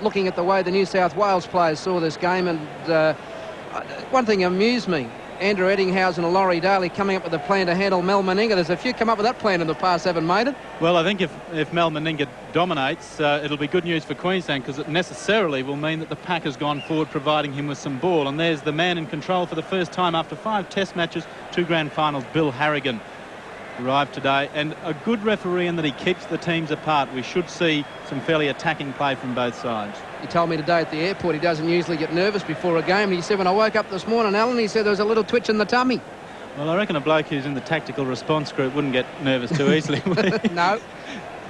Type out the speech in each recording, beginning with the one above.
Looking at the way the New South Wales players saw this game, and one thing amused me. Andrew Eddinghausen and Laurie Daly coming up with a plan to handle Mel Meninga. There's a few come up with that plan in the past, haven't made it. Well, I think if Mel Meninga dominates, it'll be good news for Queensland, because it necessarily will mean that the pack has gone forward, providing him with some ball. And there's the man in control for the first time after 5 test matches, 2 grand finals, Bill Harrigan, arrived today. And a good referee in that he keeps the teams apart. We should see some fairly attacking play from both sides. He told me today at the airport he doesn't usually get nervous before a game. He said, when I woke up this morning, Alan, he said there was a little twitch in the tummy. Well, I reckon a bloke who's in the tactical response group wouldn't get nervous too easily. No.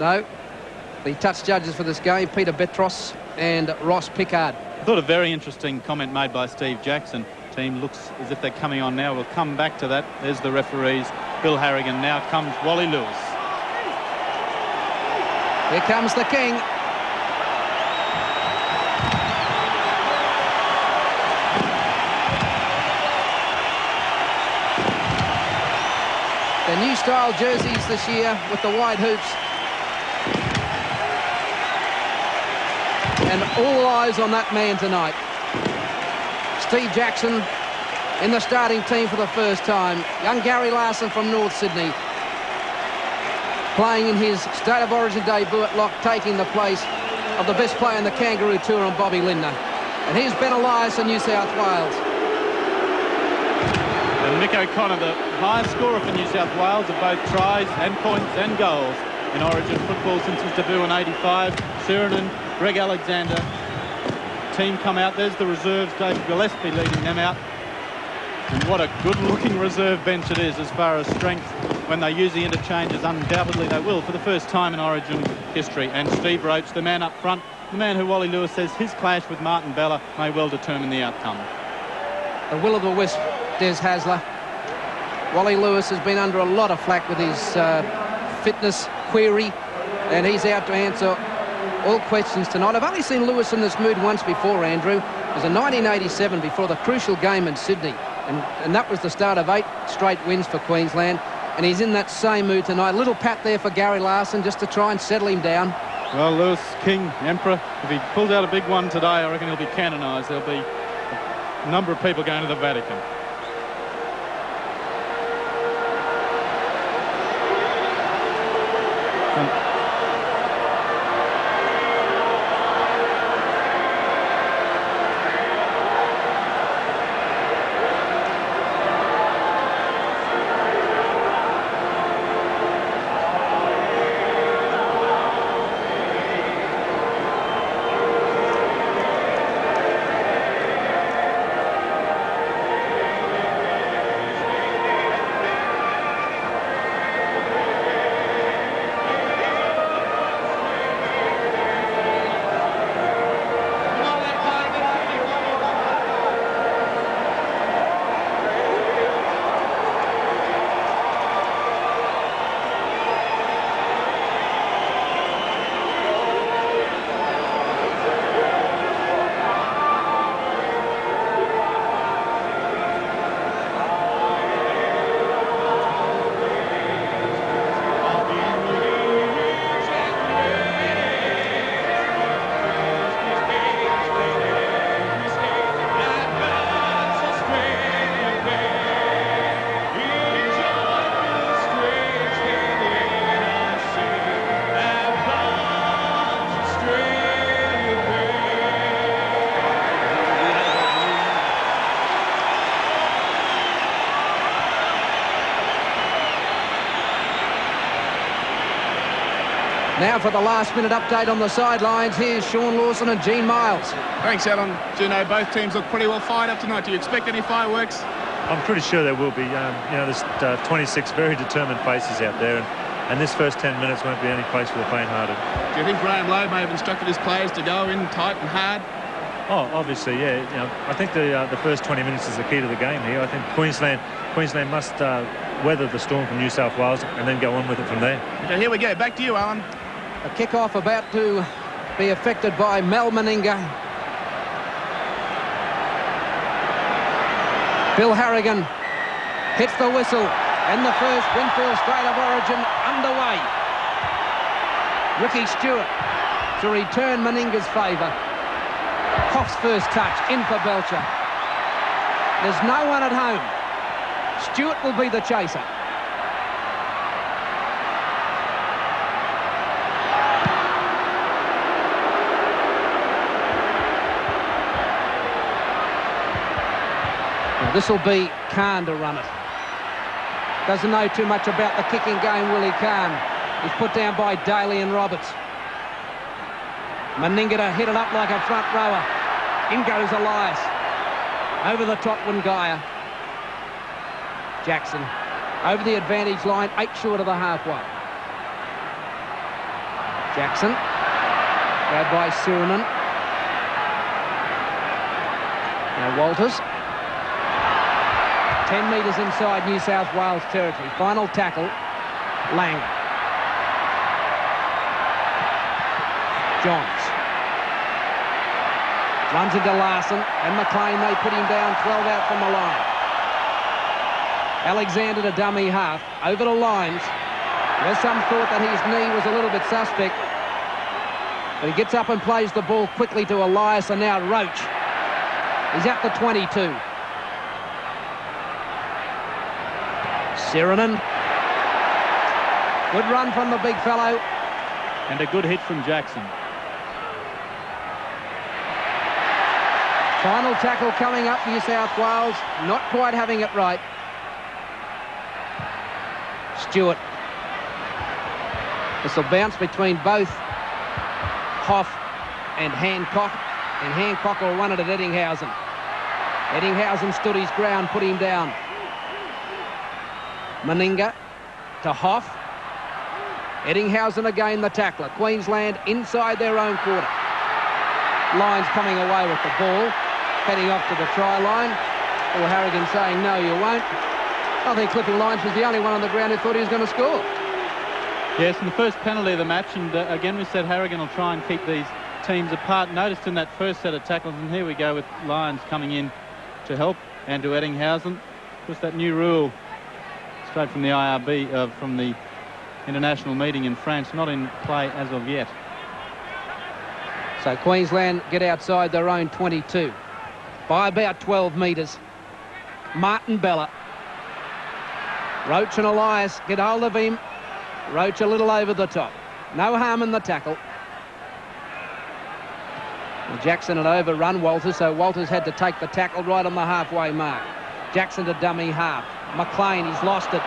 The touch judges for this game, Peter Betros and Ross Pickard. I thought a very interesting comment made by Steve Jackson. Team looks as if they're coming on now. We'll come back to that. There's the referees. Bill Harrigan. Now comes Wally Lewis. Here comes the king. The new style jerseys this year with the wide hoops. And all eyes on that man tonight. Steve Jackson in the starting team for the first time. Young Gary Larson from North Sydney, playing in his State of Origin debut at lock, taking the place of the best player in the Kangaroo Tour and Bobby Lindner. And here's Ben Elias in New South Wales. And Mick O'Connor, the highest scorer for New South Wales of both tries and points and goals in Origin football since his debut in '85. Sirinen, Greg Alexander. Team come out. There's the reserves. David Gillespie leading them out. And what a good-looking reserve bench it is as far as strength. When they use the interchanges, undoubtedly they will for the first time in Origin history. And Steve Roach, the man up front, the man who Wally Lewis says his clash with Martin Bella may well determine the outcome. A will-o'-the-wisp, Des Hasler. Wally Lewis has been under a lot of flack with his fitness query, and he's out to answer all questions tonight. I've only seen Lewis in this mood once before, Andrew. It was in 1987 before the crucial game in Sydney, and that was the start of 8 straight wins for Queensland, and he's in that same mood tonight. A little pat there for Gary Larson just to try and settle him down. Well, Lewis, King, Emperor, if he pulls out a big one today, I reckon he'll be canonised. There'll be a number of people going to the Vatican. Now for the last-minute update on the sidelines, here's Sean Lawson and Gene Miles. Thanks, Alan. Juno, both teams look pretty well fired up tonight. Do you expect any fireworks? I'm pretty sure there will be. There's 26 very determined faces out there, and this first 10 minutes won't be any place for the faint-hearted. Do you think Graham Lowe may have instructed his players to go in tight and hard? Oh, obviously, yeah. I think the first 20 minutes is the key to the game here. I think Queensland must weather the storm from New South Wales and then go on with it from there. Okay, here we go. Back to you, Alan. A kick-off about to be affected by Mel Meninga. Bill Harrigan hits the whistle, and the first Winfield State of Origin underway. Ricky Stewart to return Meninga's favour. Hoff's first touch, in for Belcher. There's no one at home. Stewart will be the chaser. This will be Khan to run it. Doesn't know too much about the kicking game, Willie Khan. He's put down by Daly and Roberts. Meninga to hit it up like a front rower. In goes Elias. Over the top, Wingaya. Jackson. Over the advantage line, 8 short of the halfway. Jackson. Grabbed by Suranen. Now Walters. 10 metres inside New South Wales territory. Final tackle, Lang. Johns. Runs into Larson and McLean. They put him down, 12 out from the line. Alexander to dummy half, over the lines. There's some thought that his knee was a little bit suspect. But he gets up and plays the ball quickly to Elias, and now Roach. He's at the 22. Siranen. Good run from the big fellow. And a good hit from Jackson. Final tackle coming up, New South Wales. Not quite having it right. Stewart. This will bounce between both Hoff and Hancock. And Hancock will run it at Eddinghausen. Eddinghausen stood his ground, put him down. Meninga to Hoff. Eddinghausen again the tackler. Queensland inside their own quarter. Lyons coming away with the ball, heading off to the try line. Or Harrigan saying, no, you won't. I think Clifford Lyons was the only one on the ground who thought he was going to score. Yes, and the first penalty of the match, and again we said Harrigan will try and keep these teams apart. Noticed in that first set of tackles, and here we go with Lyons coming in to help Andrew Eddinghausen. Of course, that new rule straight from the IRB, from the international meeting in France, not in play as of yet. So Queensland get outside their own 22 by about 12 metres. Martin Bella. Roach and Elias get hold of him. Roach a little over the top. No harm in the tackle. Well, Jackson had overrun Walters, so Walters had to take the tackle right on the halfway mark. Jackson to dummy half. McLean, he's lost it.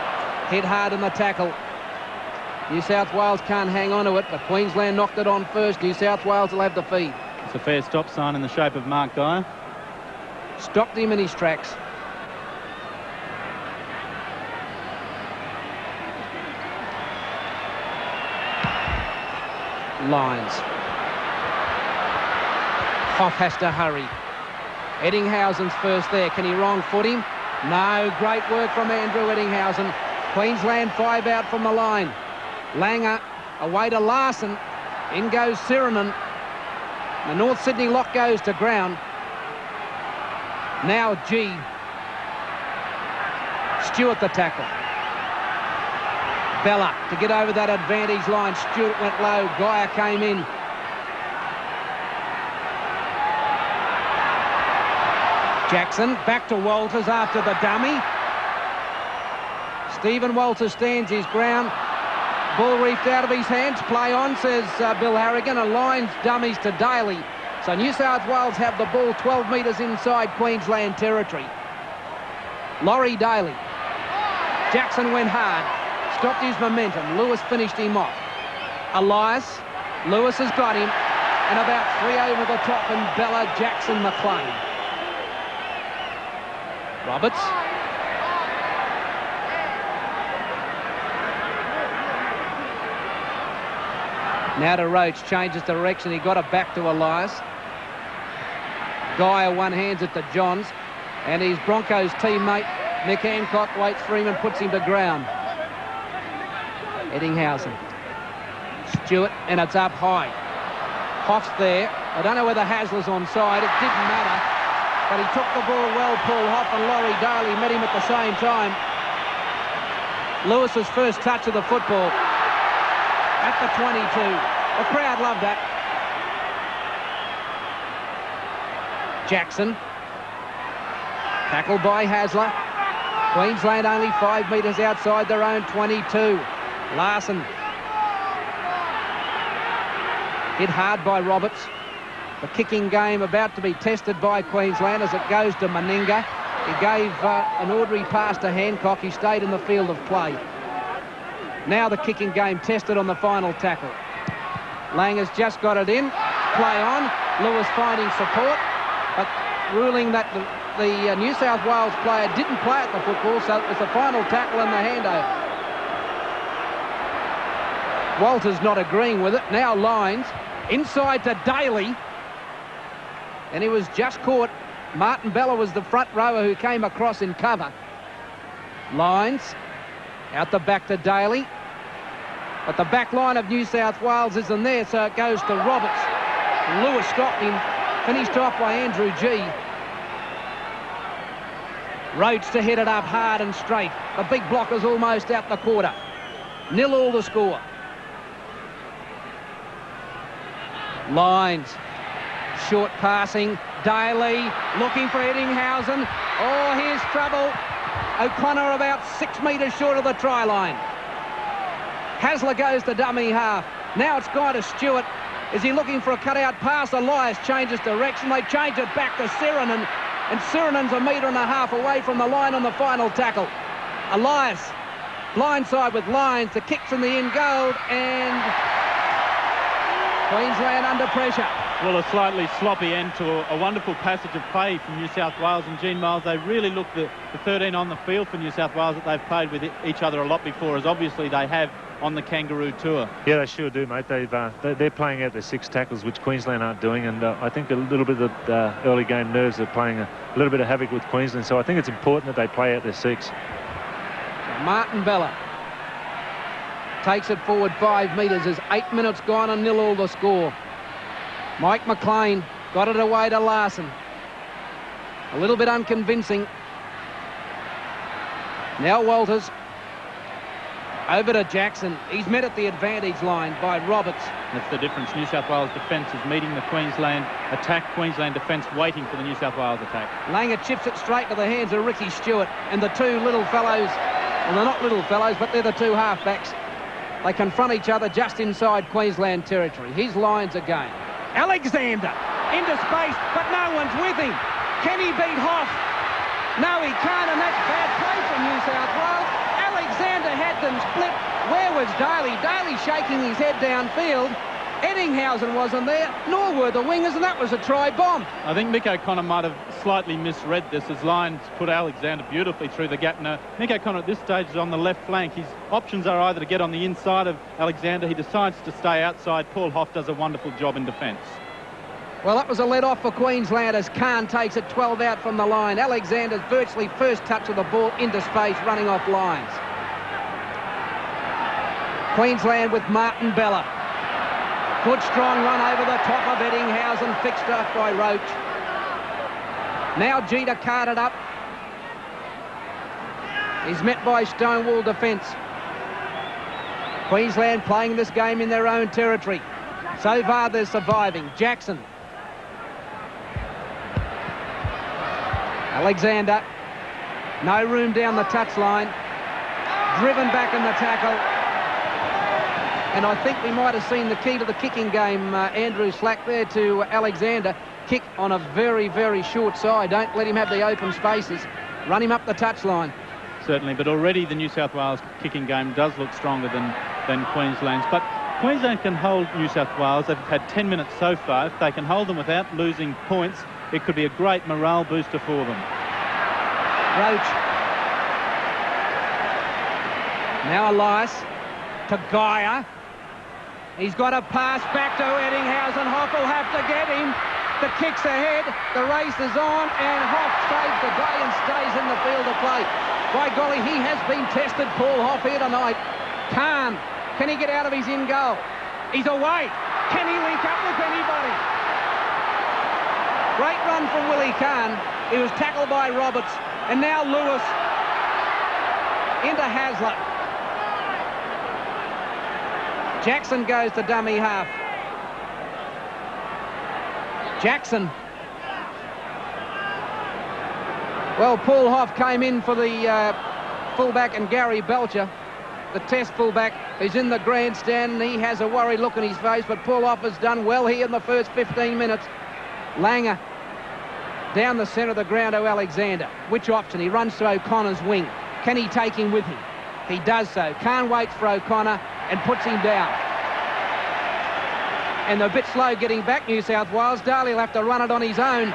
Hit hard in the tackle. New South Wales can't hang on to it, but Queensland knocked it on first. New South Wales will have the feed. It's a fair stop sign in the shape of Mark Geyer. Stopped him in his tracks. Lyons. Hoff has to hurry. Eddinghausen's first there. Can he wrong foot him? No. Great work from Andrew Eddinghausen. Queensland 5 out from the line. Langer away to Larson. In goes Siranen. The North Sydney lock goes to ground. Now G. Stewart the tackle. Bella to get over that advantage line. Stewart went low. Geyer came in. Jackson back to Walters after the dummy. Stephen Walters stands his ground. Ball reefed out of his hands. Play on, says Bill Harrigan. And Lyons dummies to Daly. So New South Wales have the ball 12 metres inside Queensland territory. Laurie Daly. Jackson went hard. Stopped his momentum. Lewis finished him off. Elias. Lewis has got him. And about 3 over the top. And Bella, Jackson, McLean. Roberts. Now to Roach. Changes direction. He got it back to Elias. Geyer one hands it to Johns. And his Broncos teammate, Nick Hancock, waits for him and puts him to ground. Eddinghausen. Stewart, and it's up high. Hoff's there. I don't know whether Hasler's onside. It didn't matter. But he took the ball well. Paul Hoff and Laurie Daly met him at the same time. Lewis's first touch of the football at the 22. The crowd loved that. Jackson. Tackled by Hasler. Queensland only 5 metres outside their own 22. Larson. Hit hard by Roberts. The kicking game about to be tested by Queensland as it goes to Meninga. He gave an ordinary pass to Hancock. He stayed in the field of play. Now the kicking game tested on the final tackle. Lang has just got it in. Play on. Lewis finding support, but ruling that the New South Wales player didn't play at the football, so it was the final tackle and the handover. Walters not agreeing with it. Now Lyons inside to Daly, and he was just caught. Martin Bella was the front rower who came across in cover. Lyons out the back to Daly, but the back line of New South Wales isn't there, so it goes to Roberts. And Lewis stopped him, finished off by Andrew G. Rhodes to hit it up hard and straight. The big blocker's almost out the quarter. 0-0 the score. Lyons, short passing. Daly looking for Eddinghausen. Oh, here's trouble. O'Connor about 6 metres short of the try line. Hasler goes to dummy half. Now it's gone to Stewart. Is he looking for a cutout pass? Elias changes direction. They change it back to Sirinen, and Sirinen's 1.5 metres away from the line on the final tackle. Elias, blindside with Lyons. The kick's in the in goal, and Queensland under pressure. Well, a slightly sloppy end to a wonderful passage of play from New South Wales and Gene Miles. They really look the 13 on the field for New South Wales that they've played with each other a lot before, as obviously they have on the Kangaroo Tour. Yeah, they sure do, mate. They're playing out their 6 tackles, which Queensland aren't doing, and I think a little bit of the early game nerves are playing a little bit of havoc with Queensland, so I think it's important that they play out their 6. Martin Bella takes it forward 5 metres. There's 8 minutes gone and 0-0 the score. Mike McLean got it away to Larson. A little bit unconvincing. Now Walters over to Jackson. He's met at the advantage line by Roberts. That's the difference. New South Wales defence is meeting the Queensland attack. Queensland defence waiting for the New South Wales attack. Langer chips it straight to the hands of Ricky Stewart, and the two little fellows, well, they're not little fellows, but they're the two halfbacks. They confront each other just inside Queensland territory. His lines again. Alexander into space, but no one's with him. Can he beat Hoff? No, he can't, and that's bad play from New South Wales. Alexander had them split. Where was Daly? Daly shaking his head downfield. Eddinghausen wasn't there, nor were the wingers, and that was a try bomb. I think Mick O'Connor might have slightly misread this, as Lyons put Alexander beautifully through the gap. Now, Mick O'Connor at this stage is on the left flank. His options are either to get on the inside of Alexander. He decides to stay outside. Paul Hoff does a wonderful job in defence. Well, that was a let-off for Queensland as Khan takes it 12 out from the line. Alexander's virtually first touch of the ball into space, running off lines. Queensland with Martin Bella. Good strong run over the top of Eddinghausen, fixed off by Roach. Now Jeter carted up. He's met by Stonewall defence. Queensland playing this game in their own territory. So far they're surviving. Jackson. Alexander. No room down the touchline. Driven back in the tackle. And I think we might have seen the key to the kicking game, Andrew Slack there to Alexander. Kick on a very, very short side. Don't let him have the open spaces. Run him up the touchline. Certainly, but already the New South Wales kicking game does look stronger than Queensland's. But Queensland can hold New South Wales. They've had 10 minutes so far. If they can hold them without losing points, it could be a great morale booster for them. Roach. Now Elias to Geyer. He's got a pass back to Eddinghausen. Hoff will have to get him. The kick's ahead. The race is on, and Hoff saves the day and stays in the field of play. By golly, he has been tested, Paul Hoff, here tonight. Khan, can he get out of his in goal? He's away. Can he link up with anybody? Great run from Willie Khan. He was tackled by Roberts. And now Lewis into Hasler. Jackson goes to dummy half. Jackson Well, Paul Hoff came in for the fullback, and Gary Belcher, the test fullback, is in the grandstand, and he has a worried look on his face, but Paul Hoff has done well here in the first 15 minutes. Langer down the centre of the ground to Alexander. Which option? He runs to O'Connor's wing. Can he take him with him? He does so. Khan waits for O'Connor and puts him down. And they're a bit slow getting back, New South Wales. Daly will have to run it on his own.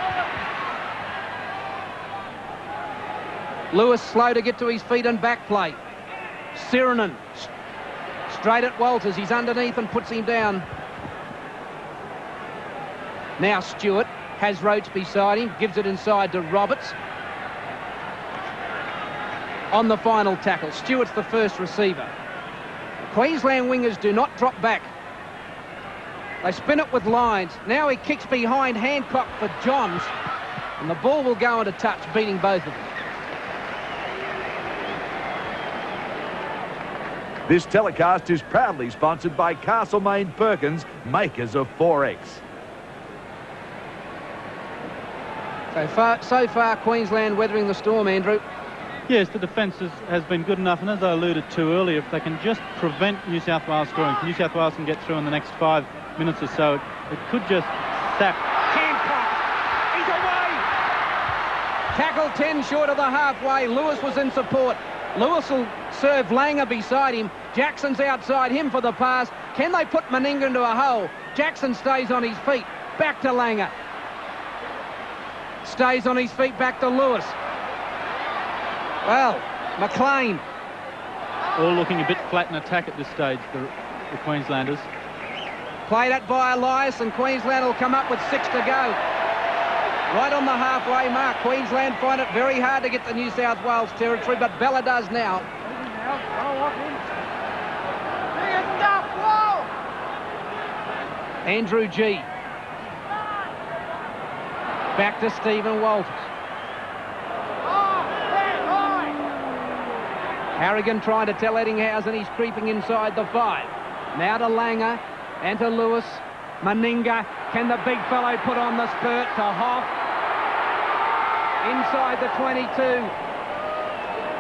Lewis slow to get to his feet and back play. Sirenen straight at Walters. He's underneath and puts him down. Now Stewart has Roach beside him, gives it inside to Roberts. On the final tackle, Stewart's the first receiver. Queensland wingers do not drop back. They spin it with lines. Now he kicks behind Hancock for Johns, and the ball will go into touch, beating both of them. This telecast is proudly sponsored by Castlemaine Perkins, makers of 4X. So far, Queensland weathering the storm, Andrew. Yes, the defence has been good enough, and as I alluded to earlier, if they can just prevent New South Wales scoring, New South Wales can get through in the next 5 minutes or so, it could just sap. Hancock, he's away! Tackle 10 short of the halfway. Lewis was in support. Lewis will serve Langer beside him. Jackson's outside him for the pass. Can they put Meninga into a hole? Jackson stays on his feet. Back to Langer. Stays on his feet, back to Lewis. Well, McLean. All looking a bit flat in attack at this stage, the Queenslanders. Played at by Elias, and Queensland will come up with 6 to go. Right on the halfway mark. Queensland find it very hard to get to New South Wales territory, but Bella does now. Andrew G. Back to Stephen Walters. Harrigan trying to tell Eddinghausen he's creeping inside the 5. Now to Langer and to Lewis. Meninga. Can the big fellow put on the spurt to Hoff? Inside the 22.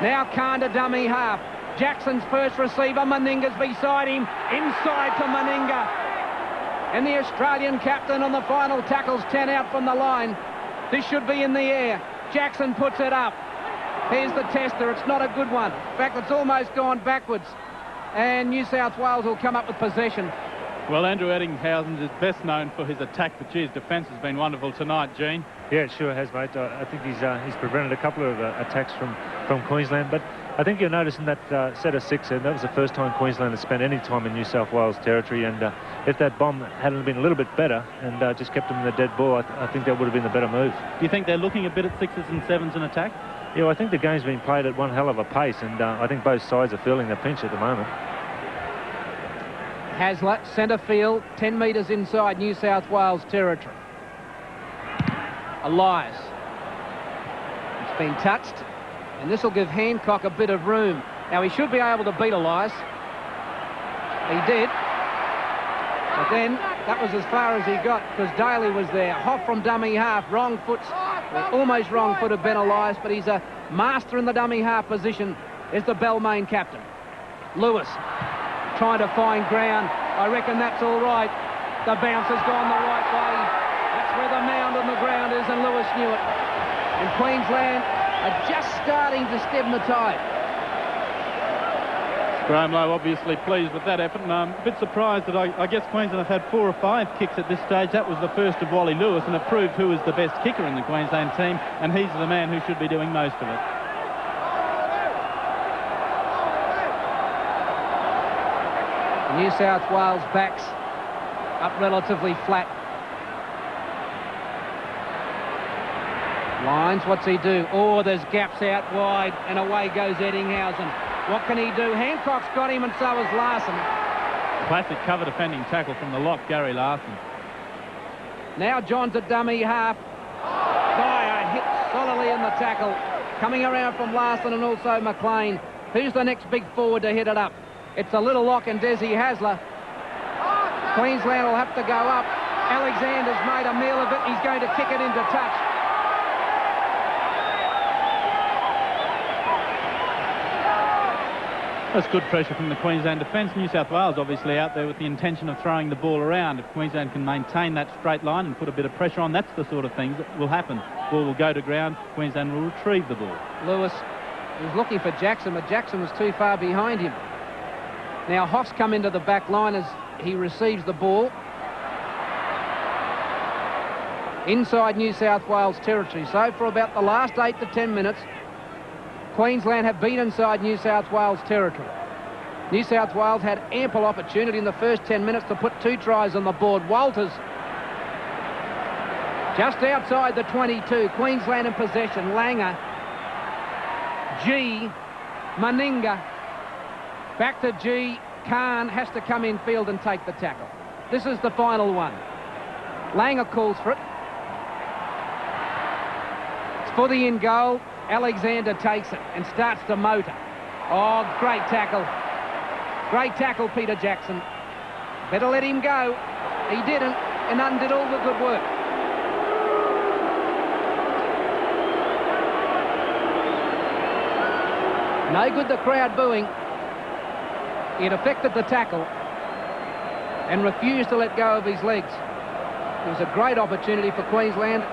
Now Khan to dummy half. Jackson's first receiver. Meninga's beside him. Inside to Meninga. And the Australian captain on the final tackles 10 out from the line. This should be in the air. Jackson puts it up. Here's the tester. It's not a good one. In fact, it's almost gone backwards. And New South Wales will come up with possession. Well, Andrew Eddinghausen is best known for his attack, but his defence has been wonderful tonight, Gene. Yeah, it sure has, mate. I think he's prevented a couple of attacks from Queensland, but I think you'll notice in that set of 6, and that was the first time Queensland has spent any time in New South Wales territory, and if that bomb hadn't been a little bit better and just kept them in the dead ball, I think that would have been the better move. Do you think they're looking a bit at 6s and 7s in attack? Yeah, well, I think the game's been played at one hell of a pace, and I think both sides are feeling the pinch at the moment. Hasler, centre field, 10 metres inside New South Wales territory. Elias. It's been touched, and this will give Hancock a bit of room. Now, he should be able to beat Elias. He did. But then, that was as far as he got, because Daly was there. Hoff from dummy half, wrong foot, almost wrong foot of Ben Elias, but he's a master in the dummy half position, is the Balmain captain. Lewis. Trying to find ground. I reckon that's all right. The bounce has gone the right way. That's where the mound on the ground is, and Lewis knew it. And Queensland are just starting to stem the tide. Graham Lowe obviously pleased with that effort, and I'm a bit surprised that I guess Queensland have had 4 or 5 kicks at this stage. That was the first of Wally Lewis, and it proved who is the best kicker in the Queensland team, and he's the man who should be doing most of it. New South Wales backs up relatively flat. Lines, what's he do? Oh, there's gaps out wide, and away goes Eddinghausen. What can he do? Hancock's got him, and so has Larson. Classic cover defending tackle from the lock, Gary Larson. Now John's a dummy half. Dyer hit solidly in the tackle. Coming around from Larson and also McLean. Who's the next big forward to hit it up? It's a little lock and Desi Hasler. Queensland will have to go up. Alexander's made a meal of it. He's going to kick it into touch. That's good pressure from the Queensland defence. New South Wales obviously out there with the intention of throwing the ball around. If Queensland can maintain that straight line and put a bit of pressure on, that's the sort of things that will happen. Ball will go to ground, Queensland will retrieve the ball. Lewis was looking for Jackson, but Jackson was too far behind him. Now Hoff's come into the back line as he receives the ball. Inside New South Wales territory. So for about the last 8 to 10 minutes, Queensland have been inside New South Wales territory. New South Wales had ample opportunity in the first 10 minutes to put 2 tries on the board. Walters just outside the 22. Queensland in possession. Langer. G. Meninga. Back to G. Khan has to come in field and take the tackle. This is the final one. Langer calls for it. It's for the in goal. Alexander takes it and starts to motor. Oh, great tackle. Great tackle, Peter Jackson. Better let him go. He didn't, and undid all the good work. No good the crowd booing. It affected the tackle and refused to let go of his legs. It was a great opportunity for Queensland.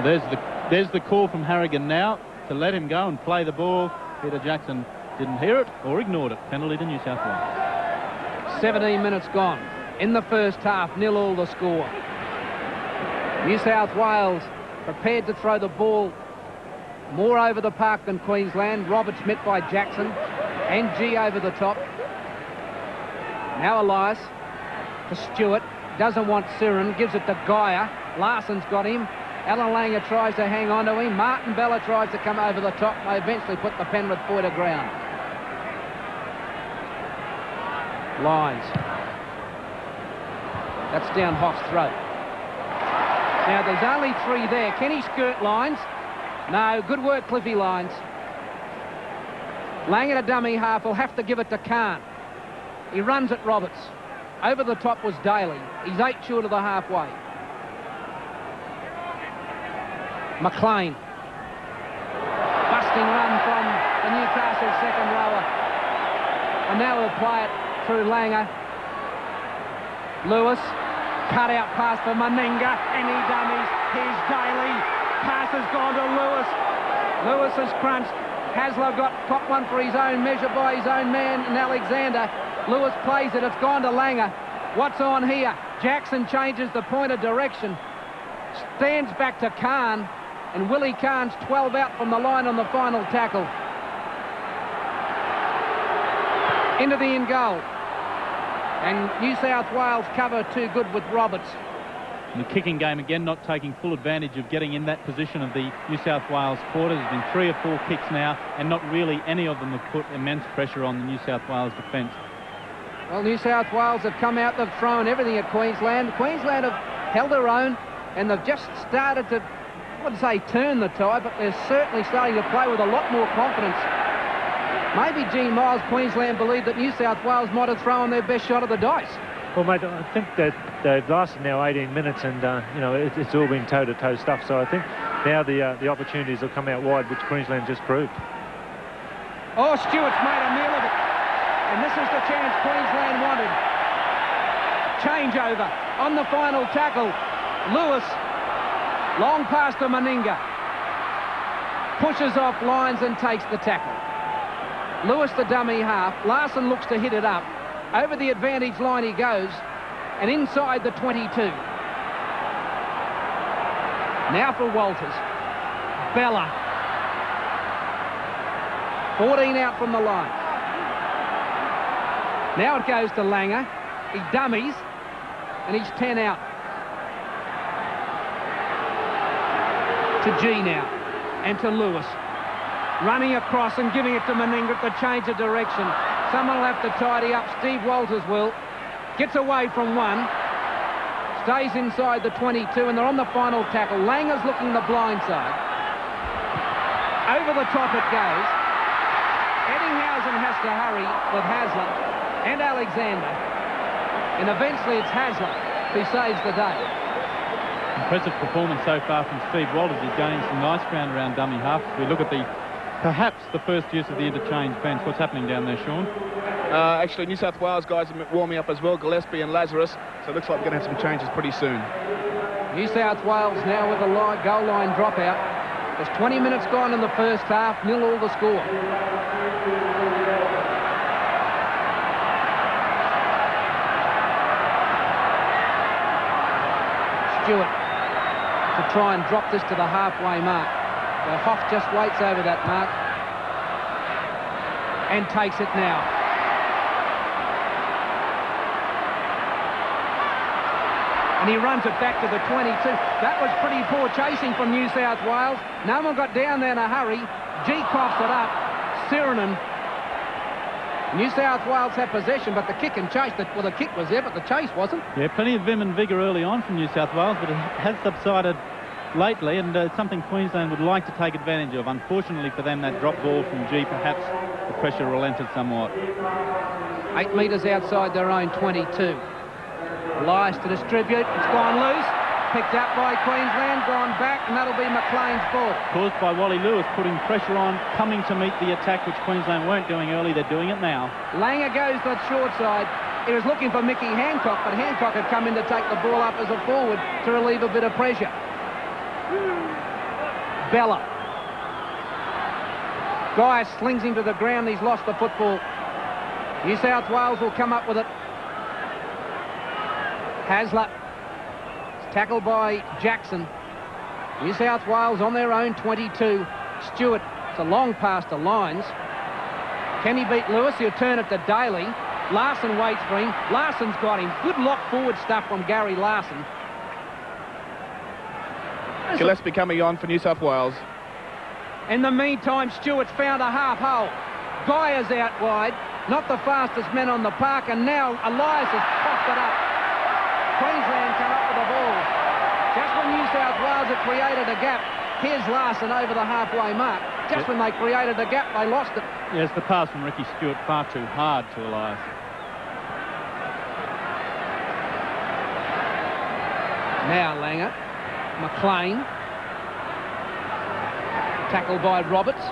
There's the call from Harrigan now to let him go and play the ball. Peter Jackson didn't hear it or ignored it. Penalty to New South Wales. 17 minutes gone. In the first half, 0-0 the score. New South Wales prepared to throw the ball more over the park than Queensland. Roberts met by Jackson and G over the top. Now Elias to Stewart. Doesn't want Siren. Gives it to Geyer. Larson's got him. Alan Langer tries to hang on to him. Martin Bella tries to come over the top. They eventually put the Penrith boy to ground. Lines. That's down Hoff's throat. Now there's only 3 there. Can he skirt Lines? No, good work, Cliffy Lines. Langer to dummy half. Will have to give it to Khan. He runs at Roberts. Over the top was Daly. He's 8 short of the halfway. McLean. Busting run from the Newcastle second rower. And now we'll play it through Langer. Lewis. Cut out pass for Meninga. And he dummies. Here's Daly. Pass has gone to Lewis. Lewis has crunched. Hasler got one for his own measure by his own man and Alexander. Lewis plays it. It's gone to Langer. What's on here? Jackson changes the point of direction. Stands back to Khan. And Willie Khan's 12 out from the line on the final tackle. Into the in goal. And New South Wales cover too good with Roberts. The kicking game again, not taking full advantage of getting in that position of the New South Wales quarter. There's been 3 or 4 kicks now, and not really any of them have put immense pressure on the New South Wales defence. Well, New South Wales have come out, they've thrown everything at Queensland. Queensland have held their own, and they've just started to, I wouldn't say turn the tide, but they're certainly starting to play with a lot more confidence. Maybe Gene Miles, Queensland, believed that New South Wales might have thrown their best shot of the dice. Well, mate, I think that they've lasted now 18 minutes and, you know, it's all been toe-to-toe stuff. So I think now the opportunities will come out wide, which Queensland just proved. Oh, Stewart's made a meal of it. And this is the chance Queensland wanted. Changeover on the final tackle. Lewis, long pass to Meninga. Pushes off Lines and takes the tackle. Lewis the dummy half. Larson looks to hit it up. Over the advantage line he goes, and inside the 22. Now for Walters. Bella. 14 out from the line. Now it goes to Langer. He dummies, and he's 10 out. To G now, and to Lewis. Running across and giving it to Meninga to change of direction. Someone will have to tidy up. Steve Walters will. Gets away from one. Stays inside the 22, and they're on the final tackle. Langer's looking the blind side. Over the top it goes. Eddinghausen has to hurry with Hasler and Alexander. And eventually it's Hasler who saves the day. Impressive performance so far from Steve Walters. He's gaining some nice ground around dummy half. If we look at the Perhaps the first use of the interchange bench. What's happening down there, Sean? Actually, New South Wales guys are warming up as well, Gillespie and Lazarus. So it looks like we're going to have some changes pretty soon. New South Wales now with a goal line dropout. There's 20 minutes gone in the first half, 0-0 the score. Stewart to try and drop this to the halfway mark. Well, Hoff just waits over that mark and takes it now. And he runs it back to the 22. That was pretty poor chasing from New South Wales. No one got down there in a hurry. G coughs it up. Sirenen. New South Wales had possession, but the kick and chase, well, the kick was there, but the chase wasn't. Yeah, plenty of vim and vigour early on from New South Wales, but it has subsided lately, and it's something Queensland would like to take advantage of. Unfortunately for them, that drop ball from G, perhaps the pressure relented somewhat. 8 metres outside their own 22. Elias to distribute. It's gone loose. Picked up by Queensland, gone back, and that'll be McLean's ball. Caused by Wally Lewis putting pressure on, coming to meet the attack, which Queensland weren't doing early. They're doing it now. Langer goes to the short side. He was looking for Mickey Hancock, but Hancock had come in to take the ball up as a forward to relieve a bit of pressure. Bella. Guy slings him to the ground. He's lost the football. New South Wales will come up with it. Hasler. Tackled by Jackson. New South Wales on their own 22. Stewart. It's a long pass to Lyons. Can he beat Lewis? He'll turn it to Daly. Larson waits for him. Larson's got him. Good lock forward stuff from Gary Larson. Gillespie coming on for New South Wales. In the meantime, Stewart's found a half hole. Guy is out wide. Not the fastest men on the park, and now Elias has popped it up. Queensland come up with the ball. Just when New South Wales had created a gap, here's Larson over the halfway mark. Just when they created a gap, they lost it. Yes, the pass from Ricky Stewart far too hard to Elias. Now Langer. McLean. Tackled by Roberts.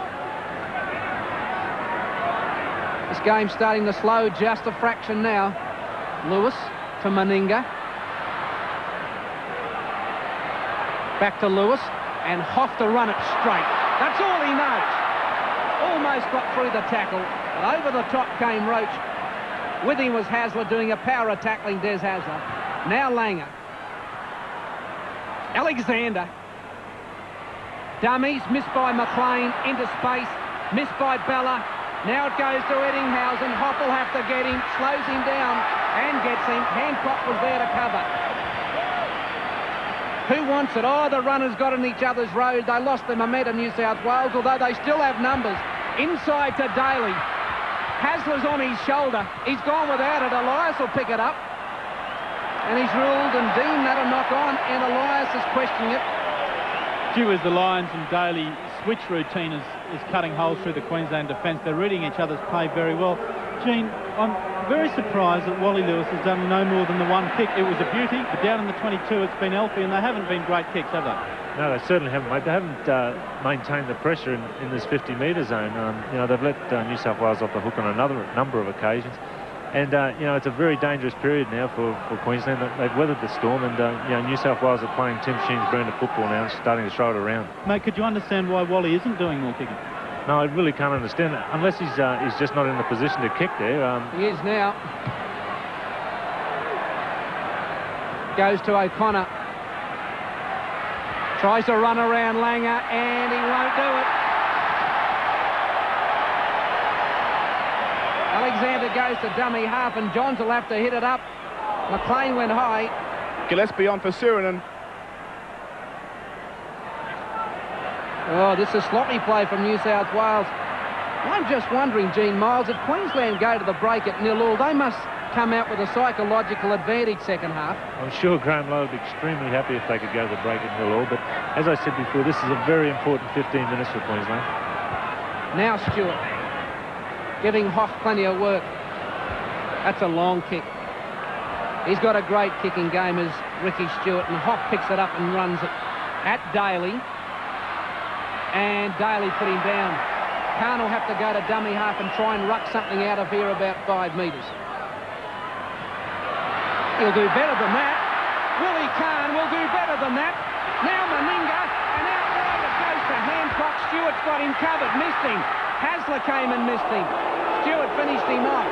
This game's starting to slow just a fraction now. Lewis to Meninga. Back to Lewis, and Hoff to run it straight. That's all he knows. Almost got through the tackle, but over the top came Roach. With him was Hasler doing a power of tackling, Des Hasler. Now Langer. Alexander. Dummies, missed by McLean, into space, missed by Bella. Now it goes to Eddinghausen. Hoff will have to get him, slows him down, and gets him. Hancock was there to cover. Who wants it? Oh, the runners got in each other's road. They lost their momentum, New South Wales, although they still have numbers. Inside to Daly. Hasler's on his shoulder. He's gone without it. Elias will pick it up. And he's ruled and deemed that a knock on, and Elias is questioning it. Due as the Lions and Daly switch routine is cutting holes through the Queensland defence. They're reading each other's play very well. Gene, I'm very surprised that Wally Lewis has done no more than the one kick. It was a beauty, but down in the 22 it's been Elfie, and they haven't been great kicks, have they? No, they certainly haven't, mate. They haven't maintained the pressure in this 50-metre zone. You know, they've let New South Wales off the hook on another number of occasions. And, you know, it's a very dangerous period now for Queensland. They've weathered the storm, and, you know, New South Wales are playing Tim Sheen's brand of football now, starting to throw it around. Mate, could you understand why Wally isn't doing more kicking? No, I really can't understand it, unless he's just not in the position to kick there. He is now. Goes to O'Connor. Tries to run around Langer, and he won't do it. Alexander goes to dummy half, and Johns will have to hit it up. McLean went high. Gillespie on for Sirenen. Oh, this is sloppy play from New South Wales. I'm just wondering, Gene Miles, if Queensland go to the break at 0-0, they must come out with a psychological advantage second half. I'm sure Graham Lowe would be extremely happy if they could go to the break at 0-0, but as I said before, this is a very important 15 minutes for Queensland. Now Stewart, giving Hoff plenty of work. That's a long kick. He's got a great kicking game as Ricky Stewart, and Hoff picks it up and runs it at Daly. And Daly put him down. Khan will have to go to dummy half and try and ruck something out of here about 5 metres. He'll do better than that. Willie Khan will do better than that. Now Meninga, and outright it goes to Hancock. Stewart's got him covered, missed him. Hasler came and missed him. Stewart finished him off.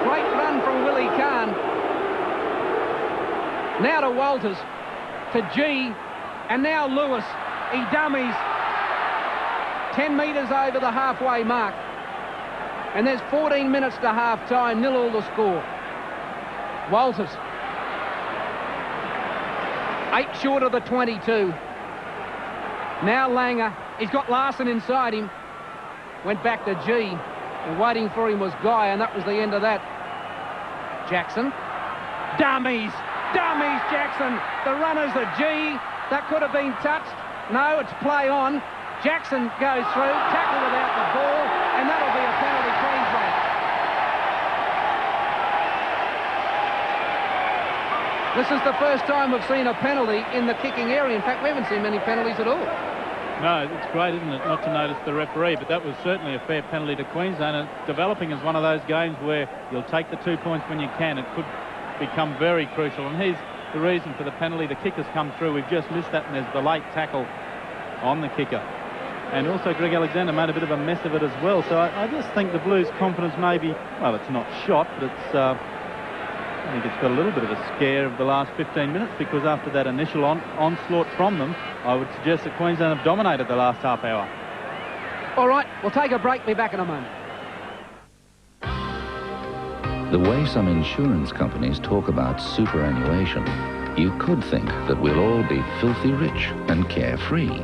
Great run from Willie Khan. Now to Walters, to G, and now Lewis. He dummies 10 metres over the halfway mark. And there's 14 minutes to half-time, 0-0 the score. Walters. 8 short of the 22. Now Langer. He's got Larson inside him. Went back to G. And waiting for him was Guy, and that was the end of that. Jackson. Dummies. Dummies, Jackson. The runners are G. That could have been touched. No, it's play on. Jackson goes through, tackle without the ball, and that'll be a penalty, Queensland. This is the first time we've seen a penalty in the kicking area. In fact, we haven't seen many penalties at all. No, it's great, isn't it, not to notice the referee, but that was certainly a fair penalty to Queensland, and developing as one of those games where you'll take the 2 points when you can. It could become very crucial, and here's the reason for the penalty. The kicker's come through. We've just missed that, and there's the late tackle on the kicker. And also Greg Alexander made a bit of a mess of it as well. So I just think the Blues' confidence maybe, well, it's not shot, but it's, I think it's got a little bit of a scare of the last 15 minutes, because after that initial onslaught from them, I would suggest that Queensland have dominated the last half hour. All right, we'll take a break. Be back in a moment. The way some insurance companies talk about superannuation, you could think that we'll all be filthy rich and carefree.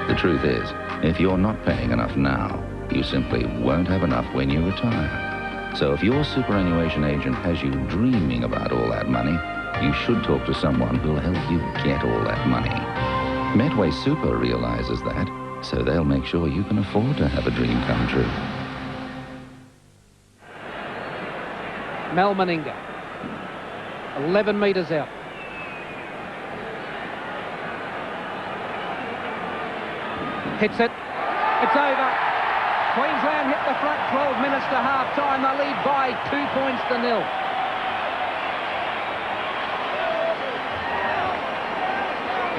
The truth is, if you're not paying enough now, you simply won't have enough when you retire. So if your superannuation agent has you dreaming about all that money, you should talk to someone who'll help you get all that money. Medway Super realizes that, so they'll make sure you can afford to have a dream come true. Mal Meninga. 11 metres out. Hits it. It's over. Queensland hit the front. 12 minutes to half-time. They lead by 2 points to 0.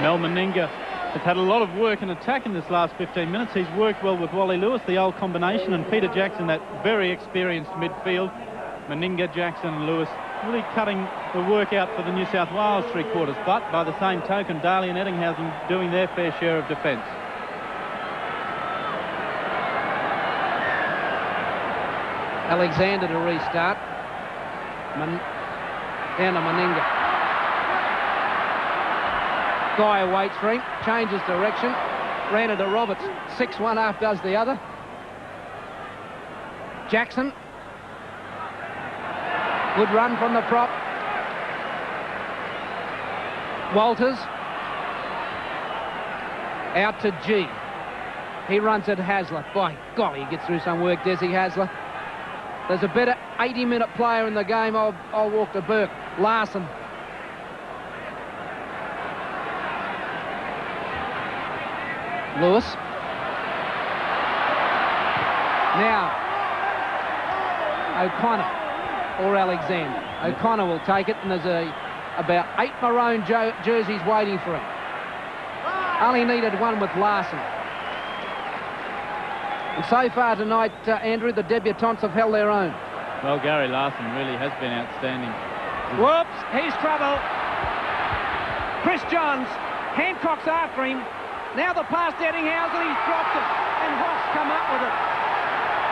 Mal Meninga has had a lot of work and attack in this last 15 minutes. He's worked well with Wally Lewis, the old combination, and Peter Jackson, that very experienced midfield. Meninga, Jackson and Lewis really cutting the work out for the New South Wales three-quarters. But by the same token, Daly and Eddinghausen doing their fair share of defence. Alexander to restart. Down to Meninga. Guy waits for him, changes direction. Ran into Roberts. 6-1 half does the other. Jackson. Good run from the prop. Walters. Out to G. He runs at Hasler. By golly, he gets through some work, Desi Hasler. There's a better 80-minute player in the game. I'll walk to Burke. Larson. Lewis. Now, O'Connor or Alexander. O'Connor will take it, and there's about 8 maroon jerseys waiting for him. Only needed one with Larson. And so far tonight, Andrew, the debutantes have held their own. Well, Gary Larson really has been outstanding. Whoops, he's trouble. Chris Johns, Hancock's after him. Now the pass to Eddinghausen, he's dropped it. And Hoff's come up with it.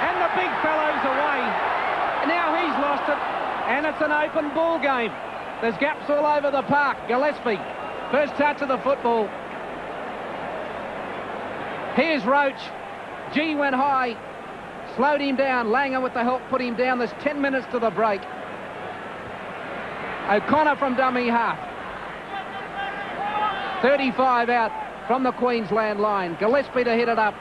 And the big fellow's away. Now he's lost it. And it's an open ball game. There's gaps all over the park. Gillespie, first touch of the football. Here's Roach. G went high, slowed him down. Langer with the help put him down. There's 10 minutes to the break. O'Connor from dummy half. 35 out from the Queensland line. Gillespie to hit it up.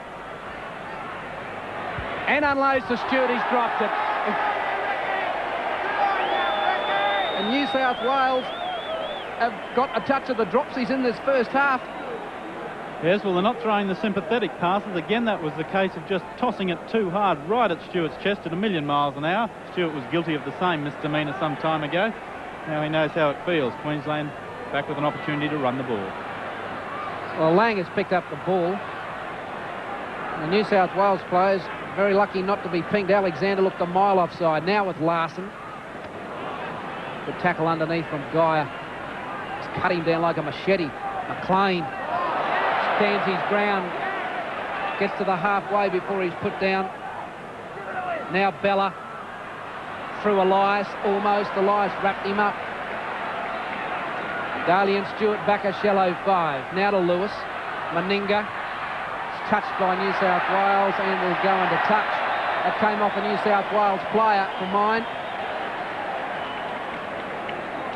And unloads to Stewart. He's dropped it. And New South Wales have got a touch of the dropsies in this first half. Yes, well, they're not throwing the sympathetic passes. Again, that was the case of just tossing it too hard right at Stewart's chest at 1,000,000 miles an hour. Stewart was guilty of the same misdemeanour some time ago. Now he knows how it feels. Queensland back with an opportunity to run the ball. Well, Lang has picked up the ball. The New South Wales players very lucky not to be pinged. Alexander looked a mile offside. Now with Larson. Good tackle underneath from Geyer. He's cut him down like a machete. McLean stands his ground. Gets to the halfway before he's put down. Now Bella through Elias, almost. Elias wrapped him up. Daly and Stewart back a shallow 5. Now to Lewis. Meninga. It's touched by New South Wales and will go into touch. That came off a New South Wales player for mine.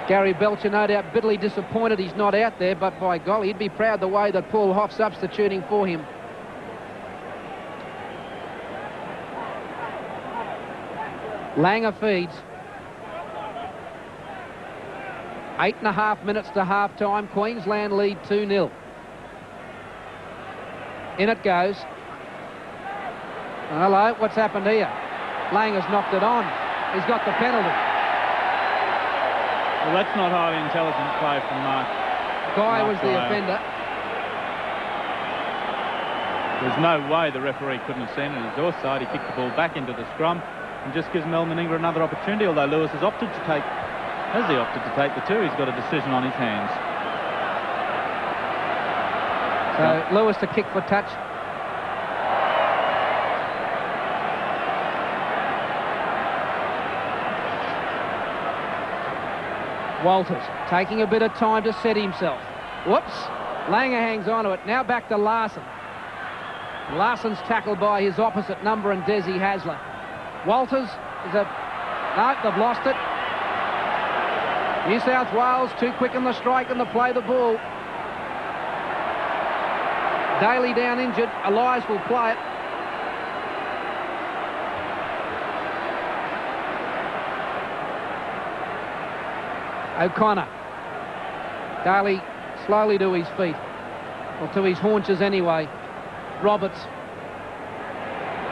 Gary Belcher no doubt bitterly disappointed he's not out there, but by golly, he'd be proud the way that Paul Hoff substituting for him. Langer feeds. 8.5 minutes to half-time. Queensland lead 2-0. In it goes. Hello, what's happened here? Langer's knocked it on. He's got the penalty. Well, that's not highly intelligent play from Mark. Guy was the offender. There's no way the referee couldn't have seen it. His offside. He kicked the ball back into the scrum and just gives Mel Meninga another opportunity, although Lewis has opted to take the 2. He's got a decision on his hands. So Lewis to kick for touch. Walters taking a bit of time to set himself. Whoops. Langer hangs on to it. Now back to Larson. Larson's tackled by his opposite number and Desi Hasler. Walters is a... No, they've lost it. New South Wales too quick in the strike and to play the ball. Daly down injured. Elias will play it. O'Connor. Daly slowly to his feet. Or to his haunches anyway. Roberts.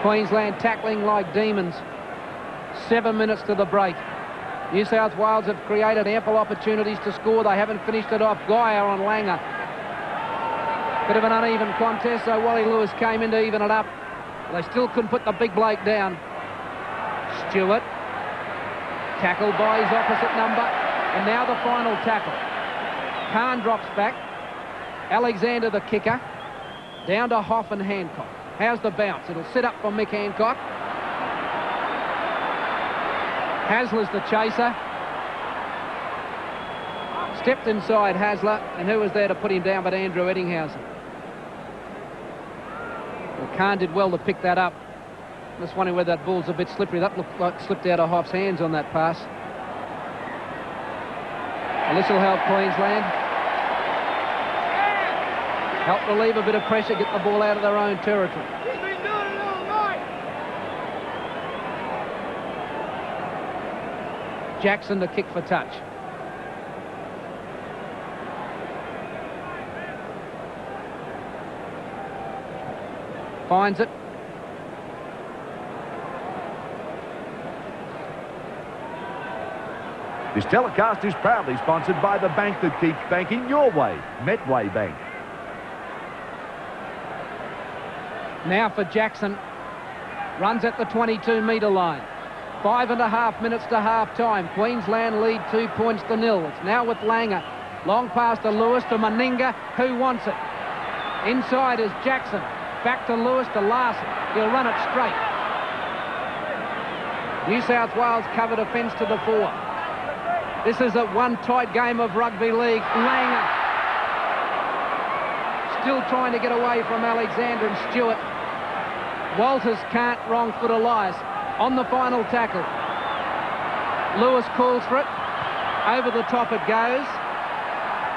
Queensland tackling like demons. 7 minutes to the break. New South Wales have created ample opportunities to score. They haven't finished it off. Geyer on Langer. Bit of an uneven contest, so Wally Lewis came in to even it up. They still couldn't put the big bloke down. Stewart. Tackled by his opposite number. And now the final tackle. Khan drops back. Alexander the kicker. Down to Hoff and Hancock. How's the bounce? It'll sit up for Mick Hancock. Hasler's the chaser. Stepped inside Hasler, and who was there to put him down but Andrew Eddinghausen? Well, Khan did well to pick that up. Just wondering whether that ball's a bit slippery. That looked like it slipped out of Hoff's hands on that pass. And this will help Queensland. Help relieve a bit of pressure, get the ball out of their own territory. Jackson to kick for touch. Finds it. This telecast is proudly sponsored by the bank that keeps banking your way, Medway Bank. Now for Jackson. Runs at the 22-metre line. 5.5 minutes to half-time. Queensland lead 2 points to 0. It's now with Langer. Long pass to Lewis to Meninga. Who wants it? Inside is Jackson. Back to Lewis to Larson. He'll run it straight. New South Wales cover defence to the 4. This is a one tight game of rugby league. Langer still trying to get away from Alexander and Stewart. Walters can't wrong foot Elias. On the final tackle. Lewis calls for it. Over the top it goes.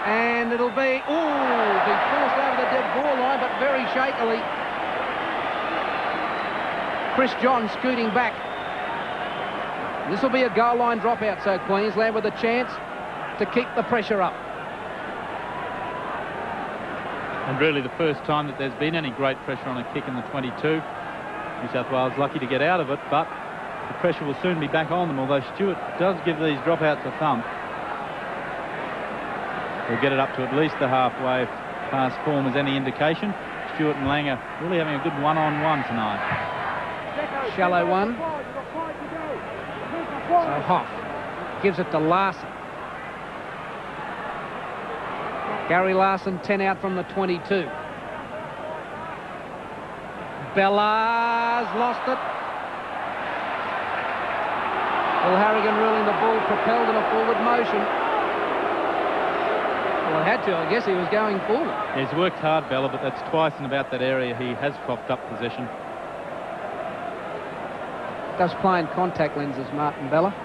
And it'll be forced over the dead ball line, but very shakily. Chris John scooting back. This will be a goal line dropout, so Queensland with a chance to keep the pressure up. And really the first time that there's been any great pressure on a kick in the 22. New South Wales lucky to get out of it, but the pressure will soon be back on them, although Stewart does give these dropouts a thumb. We'll get it up to at least the halfway if past form is any indication. Stewart and Langer really having a good one-on-one tonight. Shallow one. So Hoff gives it to Larson. Gary Larson, 10 out from the 22. Bella's lost it. Will Harrigan ruling the ball propelled in a forward motion. Well, it had to. I guess he was going forward. He's worked hard, Bella, but that's twice in about that area he has coughed up possession. Does play in contact lenses, Martin Bella.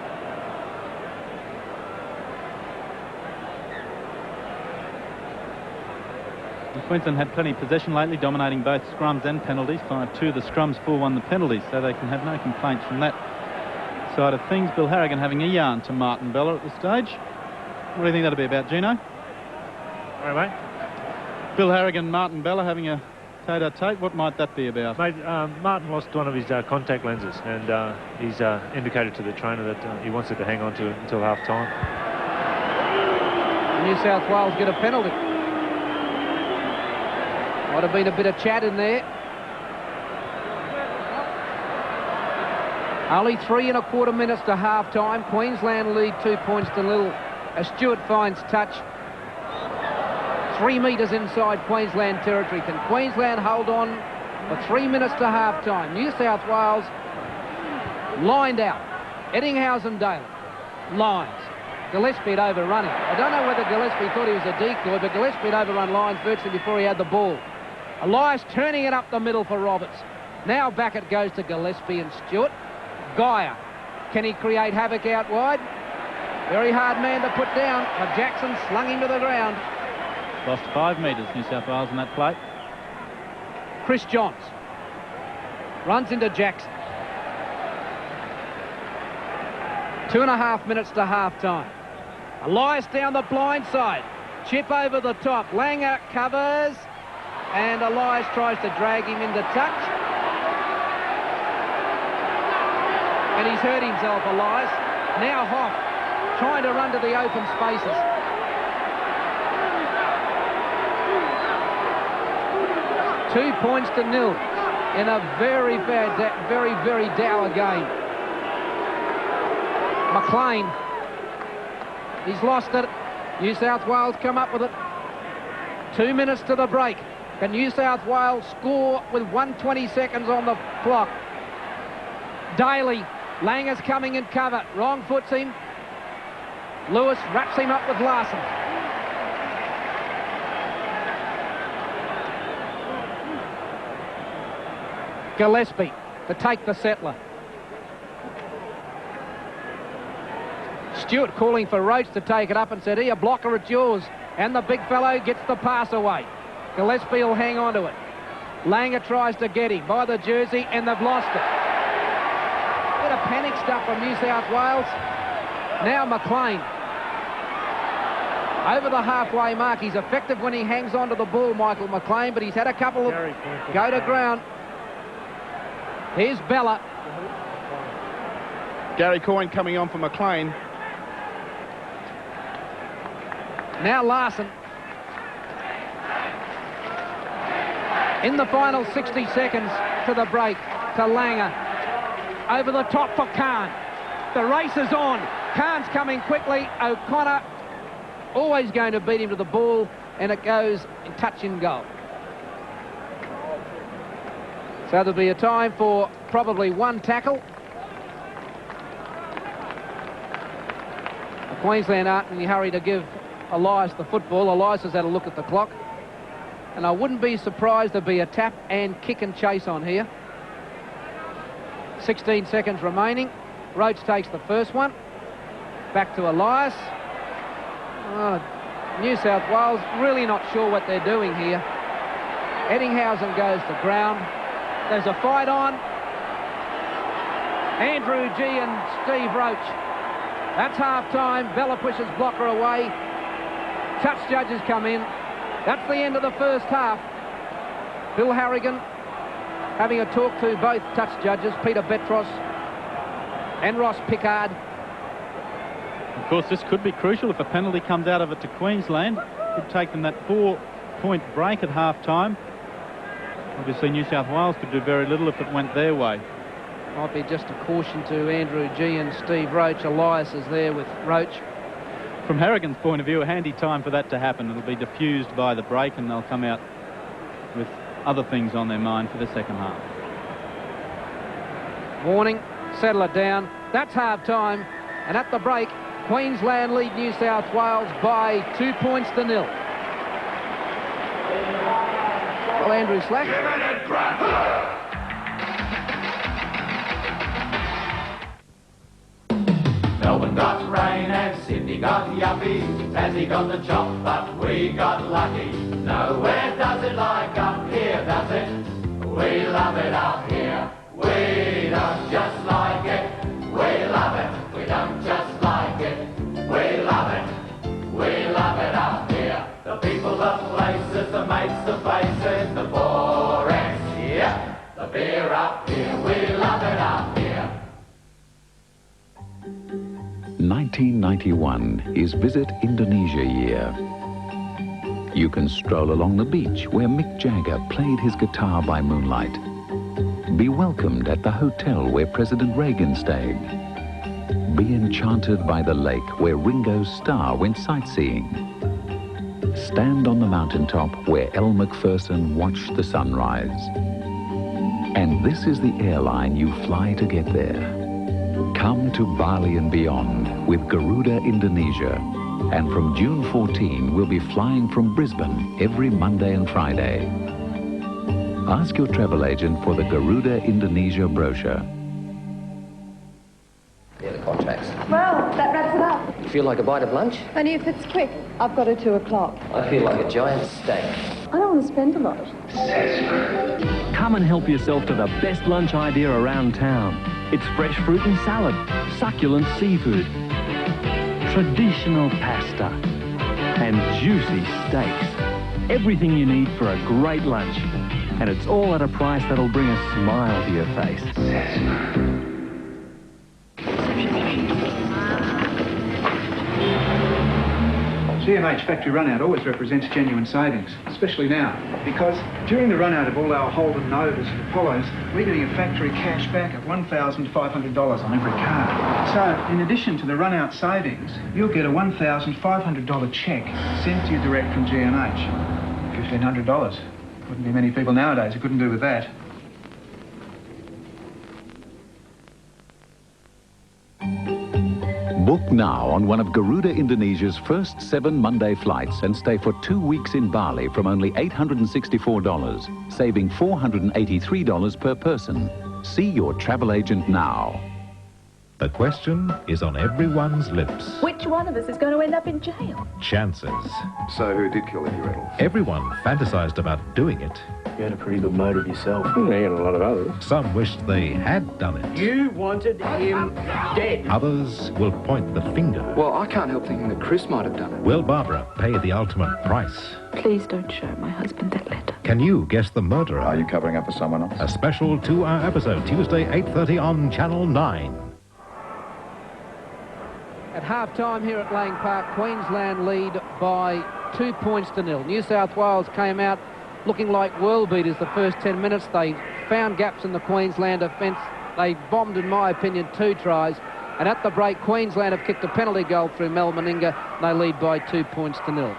Queensland had plenty of possession lately, dominating both scrums and penalties. 5-2 the scrums, 4-1 the penalties, so they can have no complaints from that side of things. Bill Harrigan having a yarn to Martin Bella at this stage. What do you think that'll be about, Gino? All right, mate. Bill Harrigan, Martin Bella having a tete-a-tete. What might that be about? Mate, Martin lost one of his contact lenses, and he's indicated to the trainer that he wants it to hang on to it until half-time. New South Wales get a penalty. Might have been a bit of chat in there. Only 3 1/4 minutes to half-time. Queensland lead 2 points to nil as Stewart finds touch. 3 metres inside Queensland territory. Can Queensland hold on for 3 minutes to half-time? New South Wales lined out. Eddinghausen Daly lines. Gillespie had overrun him. I don't know whether Gillespie thought he was a decoy, but Gillespie had overrun Lyons virtually before he had the ball. Elias turning it up the middle for Roberts. Now back it goes to Gillespie and Stewart. Geyer, can he create havoc out wide? Very hard man to put down, but Jackson slung him to the ground. Lost 5 metres, New South Wales in that play. Chris Johns runs into Jackson. 2.5 minutes to half-time. Elias down the blind side. Chip over the top. Langer covers. And Elias tries to drag him into touch. And he's hurt himself, Elias. Now Hoff trying to run to the open spaces. Two points to nil in a very dour game. McLean, he's lost it. New South Wales come up with it. 2 minutes to the break. Can New South Wales score with 1:20 seconds on the clock? Daly, Langer's coming in cover. Wrong foots him. Lewis wraps him up with Larson. Gillespie to take the settler. Stewart calling for Roach to take it up and said, here, blocker, it's yours. And the big fellow gets the pass away. Gillespie will hang on to it. Langer tries to get him by the jersey, and they've lost it. Bit of panic stuff from New South Wales. Now McLean. Over the halfway mark. He's effective when he hangs on to the ball, Michael McLean, but he's had a couple of go to ground. Here's Bella. Gary Coyne coming on for McLean. Now Larson. In the final 60 seconds to the break, to Langer. Over the top for Khan. The race is on. Khan's coming quickly. O'Connor always going to beat him to the ball, and it goes in touch in goal. So there'll be a time for probably one tackle. Queensland aren't in a hurry to give Elias the football. Elias has had a look at the clock. And I wouldn't be surprised there'd be a tap and kick and chase on here. 16 seconds remaining. Roach takes the first one. Back to Elias. New South Wales really not sure what they're doing here. Eddinghausen goes to ground. There's a fight on. Andrew G and Steve Roach. That's half-time. Bella pushes blocker away. Touch judges come in. That's the end of the first half. Bill Harrigan having a talk to both touch judges, Peter Betros and Ross Pickard. Of course, this could be crucial if a penalty comes out of it to Queensland. Could take them that 4-point break at half-time. Obviously, New South Wales could do very little if it went their way. Might be just a caution to Andrew G and Steve Roach. Elias is there with Roach. From Harrigan's point of view, a handy time for that to happen. It'll be diffused by the break and they'll come out with other things on their mind for the second half. Warning, settle it down. That's half-time. And at the break, Queensland lead New South Wales by 2 points to 0. Well, Andrew Slack. Melbourne got rain and Sydney got yuppie. Tassie got the chop, but we got lucky. Nowhere does it like up here, does it? We love it up here. We don't just like it. We love it. We don't just like it. We love it. We love it up here. The people, the places, the mates, the faces, the forex, yeah. The beer up here. We love it up here. 1991 is Visit Indonesia year. You can stroll along the beach where Mick Jagger played his guitar by moonlight. Be welcomed at the hotel where President Reagan stayed. Be enchanted by the lake where Ringo Starr went sightseeing. Stand on the mountaintop where Elle Macpherson watched the sunrise. And this is the airline you fly to get there. Come to Bali and beyond with Garuda Indonesia. And from June 14, we'll be flying from Brisbane every Monday and Friday. Ask your travel agent for the Garuda Indonesia brochure. Yeah, the contracts. Well, that wraps it up. You feel like a bite of lunch? Only if it's quick. I've got a 2 o'clock. I feel like a giant steak. I don't want to spend a lot. Come and help yourself to the best lunch idea around town. It's fresh fruit and salad, succulent seafood, traditional pasta, and juicy steaks. Everything you need for a great lunch. And it's all at a price that'll bring a smile to your face. CMH factory runout always represents genuine savings, especially now, because during the runout of all our Holden Novas and Apollos, we're getting a factory cash back of $1,500 on every car. So, in addition to the runout savings, you'll get a $1,500 cheque sent to you direct from GMH. $1,500. Wouldn't be many people nowadays who couldn't do with that. Book now on one of Garuda Indonesia's first 7 Monday flights and stay for 2 weeks in Bali from only $864, saving $483 per person. See your travel agent now. The question is on everyone's lips. Which one of us is going to end up in jail? Chances. So who did kill Eddie Reynolds? Everyone fantasized about doing it. You had a pretty good motive yourself. Me and a lot of others. Some wished they had done it. You wanted him dead. Others will point the finger. Well, I can't help thinking that Chris might have done it. Will Barbara pay the ultimate price? Please don't show my husband that letter. Can you guess the murderer? Are you covering up for someone else? A special 2-hour episode, Tuesday, 8:30 on Channel 9. At half-time here at Lang Park, Queensland lead by 2 points to 0. New South Wales came out looking like world beaters the first 10 minutes. They found gaps in the Queensland defence. They bombed, in my opinion, 2 tries. And at the break, Queensland have kicked a penalty goal through Mel Meninga. They lead by 2 points to 0.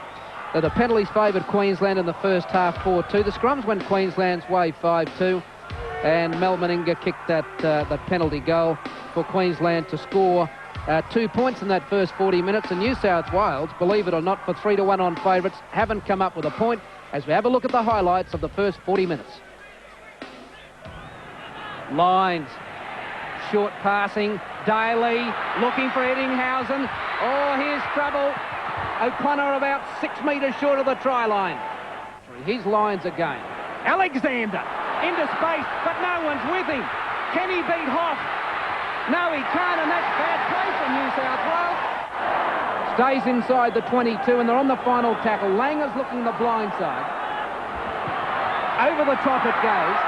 Now, the penalties favoured Queensland in the first half 4-2. The scrums went Queensland's way 5-2. And Mel Meninga kicked that penalty goal for Queensland to score 2 points in that first 40 minutes. And New South Wales, believe it or not, for 3-1 on favourites, haven't come up with a point as we have a look at the highlights of the first 40 minutes. Lines, short passing, Daly looking for Eddinghausen. Oh, here's trouble. O'Connor about 6 metres short of the try line. His lines again. Alexander into space, but no one's with him. Can he beat Hoff? No, he can't, and that's bad play from New South Wales. Stays inside the 22, and they're on the final tackle. Langer's looking the blind side. Over the top it goes.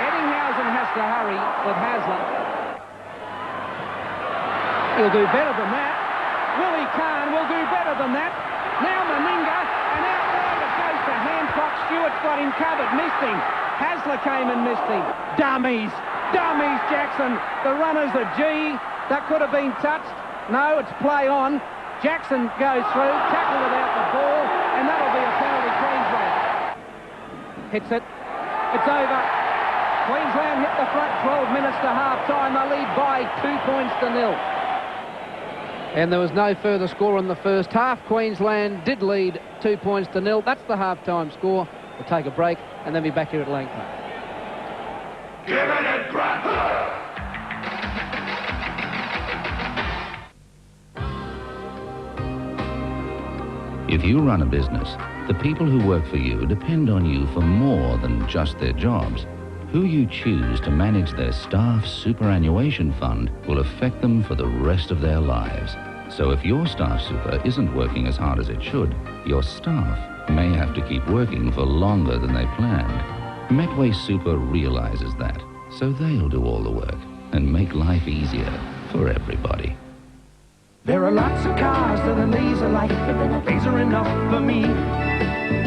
Eddinghausen has to hurry with Hasler. He'll do better than that. Willie Kahn will do better than that. Now Meninga, and out wide it goes to Hancock. Stewart's got him covered, missed him. Hasler came and missed him. Dummies, Jackson. The runner's a G. That could have been touched. No, it's play on. Jackson goes through, tackle without the ball, and that'll be a penalty, Queensland. Hits it. It's over. Queensland hit the front, 12 minutes to half-time. They lead by 2-0. And there was no further score in the first half. Queensland did lead 2-0. That's the half-time score. We'll take a break and then be back here at Lang Park. Give it a grab! If you run a business, the people who work for you depend on you for more than just their jobs. Who you choose to manage their staff superannuation fund will affect them for the rest of their lives. So if your staff super isn't working as hard as it should, your staff may have to keep working for longer than they planned. Metway Super realizes that, so they'll do all the work and make life easier for everybody. There are lots of cars that are laser-like, laser enough for me.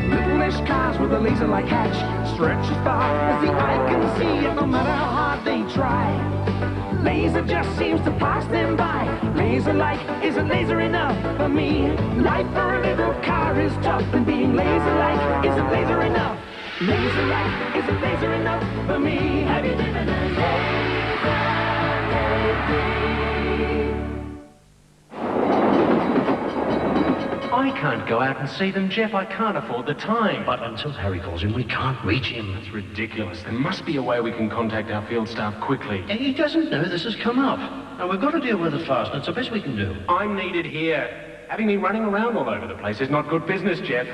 Little-ish cars with a laser-like hatch stretch as far as the eye can see, and no matter how hard they try, laser just seems to pass them by. Laser-like isn't laser enough for me. Life for a little car is tough, and being laser-like isn't laser enough. Laser-like isn't laser enough for me. Have you driven a laser? I can't go out and see them, Jeff. I can't afford the time. But until Harry calls in, we can't reach him. It's ridiculous. There must be a way we can contact our field staff quickly. And he doesn't know this has come up. And we've got to deal with it fast, and it's the best we can do. I'm needed here. Having me running around all over the place is not good business, Jeff.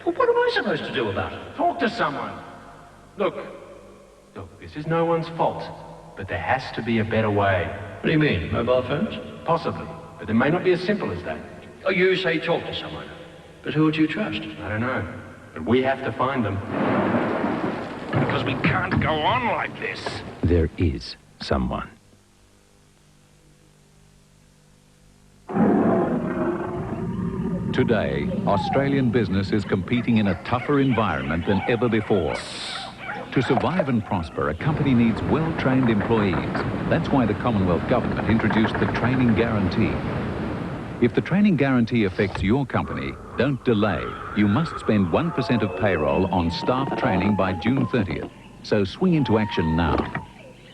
Well, what am I supposed to do about it? Talk to someone. Look, this is no one's fault, but there has to be a better way. What do you mean, mobile phones? Possibly, but it may not be as simple as that. Oh, you say talk to someone. But who would you trust? I don't know, but we have to find them. Because we can't go on like this. There is someone. Today, Australian business is competing in a tougher environment than ever before. To survive and prosper, a company needs well-trained employees. That's why the Commonwealth Government introduced the Training Guarantee. If the training guarantee affects your company, don't delay. You must spend 1% of payroll on staff training by June 30th. So swing into action now.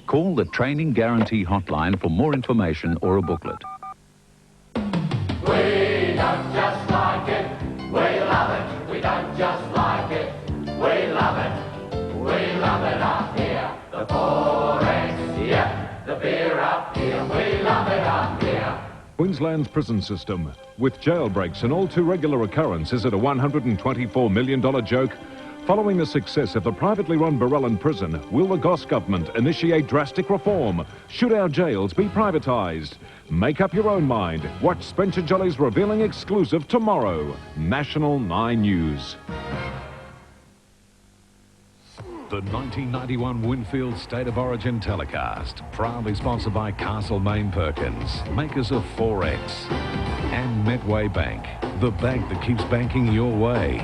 Call the Training Guarantee hotline for more information or a booklet. We don't just like it, we love it. We don't just like it, we love it. We love it up here. The 4X, yeah, the beer up here. We love it up here. Queensland's prison system, with jailbreaks and all too regular occurrence, is it a $124 million joke? Following the success of the privately run Barellan prison, will the Goss government initiate drastic reform? Should our jails be privatised? Make up your own mind. Watch Spencer Jolly's revealing exclusive tomorrow. National 9 News. The 1991 Winfield State of Origin telecast, proudly sponsored by Castlemaine Perkins, makers of 4X, and Metway Bank, the bank that keeps banking your way.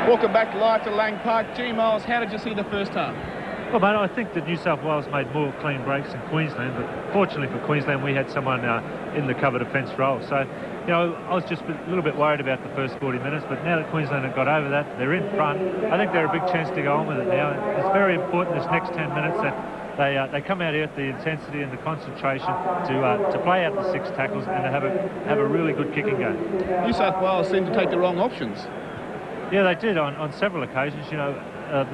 Welcome back live to Lang Park. G. Miles, how did you see the first half? Well, mate, I think that New South Wales made more clean breaks than Queensland, but fortunately for Queensland, we had someone in the cover defence role. So, you know, I was just a little bit worried about the first 40 minutes, but now that Queensland have got over that, they're in front. I think they're a big chance to go on with it now. It's very important this next 10 minutes that they come out here with the intensity and the concentration to play out the 6 tackles and to have a really good kicking game. New South Wales seemed to take the wrong options. Yeah, they did on several occasions. You know,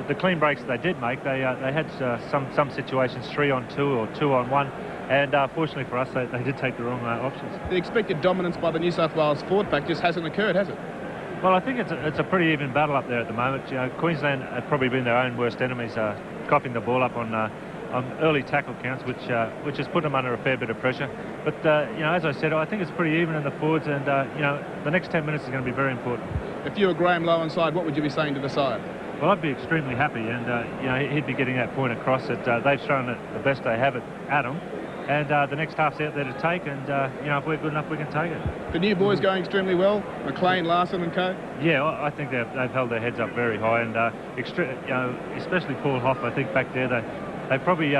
the clean breaks they did make, they had some situations 3-on-2 or 2-on-1, and fortunately for us, they did take the wrong options. The expected dominance by the New South Wales forward pack just hasn't occurred, has it? Well, I think it's a pretty even battle up there at the moment. You know, Queensland have probably been their own worst enemies, coughing the ball up on early tackle counts, which has put them under a fair bit of pressure. But, you know, as I said, I think it's pretty even in the forwards, and, you know, the next 10 minutes is going to be very important. If you were Graham Lowe inside, what would you be saying to the side? Well, I'd be extremely happy, and, you know, he'd be getting that point across that they've shown it the best they have at him. And the next half's out there to take, and, you know, if we're good enough, we can take it. The new boys going extremely well, McLean, Larson and co? Yeah, I think they've held their heads up very high, and, you know, especially Paul Hoff, I think back there, they probably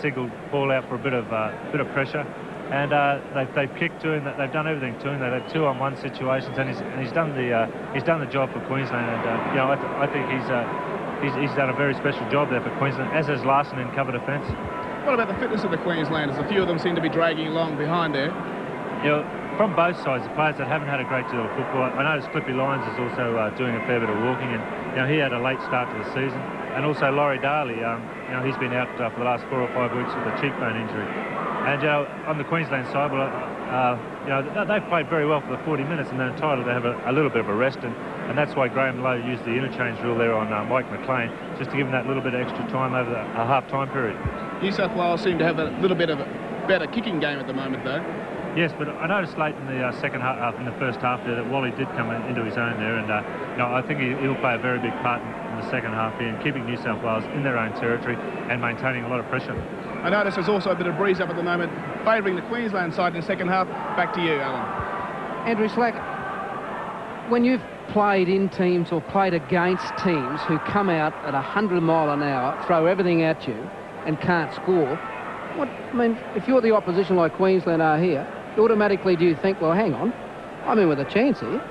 singled Paul out for a bit of pressure, and they've kicked to him. They've done everything to him. They've had 2-on-1 situations, and he's done the job for Queensland. And you know, I think he's done a very special job there for Queensland, as has Larson in cover defence. What about the fitness of the Queenslanders? A few of them seem to be dragging along behind there. You know, from both sides, the players that haven't had a great deal of football. I noticed Clippy Lyons is also doing a fair bit of walking, and you know, he had a late start to the season. And also Laurie Daly, you know, he's been out for the last 4 or 5 weeks with a cheekbone injury. And you know, on the Queensland side, well, you know, they've played very well for the 40 minutes, and they're entitled to have a little bit of a rest, and that's why Graham Lowe used the interchange rule there on Mike McLean, just to give him that little bit of extra time over a half-time period. New South Wales seem to have a little bit of a better kicking game at the moment, though. Yes, but I noticed late in the second half, in the first half there, that Wally did come into his own there, and you know, I think he'll play a very big part in the second half here, in keeping New South Wales in their own territory and maintaining a lot of pressure. I notice there's also a bit of breeze up at the moment, favouring the Queensland side in the second half. Back to you, Alan. Andrew Slack, when you've played in teams or played against teams who come out at 100 mile an hour, throw everything at you and can't score, I mean, if you're the opposition like Queensland are here, automatically do you think, well, hang on, I'm in with a chance here?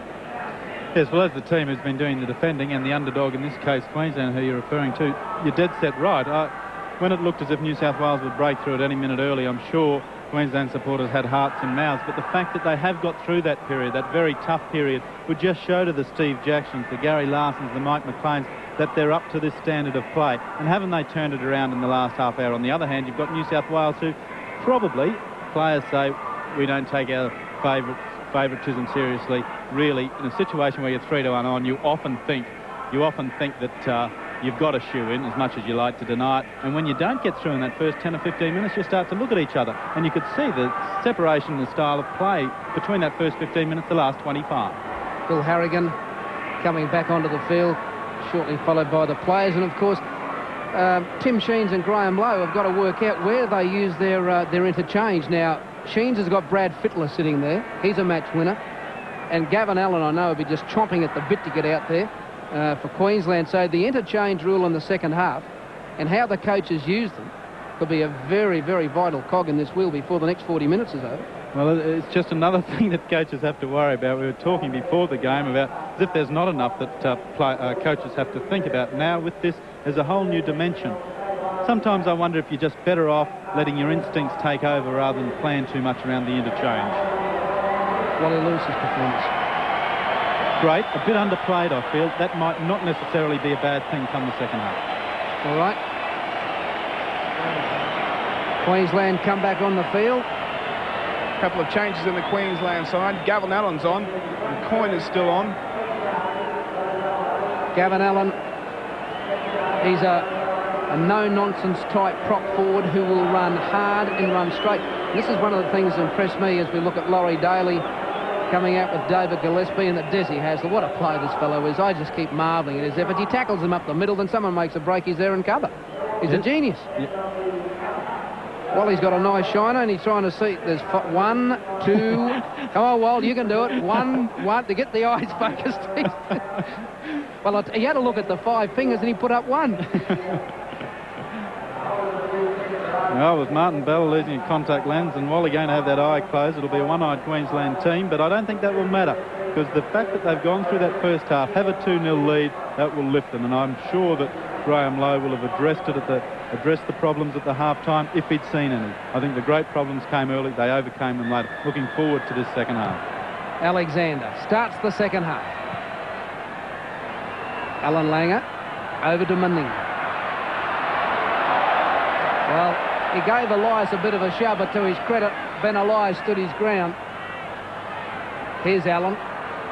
Yes, well, as the team has been doing the defending, and the underdog in this case, Queensland, who you're referring to, you're dead set right. When it looked as if New South Wales would break through at any minute early, I'm sure Queensland supporters had hearts and mouths, but the fact that they have got through that period, that very tough period, would just show to the Steve Jacksons, the Gary Larsons, the Mike McLeans, that they're up to this standard of play. And haven't they turned it around in the last half hour? On the other hand, you've got New South Wales who probably, players say, we don't take our favouritism seriously. Really, in a situation where you're 3-1 on, you often think that you've got a shoe in, as much as you like to deny it. And when you don't get through in that first 10 or 15 minutes, you start to look at each other. And you could see the separation in the style of play between that first 15 minutes, the last 25. Phil Harrigan coming back onto the field, shortly followed by the players. And, of course, Tim Sheens and Graham Lowe have got to work out where they use their interchange. Now, Sheens has got Brad Fittler sitting there. He's a match winner. And Gavin Allen, I know, will be just chomping at the bit to get out there for Queensland. So the interchange rule in the second half and how the coaches use them could be a very, very vital cog in this wheel before the next 40 minutes is over. Well, it's just another thing that coaches have to worry about. We were talking before the game about as if there's not enough that coaches have to think about. Now with this, there's a whole new dimension. Sometimes I wonder if you're just better off letting your instincts take over rather than plan too much around the interchange. Wally Lewis's performance. Great, a bit underplayed, I feel. That might not necessarily be a bad thing come the second half. All right. Queensland come back on the field. A couple of changes in the Queensland side. Gavin Allen's on, and Coyne is still on. Gavin Allen, he's a no-nonsense type prop forward who will run hard and run straight. This is one of the things that impressed me as we look at Laurie Daly coming out with David Gillespie, and that Desi Hasler. What a play this fellow is. I just keep marvelling at his effort. He tackles him up the middle, then someone makes a break. He's there and cover. He's a genius. Well, he's got a nice shiner, and he's trying to see. There's 1, 2. Come on, Walt, you can do it. 1 to get the eyes focused. Well, he had to look at the 5 fingers, and he put up 1. Well, with Martin Bell losing a contact lens and Wally going to have that eye closed, it'll be a one-eyed Queensland team, but I don't think that will matter, because the fact that they've gone through that first half, have a 2-0 lead, that will lift them, and I'm sure that Graham Lowe will have addressed the problems at the half-time if he'd seen any. I think the great problems came early, they overcame them later. Looking forward to this second half. Alexander starts the second half. Alan Langer over to Manning. Well, he gave Elias a bit of a shove, but to his credit, Ben Elias stood his ground. Here's Allen.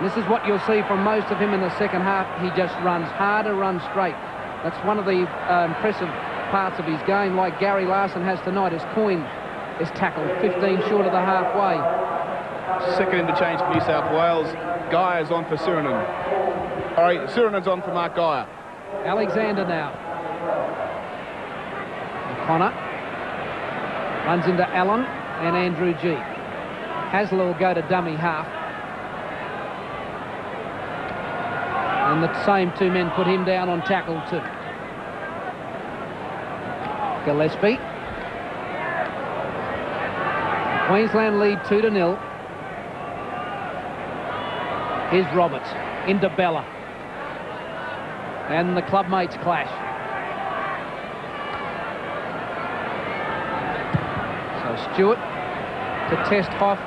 This is what you'll see from most of him in the second half. He just runs harder, runs straight. That's one of the impressive parts of his game, like Gary Larson has tonight, as Coyne is tackled 15 short of the halfway. Second interchange for New South Wales. Geyer's on for Sirinen. Sorry, Sirinen's on for Mark Geyer. Alexander now. Connor runs into Allen and Andrew G. Hasler will go to dummy half. And the same two men put him down on tackle too. Gillespie. Queensland lead 2-0. Here's Roberts into Bella. And the clubmates clash. So Stewart to test Hoff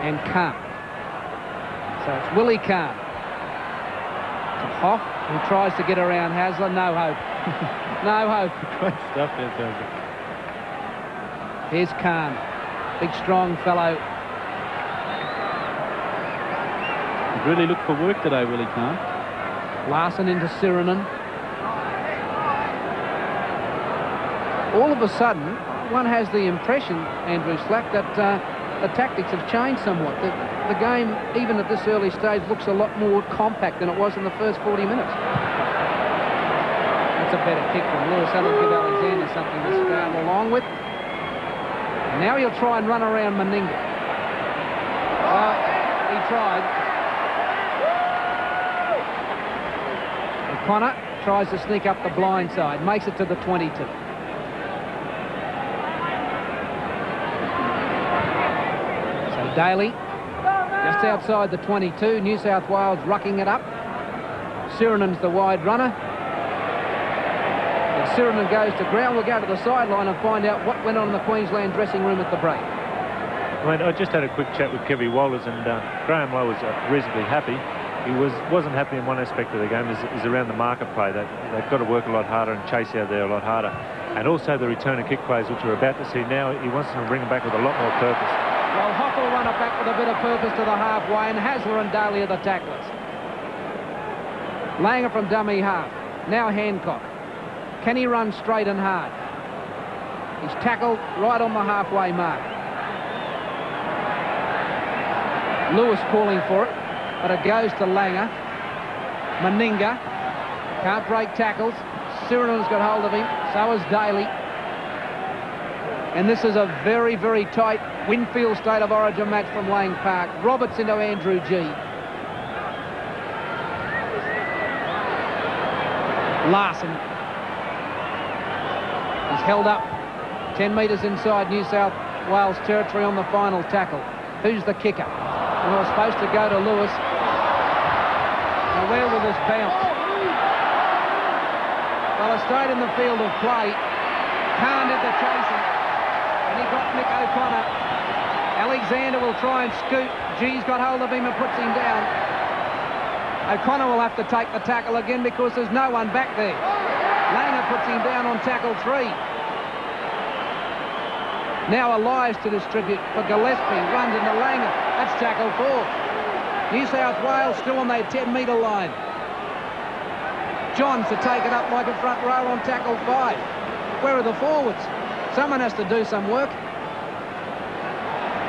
and Kahn. So it's Willie Kahn to Hoff, who tries to get around Hasler. No hope. No hope. Great stuff there, Townsend. Here's Kahn. Big, strong fellow. He's really looked for work today, Willie Kahn. Larson into Sirinen. All of a sudden, one has the impression, Andrew Slack, that the tactics have changed somewhat. The game, even at this early stage, looks a lot more compact than it was in the first 40 minutes. That's a better kick from Lewis. That'll give Alexander something to start along with. And now he'll try and run around Meninga. He tried. O'Connor tries to sneak up the blind side, makes it to the 22. So Daly, just outside the 22, New South Wales rucking it up. Sirinen's the wide runner. And Sirinen goes to ground. We'll go to the sideline and find out what went on in the Queensland dressing room at the break. I just had a quick chat with Kevy Walters, and Graham Lowe was reasonably happy. He wasn't happy in one aspect of the game is around the market play. They've got to work a lot harder and chase out there a lot harder. And also the return of kick plays, which we're about to see now. He wants them to bring them back with a lot more purpose. Well, Hoff will run it back with a bit of purpose to the halfway, and Hasler and Daly are the tacklers. Langer from dummy half. Now Hancock. Can he run straight and hard? He's tackled right on the halfway mark. Lewis calling for it, but it goes to Langer. Meninga can't break tackles. Sirinen's got hold of him, so has Daly. And this is a very, very tight Winfield State of Origin match from Lang Park. Roberts into Andrew G. Larson. He's held up 10 metres inside New South Wales territory on the final tackle. Who's the kicker? Well, it's supposed to go to Lewis. Now, where will this bounce? Well, it stayed in the field of play. Kahn did the chasing, and he got Mick O'Connor. Alexander will try and scoot. G's got hold of him and puts him down. O'Connor will have to take the tackle again because there's no one back there. Langer puts him down on tackle 3. Now Elias to distribute for Gillespie. Runs into Langer. That's tackle 4. New South Wales still on their 10-metre line. Johns to take it up like a front row on tackle 5. Where are the forwards? Someone has to do some work.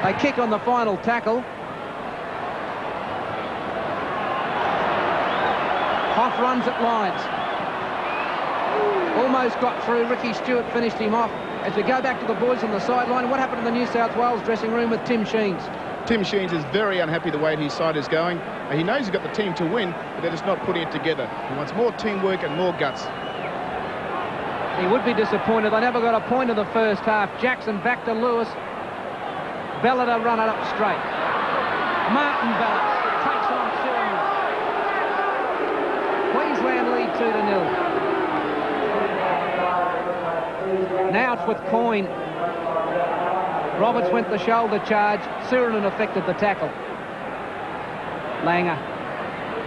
They kick on the final tackle. Hoff runs at lines. Almost got through. Ricky Stewart finished him off. As we go back to the boys on the sideline, what happened in the New South Wales dressing room with Tim Sheens? Tim Sheens is very unhappy the way his side is going. He knows he's got the team to win, but they're just not putting it together. He wants more teamwork and more guts. He would be disappointed. They never got a point in the first half. Jackson back to Lewis. Bella to run it up straight. Martin Bella takes on Sirinen. Queensland lead 2-0. Now it's with Coyne. Roberts went the shoulder charge. Sirinen affected the tackle. Langer.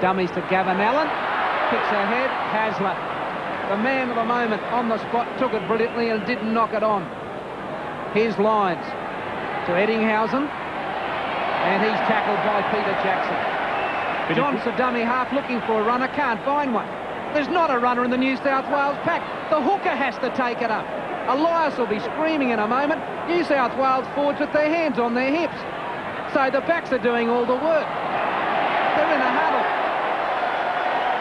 Dummies to Gavin Allen. Kicks ahead. Hasler. The man of the moment on the spot. Took it brilliantly and didn't knock it on. Here's Lyons to Eddinghausen. And he's tackled by Peter Jackson. John's a dummy half looking for a runner. Can't find one. There's not a runner in the New South Wales pack. The hooker has to take it up. Elias will be screaming in a moment. New South Wales forwards with their hands on their hips. So the backs are doing all the work. They're in a huddle.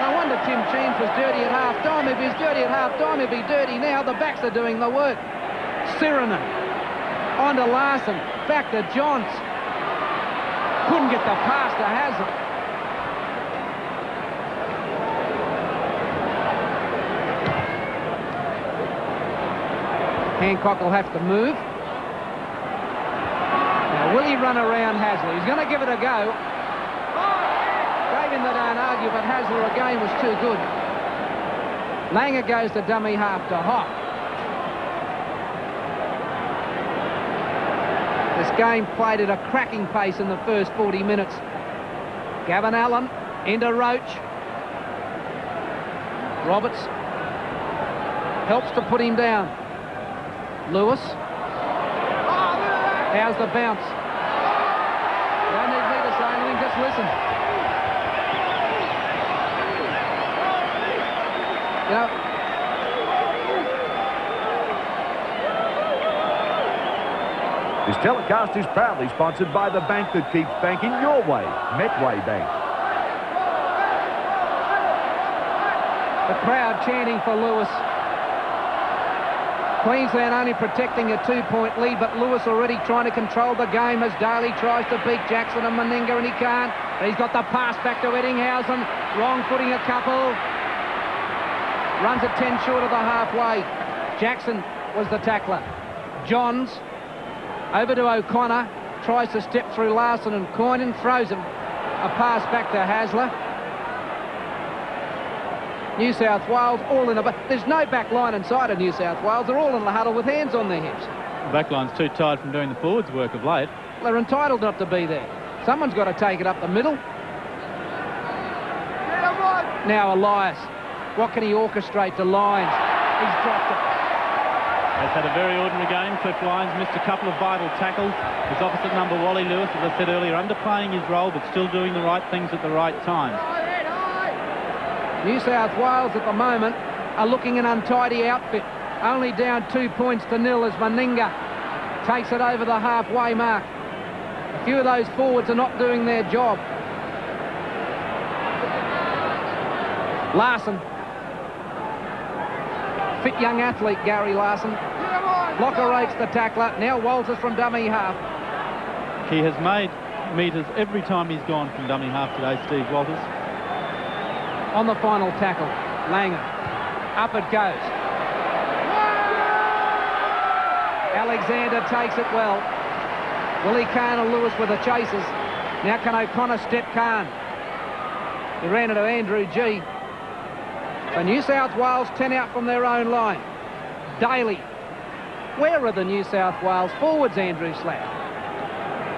No wonder Tim Cheams was dirty at half-time. If he's dirty at half-time, he'll be dirty now. The backs are doing the work. Sirinen on to Larson. Back to Johns. Couldn't get the pass to Hazard. Hancock will have to move. Now, will he run around Hasler? He's going to give it a go. Gave him the don't argue, but Hasler again was too good. Langer goes to dummy half to Hoff. This game played at a cracking pace in the first 40 minutes. Gavin Allen into Roach. Roberts helps to put him down. Lewis. How's the bounce? You don't need me to say anything, just listen. You know, this telecast is proudly sponsored by the bank that keeps banking your way, Metway Bank. The crowd chanting for Lewis. Queensland only protecting a 2-point lead, but Lewis already trying to control the game as Daly tries to beat Jackson and Meninga, and he can't. He's got the pass back to Eddinghausen. Wrong footing a couple. Runs at 10 short of the halfway. Jackson was the tackler. Johns over to O'Connor. Tries to step through Larson and Coyne, throws him. A pass back to Hasler. New South Wales all in a... There's no back line inside of New South Wales. They're all in the huddle with hands on their hips. The back line's too tired from doing the forwards work of late. They're entitled not to be there. Someone's got to take it up the middle. Now Elias. What can he orchestrate to Lyons? He's dropped it. He's had a very ordinary game. Cliff Lyons missed a couple of vital tackles. His opposite number, Wally Lewis, as I said earlier, underplaying his role but still doing the right things at the right times. New South Wales at the moment are looking an untidy outfit. Only down 2 points to 0 as Meninga takes it over the halfway mark. A few of those forwards are not doing their job. Larson. Fit young athlete, Gary Larson. Locker rates the tackler. Now Walters from dummy half. He has made metres every time he's gone from dummy half today, Steve Walters. On the final tackle, Langer. Up it goes. Alexander takes it well. Willie Kahn and Lewis with the chasers. Now can O'Connor step Kahn? He ran into Andrew G. So New South Wales 10 out from their own line. Daly. Where are the New South Wales forwards, Andrew Slack?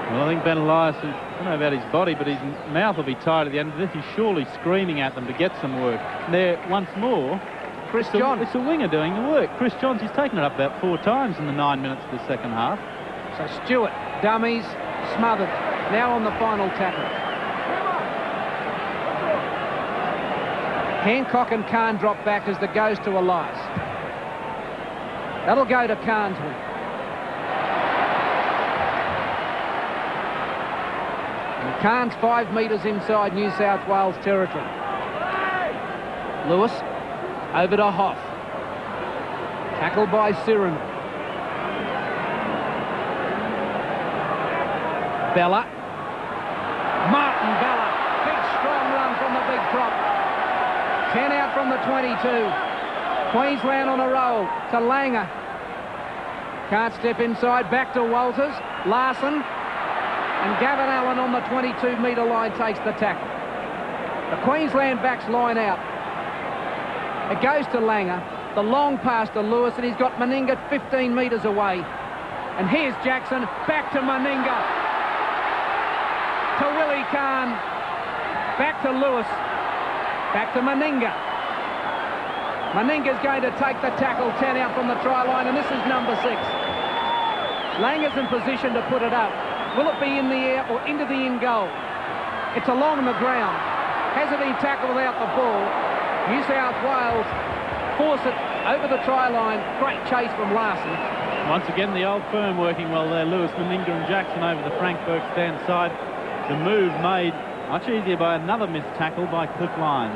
Well, I think Ben Elias, I don't know about his body, but his mouth will be tied at the end of this. He's surely screaming at them to get some work. There, once more, Chris Johns. It's a winger doing the work. Chris Johns, he's taken it up about 4 times in the 9 minutes of the second half. So Stewart, dummies, smothered. Now on the final tackle. Hancock and Kahn drop back as the goes to Elias. That'll go to Kahn's wing. And Kahn's 5 metres inside New South Wales territory. Lewis over to Hoff. Tackled by Siren. Bella. Martin Bella. Big strong run from the big prop. 10 out from the 22. Queensland on a roll to Langer. Can't step inside. Back to Walters. Larson. And Gavin Allen on the 22-metre line takes the tackle. The Queensland backs line out. It goes to Langer. The long pass to Lewis, and he's got Meninga 15 metres away. And here's Jackson. Back to Meninga. To Willie Kahn. Back to Lewis. Back to Meninga. Meninga's going to take the tackle, 10 out from the try line, and this is number 6. Langer's in position to put it up. Will it be in the air or into the in goal? It's along the ground. Has it been tackled without the ball? New South Wales force it over the try line. Great chase from Larson. Once again, the old firm working well there. Lewis, Meninga and Jackson over the Frank Burke stand side. The move made much easier by another missed tackle by Cliff Lyons.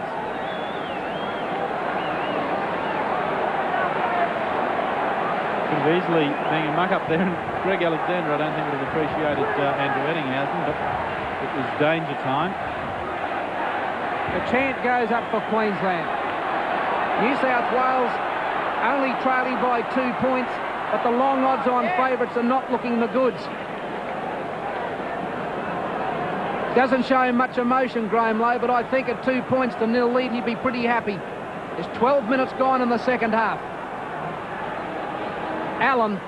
Could have easily been a muck up there, and Greg Alexander, I don't think would have appreciated Andrew Eddinghausen, but it was danger time. The chant goes up for Queensland. New South Wales only trailing by 2 points, but the long odds-on favourites are not looking the goods. Doesn't show much emotion, Graham Lowe, but I think at 2 points to 0 lead, he'd be pretty happy. There's 12 minutes gone in the second half. Allen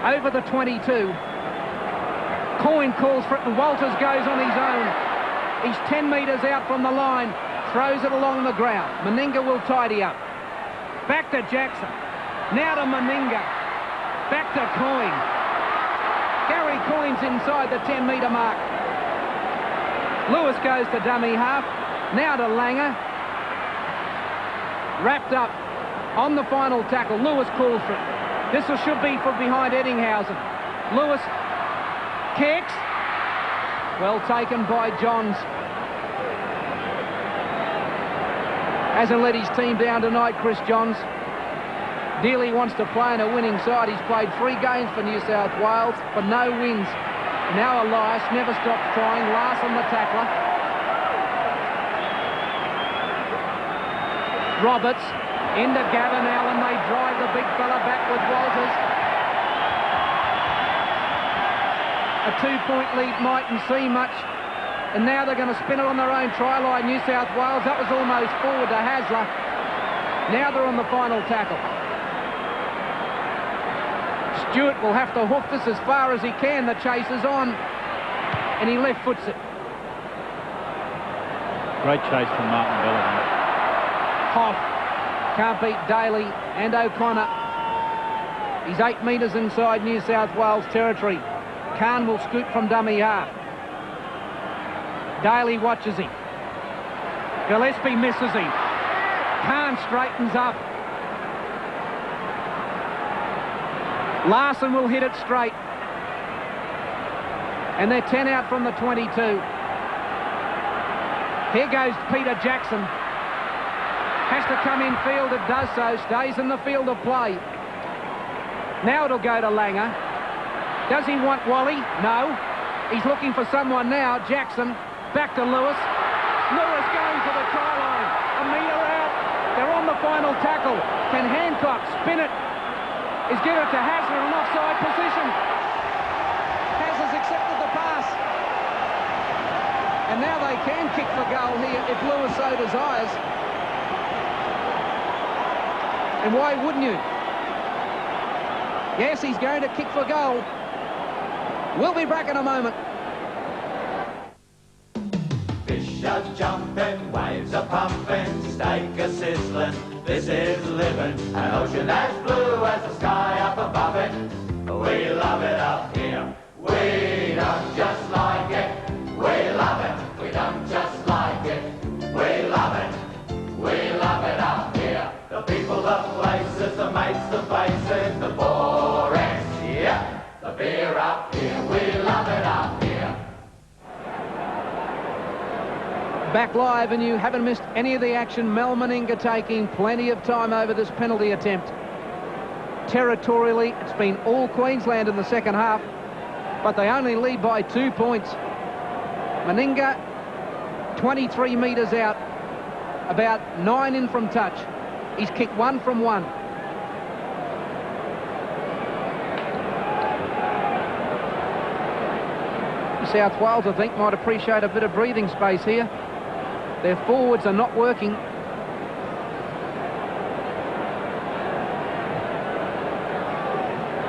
over the 22. Coyne calls for it, and Walters goes on his own. He's 10 metres out from the line, throws it along the ground. Meninga will tidy up. Back to Jackson. Now to Meninga. Back to Coyne. Gary Coyne's inside the 10-metre mark. Lewis goes to dummy half. Now to Langer. Wrapped up on the final tackle. Lewis calls for it. This should be from behind Eddinghausen. Lewis kicks. Well taken by Johns. Hasn't let his team down tonight, Chris Johns. Dealey wants to play in a winning side. He's played 3 games for New South Wales, but no wins. Now Elias never stops trying. Larson the tackler. Roberts into Gavin Allen. They drive the big fella back with Walters. A 2-point lead mightn't see much. And now they're going to spin it on their own try line, New South Wales. That was almost forward to Hasler. Now they're on the final tackle. Stewart will have to hoof this as far as he can. The chase is on. And he left foots it. Great chase from Martin Bellamy. Hoff can't beat Daly and O'Connor. He's 8 metres inside New South Wales territory. Khan will scoot from dummy half. Daly watches him. Gillespie misses him. Khan straightens up. Larson will hit it straight. And they're 10 out from the 22. Here goes Peter Jackson. Has to come in field, it does so. Stays in the field of play. Now it'll go to Langer. Does he want Wally? No. He's looking for someone now. Jackson. Back to Lewis. Lewis going for the try line. A metre out. They're on the final tackle. Can Hancock spin it? He's given it to Hasler in an offside position. Hasler's accepted the pass. And now they can kick for goal here if Lewis so desires. And why wouldn't you? Yes, he's going to kick for goal. We'll be back in a moment. Fish are jumping, waves are pumping, steak a sizzling. This is living, an ocean as blue as the sky up above it. We love it up here. We don't just like it. We love it. We don't just like it. We love it. We love it up here. The people, the places, the mates, the faces, the forex, yeah. The beer up here. We love it up here. Back live, and you haven't missed any of the action. Mel Meninga taking plenty of time over this penalty attempt. Territorially, it's been all Queensland in the second half, but they only lead by 2 points. Meninga, 23 metres out, about 9 in from touch. He's kicked 1 from 1. South Wales, I think, might appreciate a bit of breathing space here. Their forwards are not working.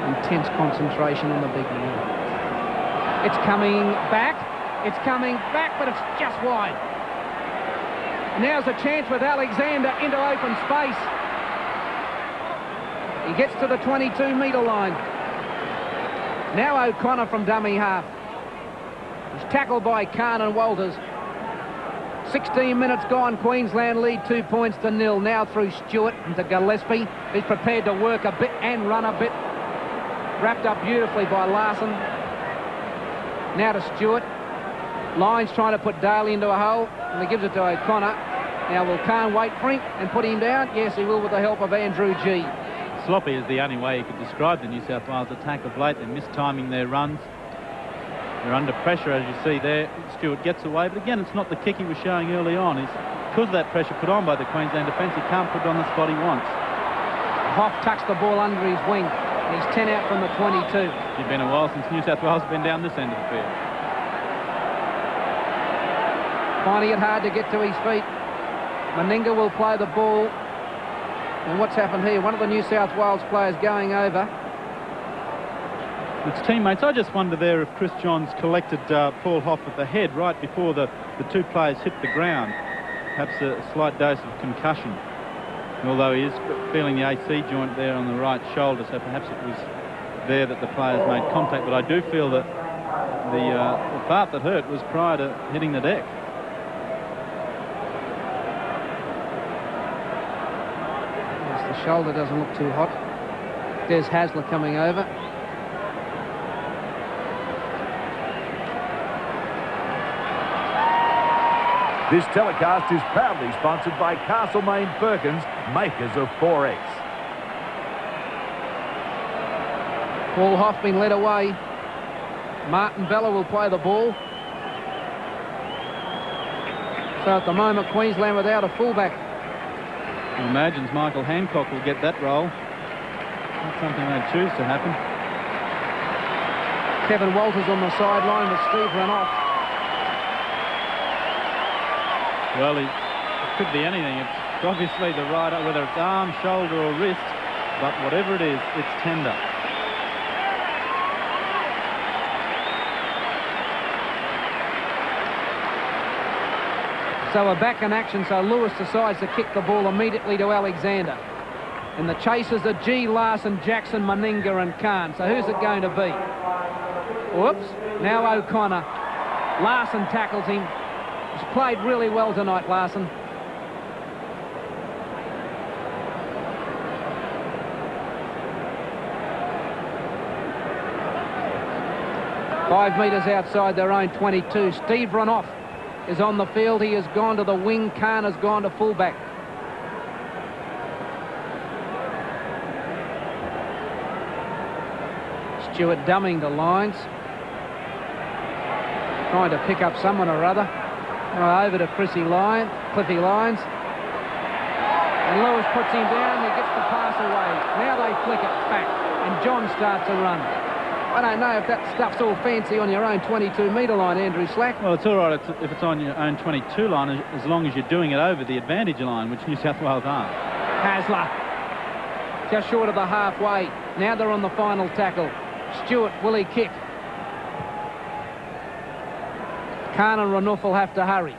Intense concentration on the big man. It's coming back. It's coming back, but it's just wide. Now's a chance with Alexander into open space. He gets to the 22-metre line. Now O'Connor from dummy half. He's tackled by Khan and Walters. 16 minutes gone. Queensland lead 2 points to 0. Now through Stewart into Gillespie. He's prepared to work a bit and run a bit. Wrapped up beautifully by Larson. Now to Stewart. Lyons trying to put Daly into a hole, and he gives it to O'Connor. Now will Khan wait for him and put him down? Yes, he will, with the help of Andrew G. Sloppy is the only way you could describe the New South Wales attack of late. They're mistiming their runs. They're under pressure, as you see there. Stewart gets away, but again, it's not the kick he was showing early on. Because of that pressure put on by the Queensland defence, he can't put it on the spot he wants. Hoff tucks the ball under his wing. He's 10 out from the 22. It's been a while since New South Wales have been down this end of the field. Finding it hard to get to his feet. Meninga will play the ball. And what's happened here? One of the New South Wales players going over. It's teammates. I just wonder there if Chris Johns collected Paul Hoff at the head right before the two players hit the ground. Perhaps a slight dose of concussion. Although he is feeling the AC joint there on the right shoulder, so perhaps it was there that the players made contact. But I do feel that the part that hurt was prior to hitting the deck. Yes, the shoulder doesn't look too hot. There's Hasler coming over. This telecast is proudly sponsored by Castlemaine Perkins, makers of 4X. Paul Hoff being led away. Martin Bella will play the ball. So at the moment, Queensland without a fullback. He imagines Michael Hancock will get that role. Not something they'd choose to happen. Kevin Walters on the sideline with Steve run off. Well, it could be anything. It's obviously the right, whether it's arm, shoulder or wrist, but whatever it is, it's tender. So we're back in action, so Lewis decides to kick the ball immediately to Alexander. And the chasers are G, Larson, Jackson, Meninga and Khan. So who's it going to be? Whoops. Now O'Connor. Larson tackles him. He's played really well tonight, Larson. Five metres outside their own 22. Steve Runoff is on the field. He has gone to the wing. Khan has gone to fullback. Stewart dumbing to Lyons. Trying to pick up someone or other. Now over to Cliffy Lyons. And Lewis puts him down. He gets the pass away. Now they flick it back. And John starts a run. I don't know if that stuff's all fancy on your own 22-metre line, Andrew Slack. Well, it's all right if it's on your own 22 line, as long as you're doing it over the advantage line, which New South Wales aren't. Hasler. Just short of the halfway. Now they're on the final tackle. Stewart, will he kick? Khan and Renouf will have to hurry.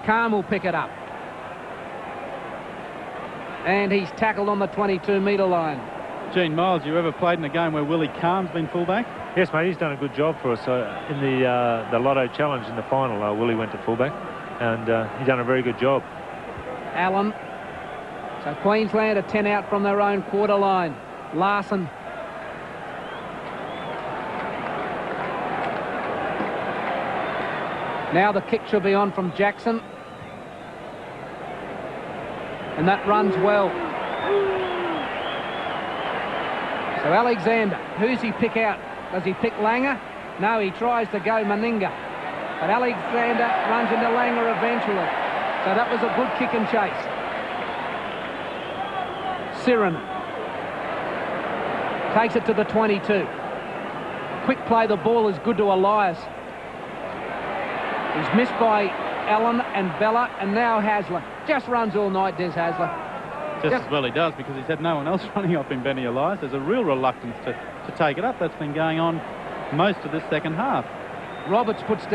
Khan will pick it up. And he's tackled on the 22-metre line. Gene Miles, you ever played in a game where Willie Khan's been fullback? Yes, mate, he's done a good job for us. In the Lotto Challenge in the final, Willie went to fullback, and he's done a very good job. Allen. So Queensland are 10 out from their own quarter line. Larson. Now the kick should be on from Jackson. And that runs well. So Alexander, who's he pick out? Does he pick Langer? No, he tries to go Meninga. But Alexander runs into Langer eventually. So that was a good kick and chase. Siren takes it to the 22. Quick play, the ball is good to Elias. He's missed by Allen and Bella, and now Hasler. Just runs all night, Des Hasler. Just as well he does, because he's had no one else running off in Benny Elias. There's a real reluctance to take it up. That's been going on most of this second half. Roberts is put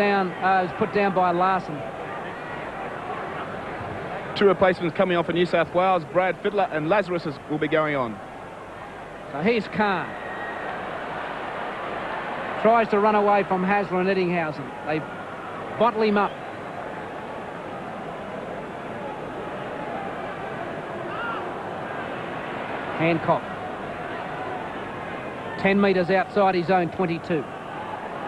down by Larson. Two replacements coming on for New South Wales. Brad Fiddler and Lazarus will be going on. So here's Khan. Tries to run away from Hasler and Eddinghausen. They bottle him up. Hancock. 10 metres outside his own 22.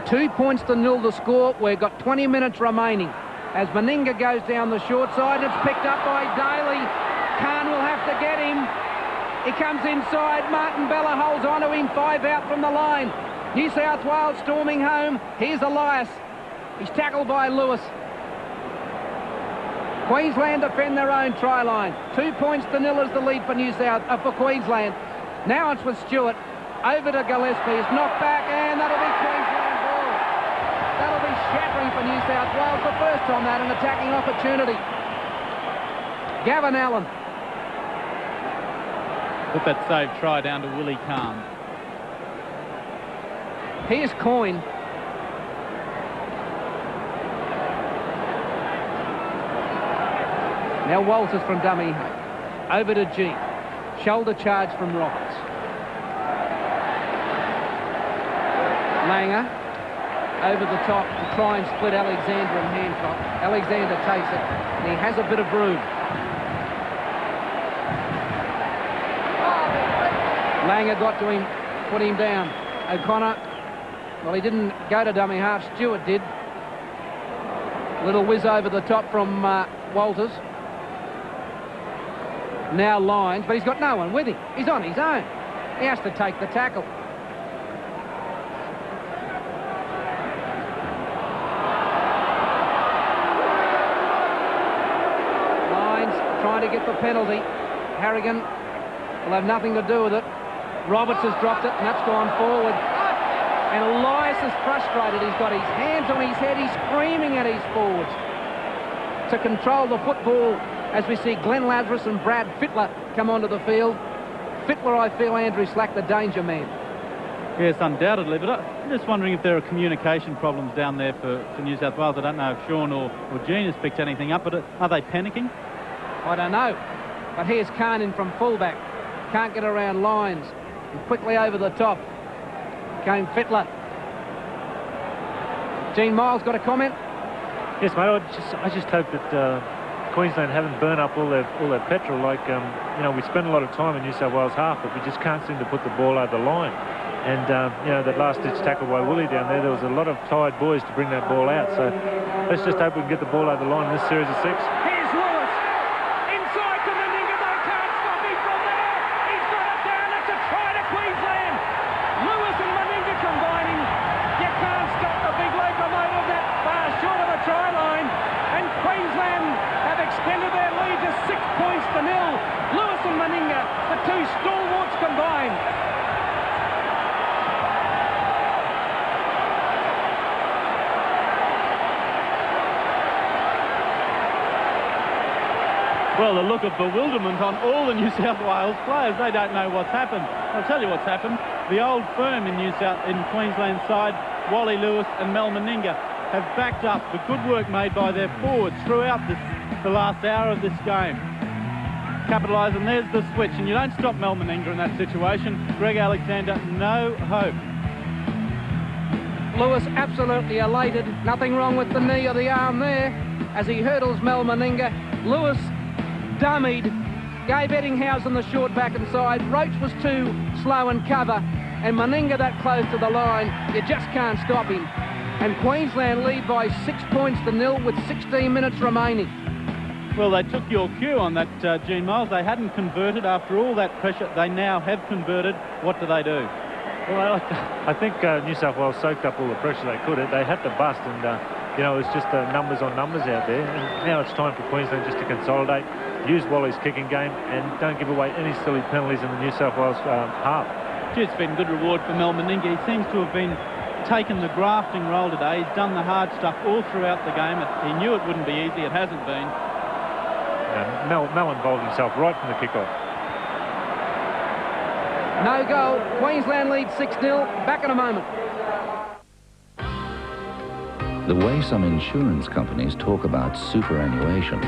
2 points to nil the score. We've got 20 minutes remaining. As Meninga goes down the short side, it's picked up by Daly. Khan will have to get him. He comes inside. Martin Bella holds on to him. 5 out from the line. New South Wales storming home. Here's Elias. He's tackled by Lewis. Queensland defend their own try line. 2 points to nil is the lead for for Queensland. Now it's with Stewart. Over to Gillespie. It's knocked back, and that'll be Queensland ball. That'll be shattering for New South Wales. The first time that an attacking opportunity. Gavin Allen. Put that save try down to Willie Kahn. Here's Coyne. Now Walters from dummy. Over to G. Shoulder charge from Roberts. Langer over the top to try and split Alexander and Hancock. Alexander takes it, and he has a bit of room. Langer got to him, put him down. O'Connor, well, he didn't go to dummy half. Stewart did. Little whiz over the top from Walters. Now Lyons, but he's got no one with him. He's on his own. He has to take the tackle. Lyons trying to get the penalty. Harrigan will have nothing to do with it. Roberts has dropped it, and that's gone forward. And Elias is frustrated. He's got his hands on his head. He's screaming at his forwards to control the football as we see Glenn Lazarus and Brad Fittler come onto the field. Fittler, I feel, Andrew Slack, the danger man. Yes, undoubtedly, but I'm just wondering if there are communication problems down there for New South Wales. I don't know if Sean or Gene has picked anything up, but are they panicking? I don't know. But here's Khan in from fullback. Can't get around Lyons. And quickly over the top came Fittler. Gene Miles got a comment? Yes, mate. I just hope that Queensland haven't burnt up all their petrol. Like, you know, we spend a lot of time in New South Wales half, but we just can't seem to put the ball over the line. And, you know, that last-ditch tackle by Willie down there was a lot of tired boys to bring that ball out. So let's just hope we can get the ball over the line in this series of 6. Here's Lewis. Inside to Meninga. They can't stop him from there. He's got it down. That's a try to Queensland. Lewis and Meninga combining. You can't stop the big locomotive that far short of the try line. And Queensland have extended their lead to 6 points to nil. Lewis and Meninga, the two stalwarts combined. Well, the look of bewilderment on all the New South Wales players. They don't know what's happened. I'll tell you what's happened. The old firm in Queensland side, Wally Lewis and Mel Meninga, have backed up the good work made by their forwards throughout the last hour of this game. Capitalise, and there's the switch. And you don't stop Mel Meninga in that situation. Greg Alexander, no hope. Lewis absolutely elated. Nothing wrong with the knee or the arm there. As he hurdles Mel Meninga, Lewis dummied, gave Eddinghausen the short back and side. Roach was too slow and cover, and Meninga that close to the line. You just can't stop him. And Queensland lead by 6 points to nil with 16 minutes remaining. Well, they took your cue on that, Gene Miles. They hadn't converted after all that pressure. They now have converted. What do they do? Well, I think New South Wales soaked up all the pressure they could. They had to bust, and you know, it's just numbers on numbers out there. And now it's time for Queensland just to consolidate, use Wally's kicking game, and don't give away any silly penalties in the New South Wales half. Gee, it's been good reward for Mel Meninga. He seems to have been taken the grafting role today. He's done the hard stuff all throughout the game. He knew it wouldn't be easy. It hasn't been. Mel involved himself right from the kickoff. No goal. Queensland leads 6-0. Back in a moment. The way some insurance companies talk about superannuation,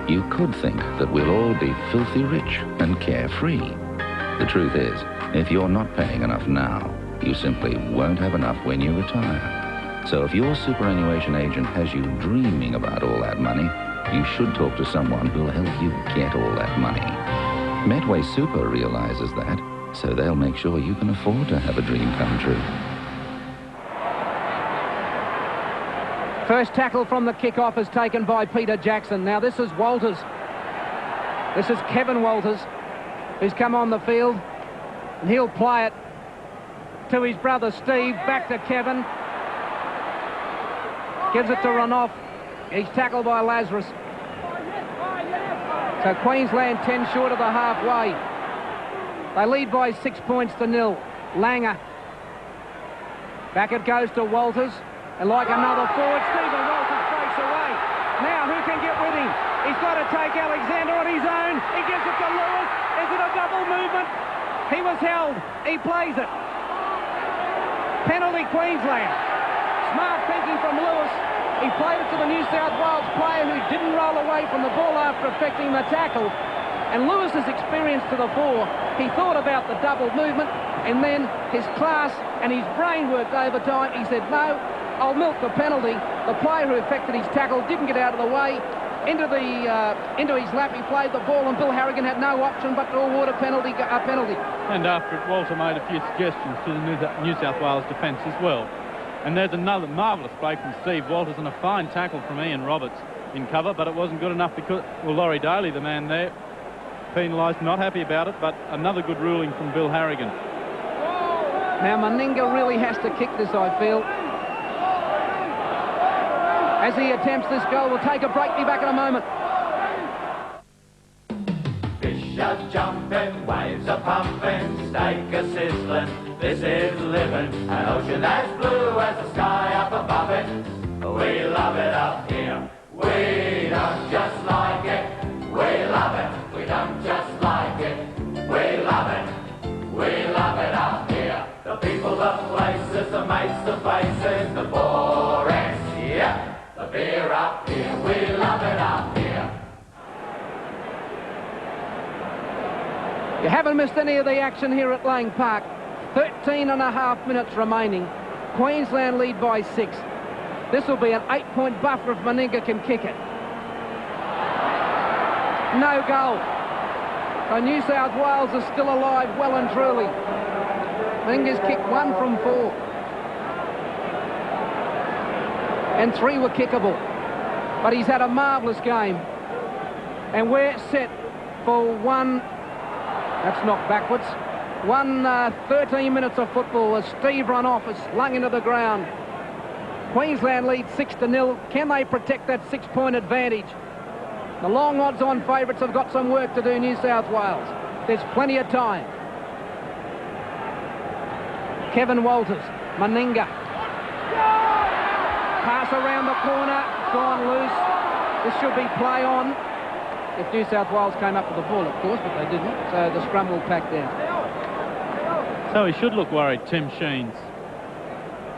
you could think that we'll all be filthy rich and carefree. The truth is, if you're not paying enough now, you simply won't have enough when you retire. So if your superannuation agent has you dreaming about all that money, you should talk to someone who'll help you get all that money. Metway Super realises that, so they'll make sure you can afford to have a dream come true. First tackle from the kick-off is taken by Peter Jackson. Now this is Walters. This is Kevin Walters, who's come on the field, and he'll play it to his brother Steve. Back to Kevin. Gives it to Ranoff. He's tackled by Lazarus. So Queensland 10 short of the halfway. They lead by 6 points to 0. Langer. Back it goes to Walters. And like another forward, Stephen Walters breaks away. Now who can get with him? He's got to take Alexander on his own. He gives it to Lewis. Is it a double movement? He was held. He plays it. Penalty Queensland. Smart thinking from Lewis. He played it to the New South Wales player who didn't roll away from the ball after effecting the tackle. And Lewis's experience to the fore, he thought about the double movement, and then his class and his brain worked overtime. He said, no, I'll milk the penalty. The player who effected his tackle didn't get out of the way. Into his lap, he played the ball, and Bill Harrigan had no option but to award a penalty. And after it, Walter made a few suggestions to the New South Wales defence as well. And there's another marvellous break from Steve Walters and a fine tackle from Ian Roberts in cover, but it wasn't good enough because, well, Laurie Daly, the man there, penalised, not happy about it, but another good ruling from Bill Harrigan. Now Meninga really has to kick this, I feel. As he attempts this goal, we'll take a break. Be back in a moment. Fish are jumping, waves are pumping, steak a sizzling. This is living, an ocean as blue as the sky up above it. We love it up here. We don't just like it. We love it. We don't just like it. We love it. We love it up here. The people, the places, the mates, the faces, the forex, yeah. The beer up here. We love it up here. You haven't missed any of the action here at Lang Park. 13 and a half minutes remaining. Queensland lead by 6. This will be an 8-point buffer if Meninga can kick it. No goal. So New South Wales is still alive well and truly. Meninga's kicked 1 from 4. And 3 were kickable. But he's had a marvellous game. And we're set for one... That's knocked backwards. 13 minutes of football as Steve Ranoff is slung into the ground. Queensland leads 6-0. Can they protect that 6-point advantage? The long odds-on favourites have got some work to do, New South Wales. There's plenty of time. Kevin Walters, Meninga. Pass around the corner, gone loose. This should be play on. If New South Wales came up with the ball, of course, but they didn't. So the scrum will pack down. So he should look worried, Tim Sheens.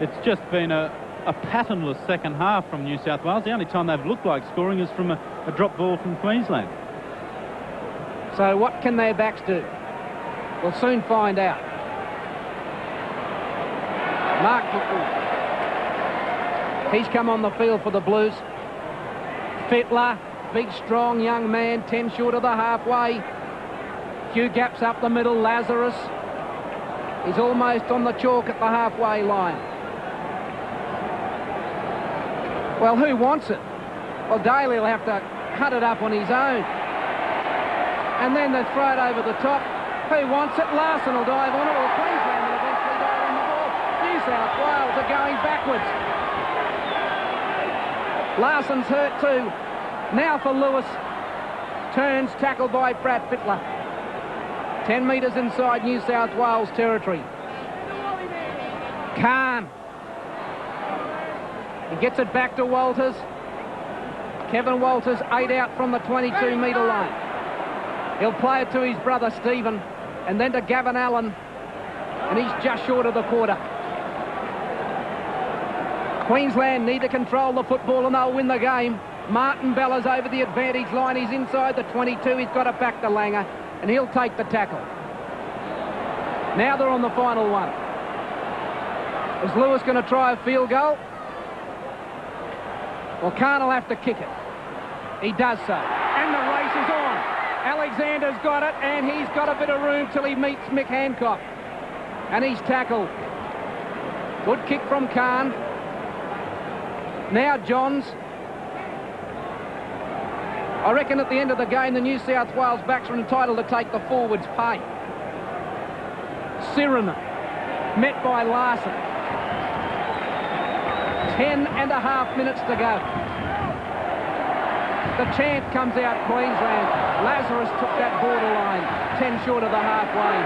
It's just been a patternless second half from New South Wales. The only time they've looked like scoring is from a drop ball from Queensland. So what can their backs do? We'll soon find out. Mark Buckle. He's come on the field for the Blues. Fittler, big, strong young man, 10 short of the halfway. Few gaps up the middle. Lazarus. He's almost on the chalk at the halfway line. Well, who wants it? Well, Daly will have to cut it up on his own. And then they throw it over the top. Who wants it? Larson will dive on it, or Queensland will eventually dive on the ball. New South Wales are going backwards. Larson's hurt too. Now for Lewis. Turns, tackled by Pratt Fittler. 10 metres inside New South Wales territory. Khan. He gets it back to Walters. Kevin Walters, 8 out from the 22-metre line. He'll play it to his brother Stephen, and then to Gavin Allen, and he's just short of the quarter. Queensland need to control the football and they'll win the game. Martin Bella's over the advantage line. He's inside the 22. He's got it back to Langer, and he'll take the tackle. Now they're on the final one. Is Lewis going to try a field goal? Well, Khan will have to kick it. He does so. And the race is on. Alexander's got it, and he's got a bit of room till he meets Mick Hancock. And he's tackled. Good kick from Khan. Now Johns. I reckon at the end of the game, the New South Wales backs are entitled to take the forwards' pay. Sirenen, met by Larson. 10.5 minutes to go. The chant comes out Queensland. Lazarus took that borderline, 10 short of the halfway.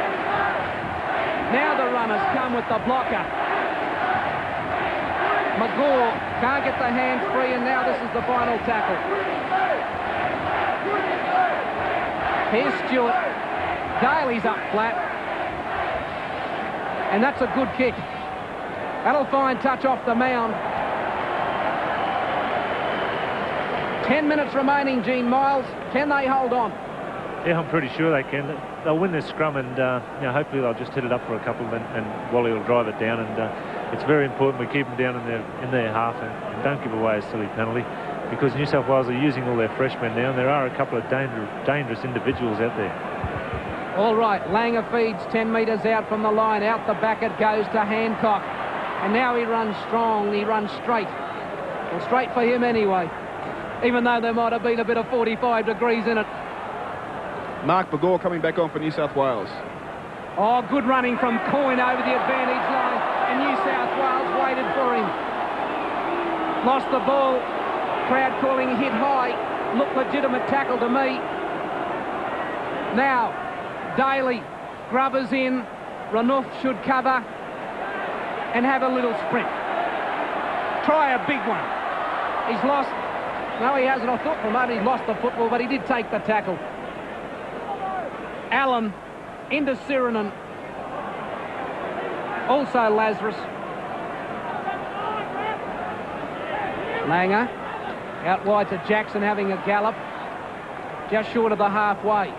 Now the runners come with the blocker. McGaw can't get the hand free, and now this is the final tackle. Here's Stewart. Daly's up flat. And that's a good kick. That'll find touch off the mound. 10 minutes remaining, Gene Miles. Can they hold on? Yeah, I'm pretty sure they can. They'll win this scrum, and hopefully they'll just hit it up for a couple, and Wally will drive it down. And it's very important we keep them down in their half and don't give away a silly penalty, because New South Wales are using all their freshmen now, and there are a couple of dangerous individuals out there. All right, Langer feeds 10 metres out from the line. Out the back it goes to Hancock. And now he runs strong. He runs straight. Well, straight for him anyway, even though there might have been a bit of 45 degrees in it. Mark Begor coming back on for New South Wales. Oh, good running from Coyne over the advantage line, and New South Wales waited for him. Lost the ball. Crowd calling hit high. Looked legitimate tackle to me. Now, Daly, Grubbers in. Renouf should cover and have a little sprint. Try a big one. He's lost. No, he hasn't. I thought for a moment he lost the football, but he did take the tackle. Allen into Sirenen. Also Lazarus. Langer out wide to Jackson, having a gallop. Just short of the halfway.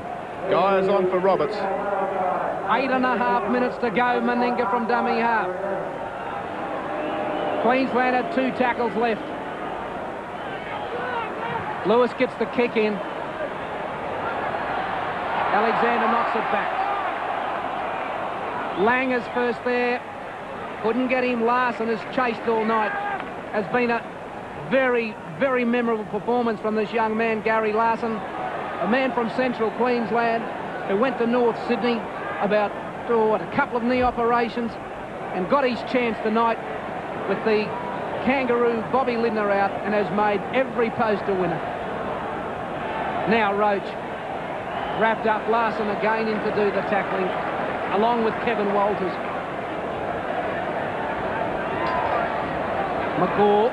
Guys on for Roberts. 8.5 minutes to go. Meninga from dummy half. Queensland had 2 tackles left. Lewis gets the kick in. Alexander knocks it back. Langer's first there. Couldn't get him. Larson has chased all night. Has been a very, very memorable performance from this young man, Gary Larson, a man from central Queensland who went to North Sydney about a couple of knee operations and got his chance tonight with the Kangaroo Bobby Lindner out, and has made every post a winner. Now Roach wrapped up. Larson again in to do the tackling along with Kevin Walters. McGaw,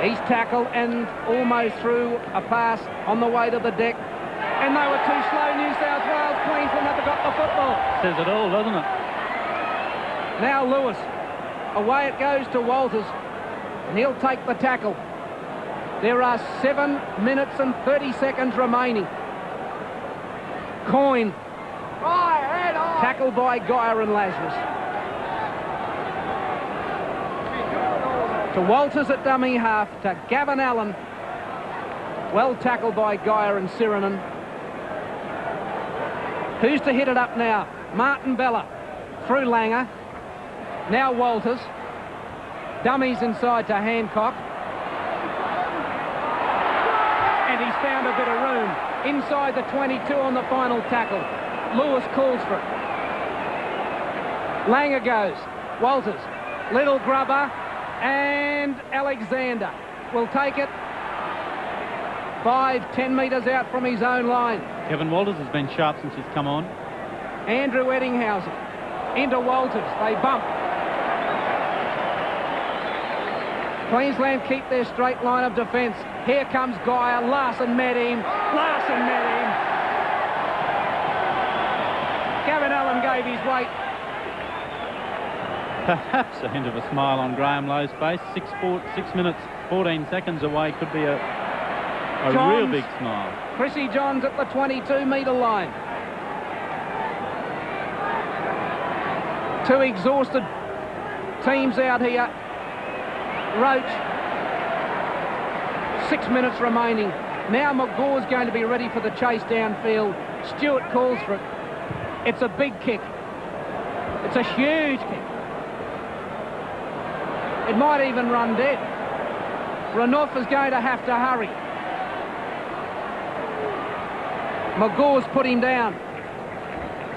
he's tackled and almost through a pass on the way to the deck, and they were too slow. New South Wales, Queensland never got the football. Says it all, doesn't it? Now Lewis, away it goes to Walters, and he'll take the tackle. There are 7 minutes and 30 seconds remaining. Coyne, tackled by Geyer and Lazarus. To Walters at dummy half, to Gavin Allen. Well tackled by Geyer and Sirenen. Who's to hit it up now? Martin Bella through Langer. Now Walters. Dummies inside to Hancock. And he's found a bit of room inside the 22 on the final tackle. Lewis calls for it. Langer goes. Walters. Little grubber. And Alexander will take it 5-10 metres out from his own line. Kevin Walters has been sharp since he's come on. Andrew Eddinghausen into Walters. They bump. Queensland keep their straight line of defence. Here comes Geyer. Larson met him. Larson met him. Gavin Allen gave his weight. Perhaps a hint of a smile on Graham Lowe's face. 6 minutes, 14 seconds away. Could be a real big smile. Chrissy Johns at the 22-metre line. 2 exhausted teams out here. Roach. 6 minutes remaining. Now McGaw's going to be ready for the chase downfield. Stewart calls for it. It's a big kick. It's a huge kick. It might even run dead. Renouf is going to have to hurry. McGaw's put him down.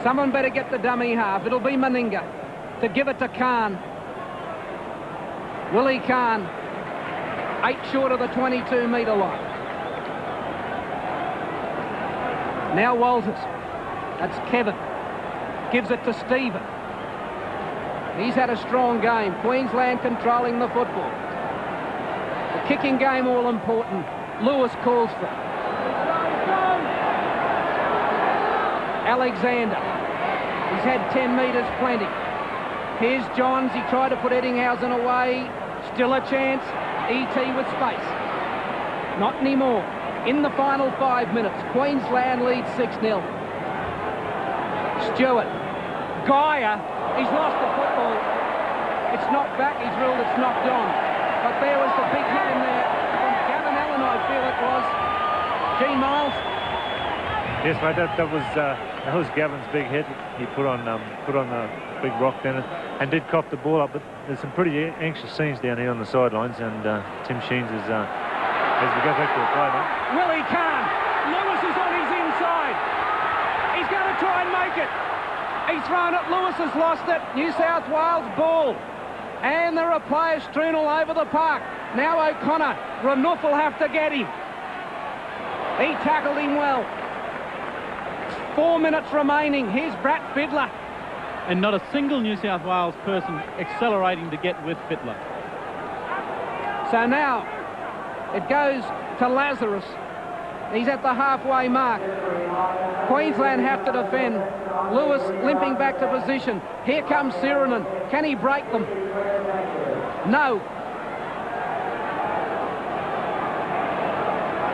Someone better get the dummy half. It'll be Meninga to give it to Khan. Willie Khan, 8 short of the 22-metre line. Now Walters. That's Kevin. Gives it to Stephen. He's had a strong game. Queensland controlling the football. The kicking game all important. Lewis calls for it. Alexander. He's had 10 metres plenty. Here's Johns. He tried to put Eddinghausen away. Still a chance. E.T. with space. Not anymore. In the final 5 minutes, Queensland leads 6-0. Stewart. Geyer. He's lost the football. It's knocked back. He's ruled it's knocked on. But there was the big hit in there from Gavin Allen, I feel it was. Gene Miles. Yes, mate, that was Gavin's big hit. He put on the big rock then and did cough the ball up. But there's some pretty anxious scenes down here on the sidelines, and Tim Sheens is, as we go back to the play now. Willie Khan. Lewis is on his inside. He's going to try and make it. He's thrown it. Lewis has lost it. New South Wales ball. And there are players strewn all over the park. Now O'Connor. Renouf will have to get him. He tackled him well. 4 minutes remaining. Here's Brett Fiddler. And not a single New South Wales person accelerating to get with Fiddler. So now it goes to Lazarus. He's at the halfway mark. Queensland have to defend. Lewis limping back to position. Here comes Sirinen. Can he break them? No.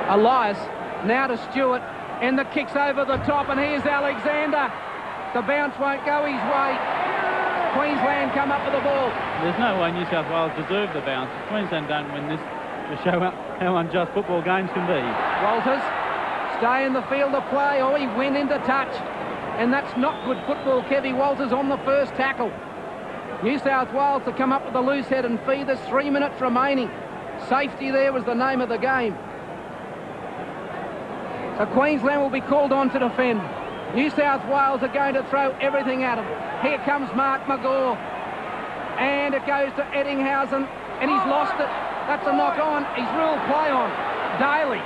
Elias now to Stewart. And the kick's over the top, and here's Alexander. The bounce won't go his way. Queensland come up with the ball. There's no way New South Wales deserve the bounce. If Queensland don't win this to show how unjust football games can be. Walters, stay in the field of play. Oh, he went into touch. And that's not good football. Kevy Walters on the first tackle. New South Wales to come up with a loose head and feed us. 3 minutes remaining. Safety there was the name of the game. So Queensland will be called on to defend. New South Wales are going to throw everything at him. Here comes Mark McGaw. And it goes to Eddinghausen. And he's lost it. That's a knock on. He's ruled play on. Daly.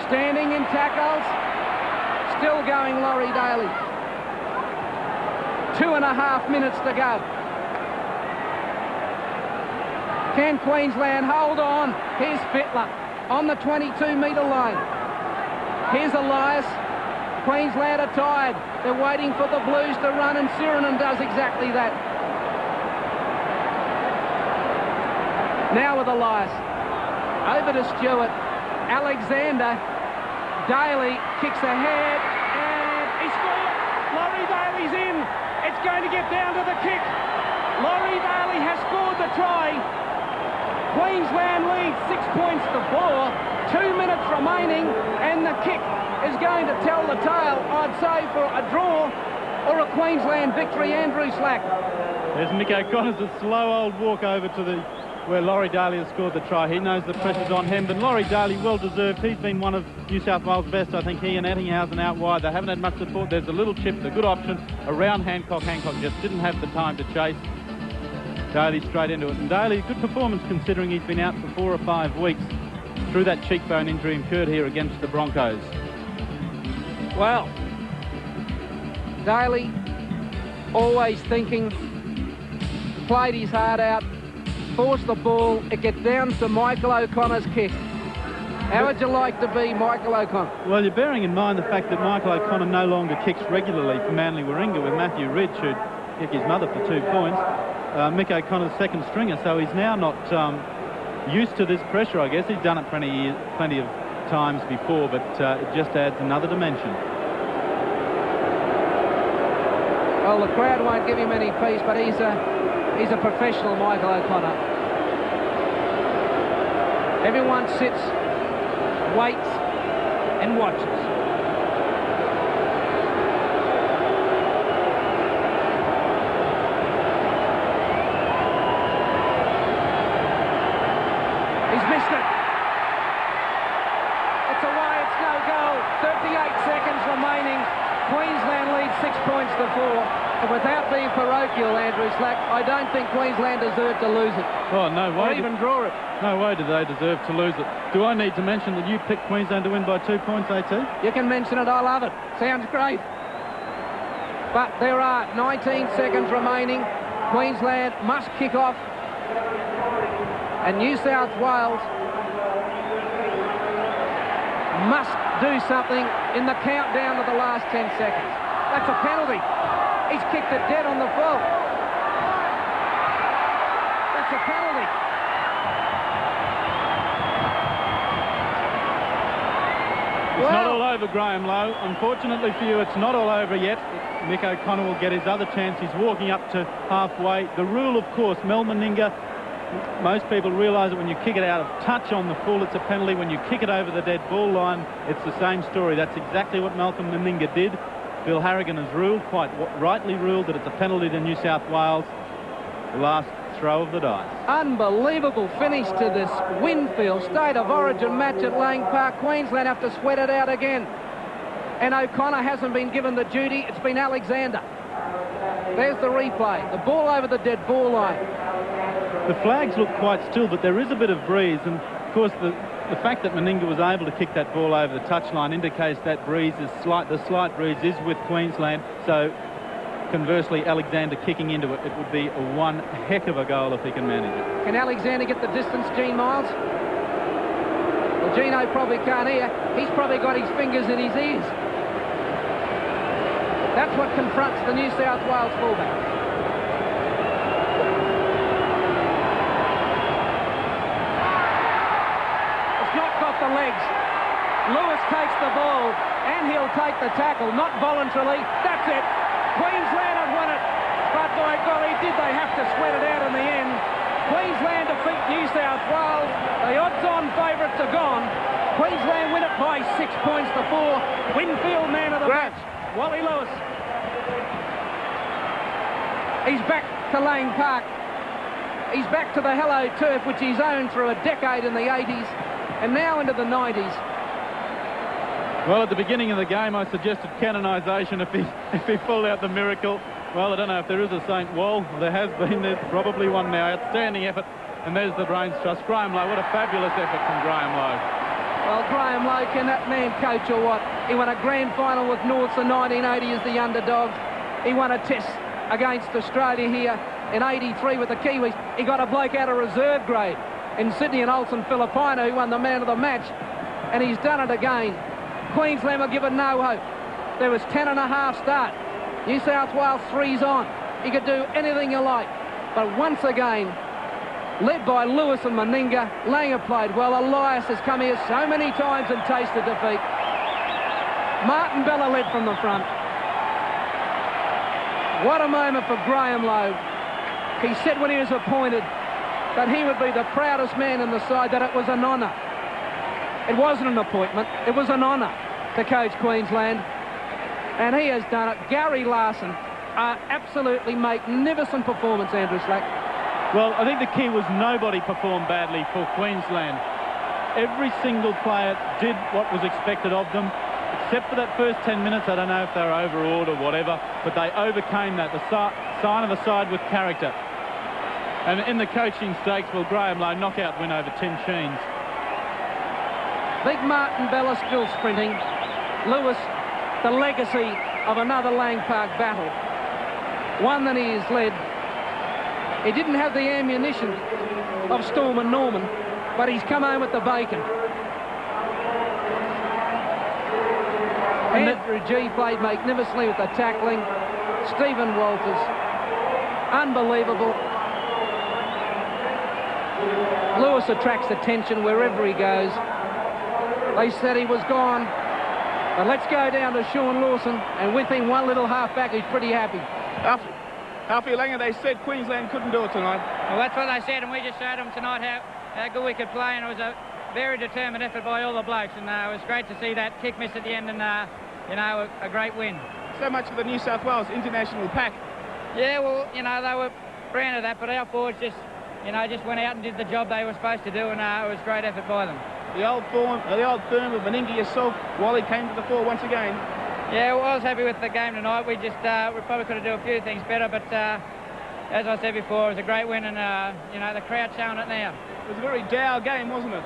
Standing in tackles. Still going, Laurie Daly. 2.5 minutes to go. Can Queensland hold on? Here's Fittler on the 22-metre line. Here's Elias. Queensland are tired. They're waiting for the Blues to run, and Sirinen does exactly that. Now with Elias. Over to Stewart. Alexander. Daly kicks ahead, and he scored. Laurie Daly's in. It's going to get down to the kick. Laurie Daly has scored the try. Queensland leads 6 points to 4. 2 minutes remaining, and the kick is going to tell the tale, I'd say, for a draw or a Queensland victory. Andrew Slack. There's Mick O'Connor's a slow old walk over to where Laurie Daly has scored the try. He knows the pressure's on him, but Laurie Daly, well deserved. He's been one of New South Wales' best. I think he and Eddinghausen out wide. They haven't had much support. There's a little chip, the good option around Hancock. Hancock just didn't have the time to chase. Daly straight into it. And Daly, good performance considering he's been out for 4 or 5 weeks through that cheekbone injury incurred here against the Broncos. Well, Daly, always thinking, played his heart out, forced the ball. It gets down to Michael O'Connor's kick. How would you like to be Michael O'Connor? Well, you're bearing in mind the fact that Michael O'Connor no longer kicks regularly for Manly Warringah with Matthew Ridge, who'd kick his mother for 2 points. Mick O'Connor's second stringer, so he's now not used to this pressure, I guess. He's done it plenty of times before, but it just adds another dimension. Well, the crowd won't give him any peace, but he's a professional, Michael O'Connor. Everyone sits waits and watches. He's missed it. It's away, it's no goal. 38 seconds remaining. Queensland leads 6 points to 4. And without being parochial, Andrew Slack, I don't think Queensland deserve to lose it. Oh, no way. Or even draw it. No way do they deserve to lose it. Do I need to mention that you picked Queensland to win by 2 points, AT? You can mention it, I love it. Sounds great. But there are 19 seconds remaining. Queensland must kick off. And New South Wales must do something in the countdown to the last 10 seconds. That's a penalty. He's kicked it dead on the full. That's a penalty. It's not all over, Graham Lowe. Unfortunately for you, it's not all over yet. Nick O'Connor will get his other chance. He's walking up to halfway. The rule, of course, Mel Meninga, most people realise that when you kick it out of touch on the full, it's a penalty. When you kick it over the dead ball line, it's the same story. That's exactly what Malcolm Meninga did. Bill Harrigan has ruled, quite rightly ruled, that it's a penalty to New South Wales. The last throw of the dice. Unbelievable finish to this Winfield State of Origin match at Lang Park. Queensland have to sweat it out again. And O'Connor hasn't been given the duty. It's been Alexander. There's the replay. The ball over the dead ball line. The flags look quite still, but there is a bit of breeze. And, of course, the fact that Meninga was able to kick that ball over the touchline indicates that breeze is slight. The slight breeze is with Queensland. So, conversely, Alexander kicking into it, it would be one heck of a goal if he can manage it. Can Alexander get the distance, Gene Miles? Well, Gino probably can't hear. He's probably got his fingers in his ears. That's what confronts the New South Wales fullback. It's not got the legs. Lewis takes the ball and he'll take the tackle, not voluntarily. That's it. Queensland have won it, but by golly, did they have to sweat it out in the end. Queensland defeat New South Wales. The odds-on favourites are gone. Queensland win it by 6 points to 4. Winfield man of the match, Wally Lewis. He's back to Lang Park. He's back to the Hello Turf, which he's owned for a decade in the 80s, and now into the 90s. Well, at the beginning of the game, I suggested canonisation if he pulled out the miracle. Well, I don't know if there is a St. Wall. There has been. There's probably one now. Outstanding effort. And there's the brains trust. Graham Lowe, what a fabulous effort from Graham Lowe. Well, Graham Lowe, can that man coach or what? He won a grand final with Norths in 1980 as the underdog. He won a test against Australia here in 83 with the Kiwis. He got a bloke out of reserve grade in Sydney and Olsen Filipino, who won the man of the match. And he's done it again. Queensland were given no hope. There was 10.5 start. New South Wales 3's on. You could do anything you like. But once again, led by Lewis and Meninga, Langer played well. Elias has come here so many times and tasted defeat. Martin Bella led from the front. What a moment for Graham Lowe. He said when he was appointed that he would be the proudest man in the side, that it was an honour. It wasn't an appointment, it was an honour to coach Queensland. And he has done it. Gary Larson, absolutely magnificent performance, Andrew Slack. Well, I think the key was nobody performed badly for Queensland. Every single player did what was expected of them, except for that first 10 minutes. I don't know if they were overawed or whatever, but they overcame that. The sign of a side with character. And in the coaching stakes, well, Graham Lowe, knockout win over Tim Sheens. Big Martin Bella still sprinting. Lewis, the legacy of another Lang Park battle. One that he has led. He didn't have the ammunition of Storm and Norman, but he's come home with the bacon. Andrew G played magnificently with the tackling. Stephen Walters, unbelievable. Lewis attracts attention wherever he goes. They said he was gone, but let's go down to Sean Lawson, and with him one little half-back who's pretty happy. Alfie Langer, they said Queensland couldn't do it tonight. Well, that's what they said, and we just showed them tonight how good we could play, and it was very determined effort by all the blokes, and it was great to see that kick miss at the end, and you know, a great win. So much for the New South Wales international pack. Yeah, well, you know, they were proud of that, but our forwards just, you know, just went out and did the job they were supposed to do, and it was great effort by them. The old firm of Meninga yourself, Wally came to the fore once again. Yeah, well, I was happy with the game tonight. We just we probably could have done a few things better, but as I said before, it was a great win, and you know, the crowd's showing it now. It was a very dour game, wasn't it?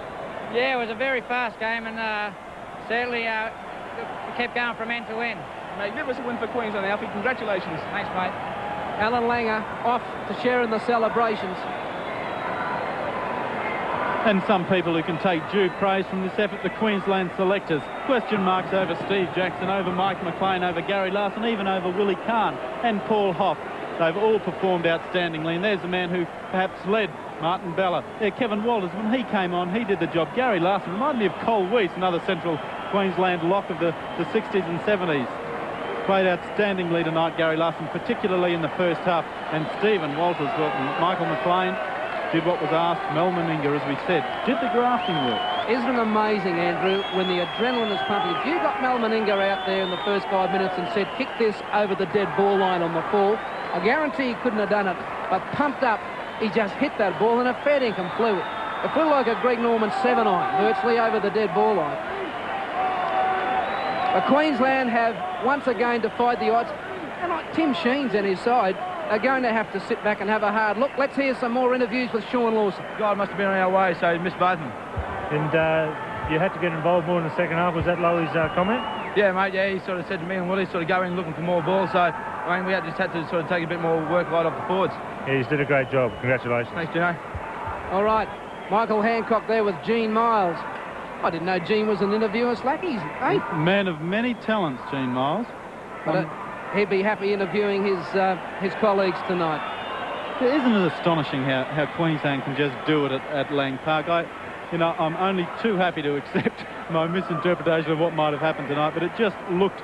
Yeah, it was a very fast game, and certainly we kept going from end to end. Magnificent win for Queensland, Alfie. Congratulations. Thanks, mate. Alan Langer off to share in the celebrations. And some people who can take due praise from this effort, the Queensland selectors. Question marks over Steve Jackson, over Mike McLean, over Gary Larson, even over Willie Kahn and Paul Hoff. They've all performed outstandingly, and there's the man who perhaps led, Martin Bella. Yeah, Kevin Walters, when he came on, he did the job. Gary Larson reminded me of Cole Weiss, another central Queensland lock of the 60s and 70s. Played outstandingly tonight, Gary Larson, particularly in the first half. And Stephen Walters, Michael McLean, did what was asked. Mel Meninga, as we said, did the grafting work. Isn't it amazing, Andrew, when the adrenaline is pumping? If you got Mel Meninga out there in the first 5 minutes and said, kick this over the dead ball line on the full, I guarantee he couldn't have done it. But pumped up, he just hit that ball and a fair dinkum flew it. It flew like a Greg Norman 7-iron, virtually over the dead ball line. But Queensland have once again defied the odds. And like Tim Sheens and his side are going to have to sit back and have a hard look. Let's hear some more interviews with Sean Lawson. God must have been on our way, so he missed both of them. And you had to get involved more in the second half. Was that Lowy's comment? Yeah, mate, yeah, he sort of said to me and Willie, sort of go in looking for more balls. So, I mean, we just had to sort of take a bit more workload off the forwards. Yeah, he's did a great job. Congratulations. Thanks, Gino. All right, Michael Hancock there with Gene Miles. I didn't know Gene was an interviewer, Slackies, eh? Man of many talents, Gene Miles. But he'd be happy interviewing his colleagues tonight. Isn't it astonishing how Queensland can just do it at Lang Park? I'm only too happy to accept my misinterpretation of what might have happened tonight, but it just looked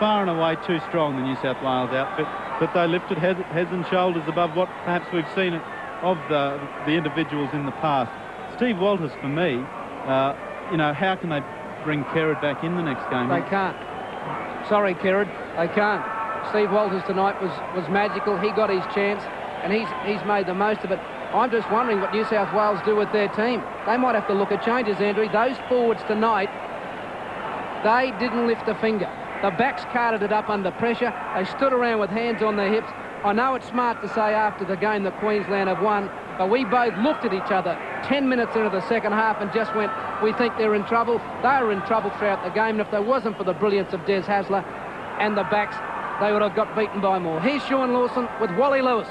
far and away too strong, the New South Wales outfit, that they lifted heads and shoulders above what perhaps we've seen of the individuals in the past. Steve Walters, for me, how can they bring Kerrod back in the next game? They can't. Sorry, Kerrod, they can't. Steve Walters tonight was magical. He got his chance, and he's made the most of it. I'm just wondering what New South Wales do with their team. They might have to look at changes, Andrew. Those forwards tonight, they didn't lift a finger. The backs carted it up under pressure. They stood around with hands on their hips. I know it's smart to say after the game that Queensland have won, but we both looked at each other 10 minutes into the second half and just went, we think they're in trouble. They were in trouble throughout the game, and if there wasn't for the brilliance of Des Hasler and the backs, they would have got beaten by more. Here's Sean Lawson with Wally Lewis.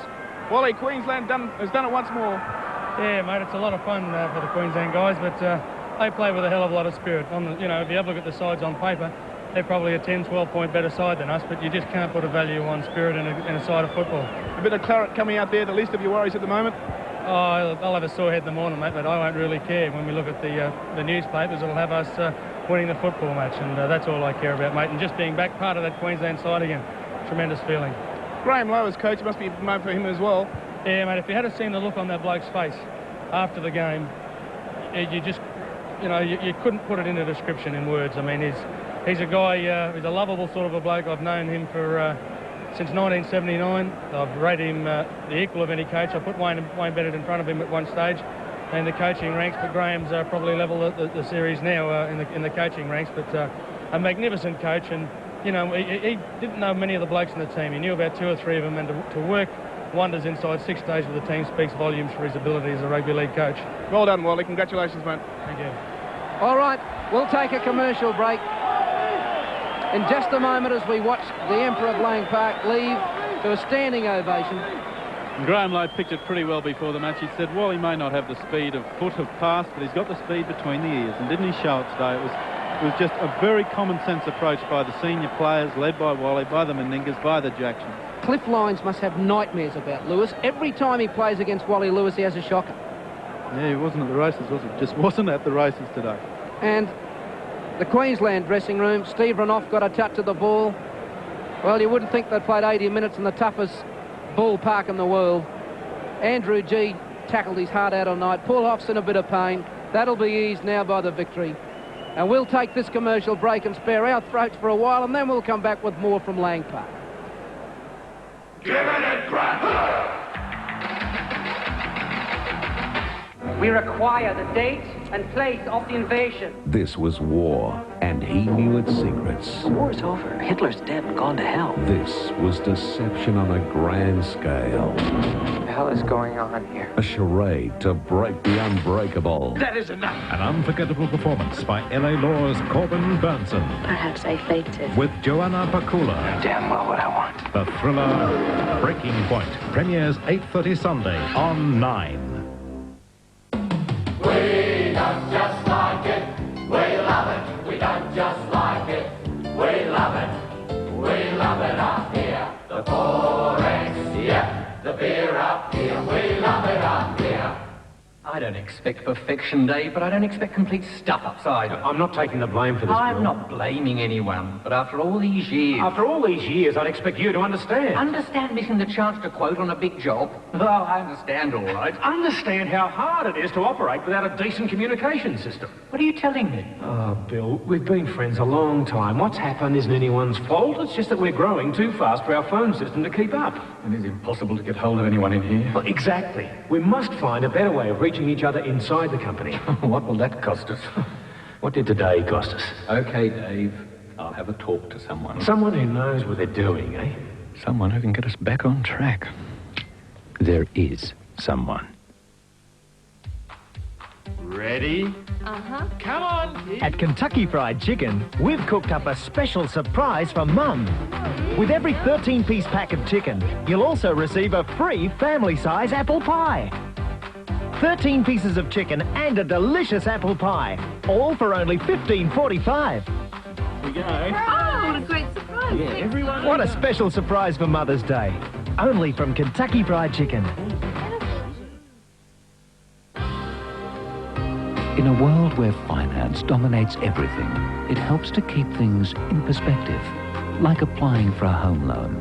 Wally, Queensland has done it once more. Yeah, mate, it's a lot of fun for the Queensland guys, but they play with a hell of a lot of spirit. If you have a look at the sides on paper, they're probably a 10, 12-point better side than us, but you just can't put a value on spirit in a side of football. A bit of claret coming out there, the least of your worries at the moment? Oh, I'll have a sore head in the morning, mate, but I won't really care. When we look at the newspapers, it'll have us winning the football match, and that's all I care about, mate. And just being back part of that Queensland side again, tremendous feeling. Graham Lowe as coach, must be a moment for him as well. Yeah, mate, if you had seen the look on that bloke's face after the game, you just, you couldn't put it into description in words. I mean, he's a guy, he's a lovable sort of a bloke. I've known him for since 1979. I've rated him the equal of any coach. I put Wayne Bennett in front of him at one stage in the coaching ranks, but Graham's probably level the series now in the coaching ranks. But a magnificent coach, and he didn't know many of the blokes in the team. He knew about 2 or 3 of them, and to work wonders inside 6 days with the team speaks volumes for his ability as a rugby league coach. Well done, Wally. Congratulations, mate. Thank you. All right, we'll take a commercial break. In just a moment, as we watch the Emperor of Lang Park leave to a standing ovation. And Graham Lowe picked it pretty well before the match. He said, Wally may not have the speed of foot of pass, but he's got the speed between the ears. And didn't he show it today? It was just a very common sense approach by the senior players, led by Wally, by the Meningas, by the Jacksons. Cliff Lyons must have nightmares about Lewis. Every time he plays against Wally Lewis, he has a shocker. Yeah, he wasn't at the races, was he? Just wasn't at the races today. And the Queensland dressing room, Steve Renouf got a touch of the ball. Well, you wouldn't think they'd played 80 minutes in the toughest ballpark in the world. Andrew G tackled his heart out all night. Paul Hoff's in a bit of pain. That'll be eased now by the victory. And we'll take this commercial break and spare our throats for a while, and then we'll come back with more from Lang Park. Giving it grand. We require the date and place of the invasion. This was war, and he knew its secrets. The war's over. Hitler's dead and gone to hell. This was deception on a grand scale. What the hell is going on here? A charade to break the unbreakable. That is enough. An unforgettable performance by L.A. Law's Corbin Burnson. Perhaps I faked it. With Joanna Pakula. Damn well what I want. The thriller Breaking Point premieres 8:30 Sunday on 9. We don't just like it, we love it. We don't just like it, we love it. We love it up here. The 4X, yeah, the beer up here. We love it up here. I don't expect perfection, Dave, but I don't expect complete stuff-ups either. I'm not taking the blame for this, I'm Bill. not blaming anyone, but after all these years... After all these years, I'd expect you to understand. Understand missing the chance to quote on a big job? Oh, I understand all right. Understand how hard it is to operate without a decent communication system. What are you telling me? Oh, Bill, we've been friends a long time. What's happened isn't anyone's fault. It's just that we're growing too fast for our phone system to keep up. It is impossible to get hold of anyone in here. Well, exactly. We must find a better way of reaching each other inside the company. What will that cost us? What did today cost us? Okay, Dave. I'll have a talk to someone. Someone who knows what they're doing, eh? Someone who can get us back on track. There is someone. Ready? Uh-huh. Come on, kid. At Kentucky Fried Chicken, we've cooked up a special surprise for Mum. With every 13-piece pack of chicken, you'll also receive a free family-size apple pie. 13 pieces of chicken and a delicious apple pie, all for only $15.45. Here we go. Oh, what a great surprise. Yeah, everyone. What a special surprise for Mother's Day. Only from Kentucky Fried Chicken. In a world where finance dominates everything, it helps to keep things in perspective. Like applying for a home loan.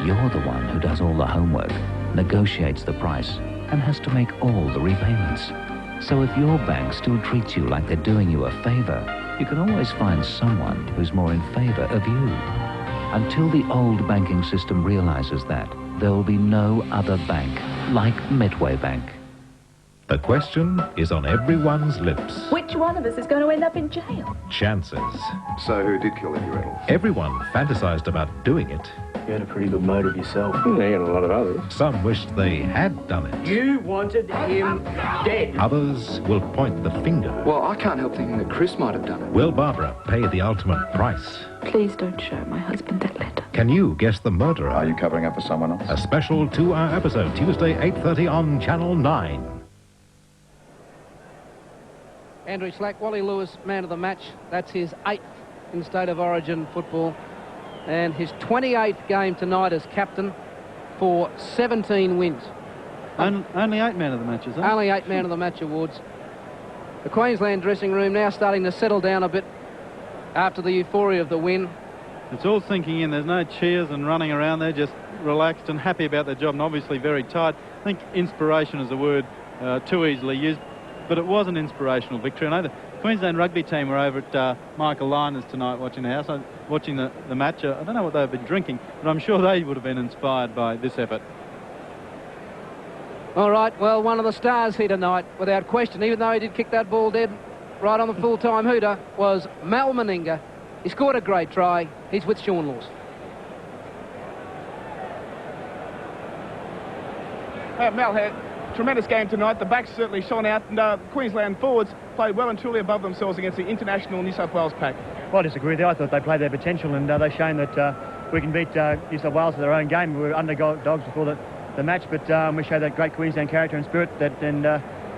You're the one who does all the homework, negotiates the price, and has to make all the repayments. So if your bank still treats you like they're doing you a favor, you can always find someone who's more in favor of you. Until the old banking system realizes that, there will be no other bank like Medway Bank. The question is on everyone's lips. Which one of us is going to end up in jail? Chances. So who did kill Eddie Reynolds? Everyone fantasized about doing it. You had a pretty good motive yourself. Yeah, and a lot of others. Some wished they had done it. You wanted him dead. Others will point the finger. Well, I can't help thinking that Chris might have done it. Will Barbara pay the ultimate price? Please don't show my husband that letter. Can you guess the murderer? Are you covering up for someone else? A special 2-hour episode, Tuesday, 8:30 on Channel 9. Andrew Slack, Wally Lewis, man of the match. That's his 8th in State of Origin football. And his 28th game tonight as captain for 17 wins. Only 8 man of the match, is it? Only 8 man of the match awards. The Queensland dressing room now starting to settle down a bit after the euphoria of the win. It's all sinking in. There's no cheers and running around. They're just relaxed and happy about their job and obviously very tired. I think inspiration is a word too easily used. But it was an inspirational victory. I know the Queensland rugby team were over at Michael Lyner's tonight watching the house, watching the match. I don't know what they've been drinking, but I'm sure they would have been inspired by this effort. All right, well, one of the stars here tonight, without question, even though he did kick that ball dead right on the full-time hooter, was Mal Meninga. He scored a great try. He's with Sean Laws. Mal had tremendous game tonight. The backs certainly shone out, and Queensland forwards played well and truly above themselves against the international New South Wales pack. Well, I disagree with you. I thought they played their potential, and they've shown that we can beat New South Wales at their own game. We were underdogs before the match, but we showed that great Queensland character and spirit. And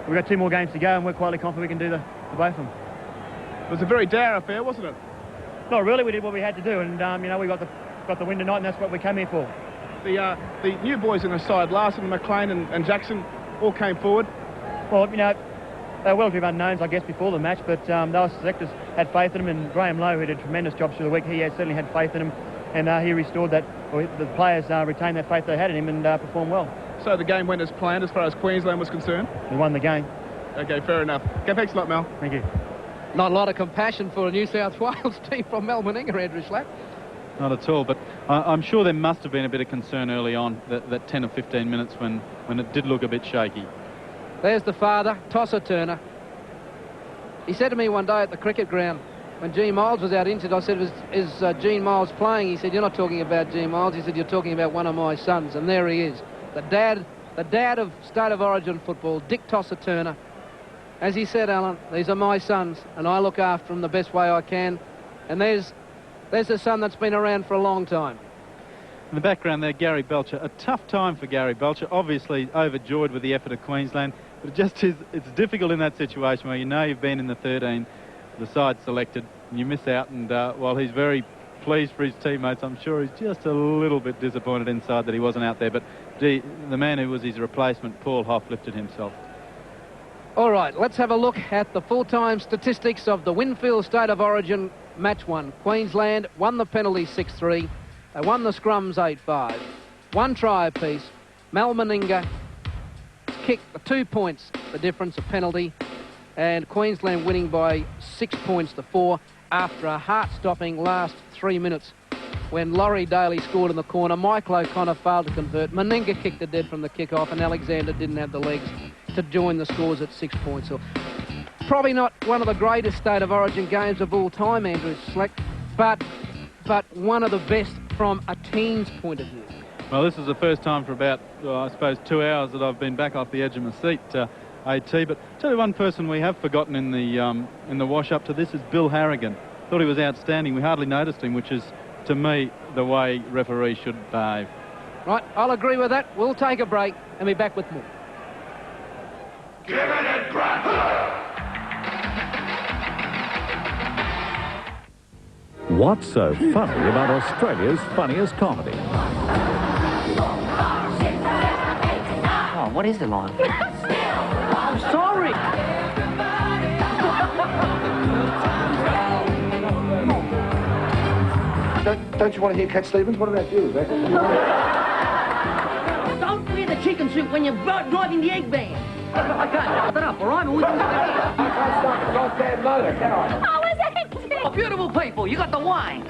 we've got 2 more games to go, and we're quietly confident we can do the both of them. It was a very dour affair, wasn't it? Not really. We did what we had to do, and you know, we got the win tonight, and that's what we came here for. The new boys in the side, Larson, McLean, and Jackson, all came forward. Well, you know, they were well-to-do unknowns, I guess, before the match, but those selectors had faith in them, and Graham Lowe, who did a tremendous job through the week, he certainly had faith in him, and he restored that, or the players retained that faith they had in him and performed well. So the game went as planned as far as Queensland was concerned? We won the game. Okay, fair enough. Okay, thanks a lot, Mel. Thank you. Not a lot of compassion for a New South Wales team from Mel Meninga, Andrew Slack. Not at all, but I'm sure there must have been a bit of concern early on, that 10 or 15 minutes when it did look a bit shaky. There's the father, Tosser Turner. He said to me one day at the cricket ground, when Gene Miles was out injured, I said, is Gene Miles playing? He said, you're not talking about Gene Miles. He said, you're talking about one of my sons. And there he is, the dad of State of Origin football, Dick Tosser Turner. As he said, Alan, these are my sons, and I look after them the best way I can. And there's a son that's been around for a long time. In the background there, Gary Belcher. A tough time for Gary Belcher. Obviously overjoyed with the effort of Queensland, but it's difficult in that situation where you know you've been in the 13, the side selected, and you miss out. And while he's very pleased for his teammates, I'm sure he's just a little bit disappointed inside that he wasn't out there. But the man who was his replacement, Paul Hoff, lifted himself. All right, let's have a look at the full-time statistics of the Winfield State of Origin match 1. Queensland won the penalty 6-3. They won the scrums 8-5. 1 try apiece. Mel Meninga kicked the 2 points, the difference, a penalty. And Queensland winning by 6 points to 4 after a heart-stopping last 3 minutes when Laurie Daly scored in the corner. Michael O'Connor failed to convert. Meninga kicked it dead from the kick-off, and Alexander didn't have the legs to join the scores at 6 points. So probably not one of the greatest State of Origin games of all time, Andrew Slack, but one of the best from a team's point of view. Well, this is the first time for about, I suppose, 2 hours that I've been back off the edge of my seat, AT. But tell you one person we have forgotten in the wash-up to this is Bill Harrigan. Thought he was outstanding. We hardly noticed him, which is, to me, the way referees should behave. Right, I'll agree with that. We'll take a break and be back with more. Give it a grab! What's so funny about Australia's funniest comedy? Oh, what is the line? I'm sorry! Don't you want to hear Cat Stevens? What about you, Rebecca? Don't wear the chicken suit when you're driving the egg van. I can't shut it up, all right? I can't stop the goddamn motor, can I? Oh, is that oh, beautiful people, you got the wine.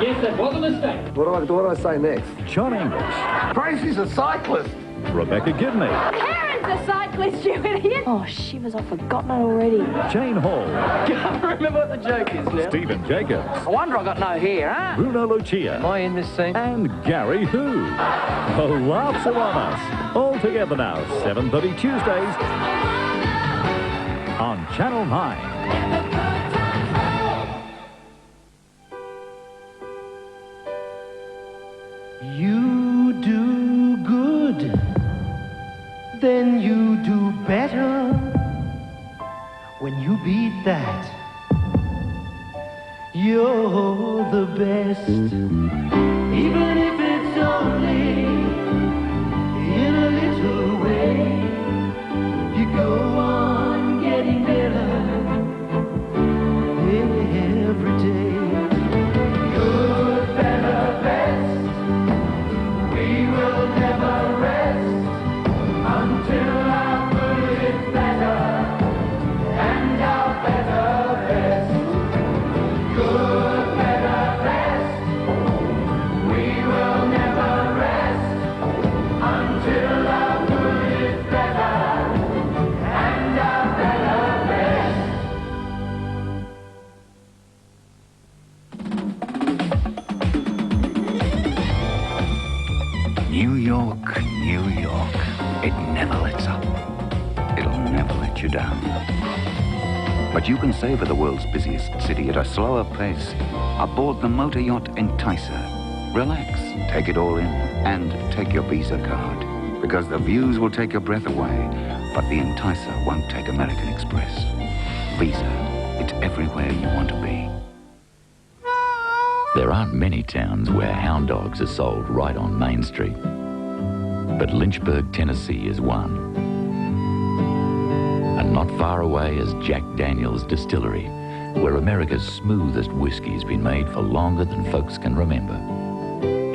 Yes, that was a mistake. What do I say next? John English. Tracy's a cyclist. Rebecca Gibney. Karen's a cyclist, you idiot. Oh, shivers, I've forgotten it already. Jane Hall. Can't remember what the joke is now. Stephen Jacobs. I wonder I got no hair, huh? Bruno Lucia. Am I in this scene? And Gary Who. The laughs are on us. All together now, 7:30 Tuesdays on Channel 9. You do good, then you do better. When you beat that, you're the best. Even if it's only in a little way, you go on getting better every day. Good, better, best. We will never rest until our good is better and our better best. Good, better, best. We will never rest until our good is better and our better best. New York, New York. It never lets up. It'll never let you down. But you can savor the world's busiest city at a slower pace aboard the motor yacht Enticer. Relax, take it all in, and take your Visa card. Because the views will take your breath away, but the Enticer won't take American Express. Visa, it's everywhere you want to be. There aren't many towns where hound dogs are sold right on Main Street. But Lynchburg, Tennessee is one. And not far away is Jack Daniel's Distillery, where America's smoothest whiskey's been made for longer than folks can remember.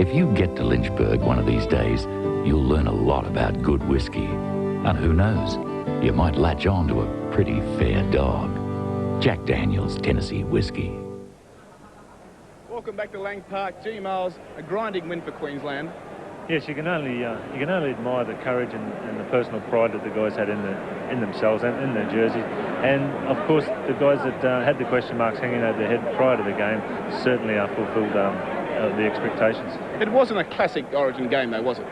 If you get to Lynchburg one of these days, you'll learn a lot about good whiskey. And who knows, you might latch on to a pretty fair dog. Jack Daniel's Tennessee Whiskey. Welcome back to Lang Park. G. Miles, a grinding win for Queensland. Yes, you can only admire the courage and the personal pride that the guys had in themselves and in their jerseys. And of course, the guys that had the question marks hanging over their head prior to the game certainly fulfilled the expectations. It wasn't a classic Origin game, though, was it?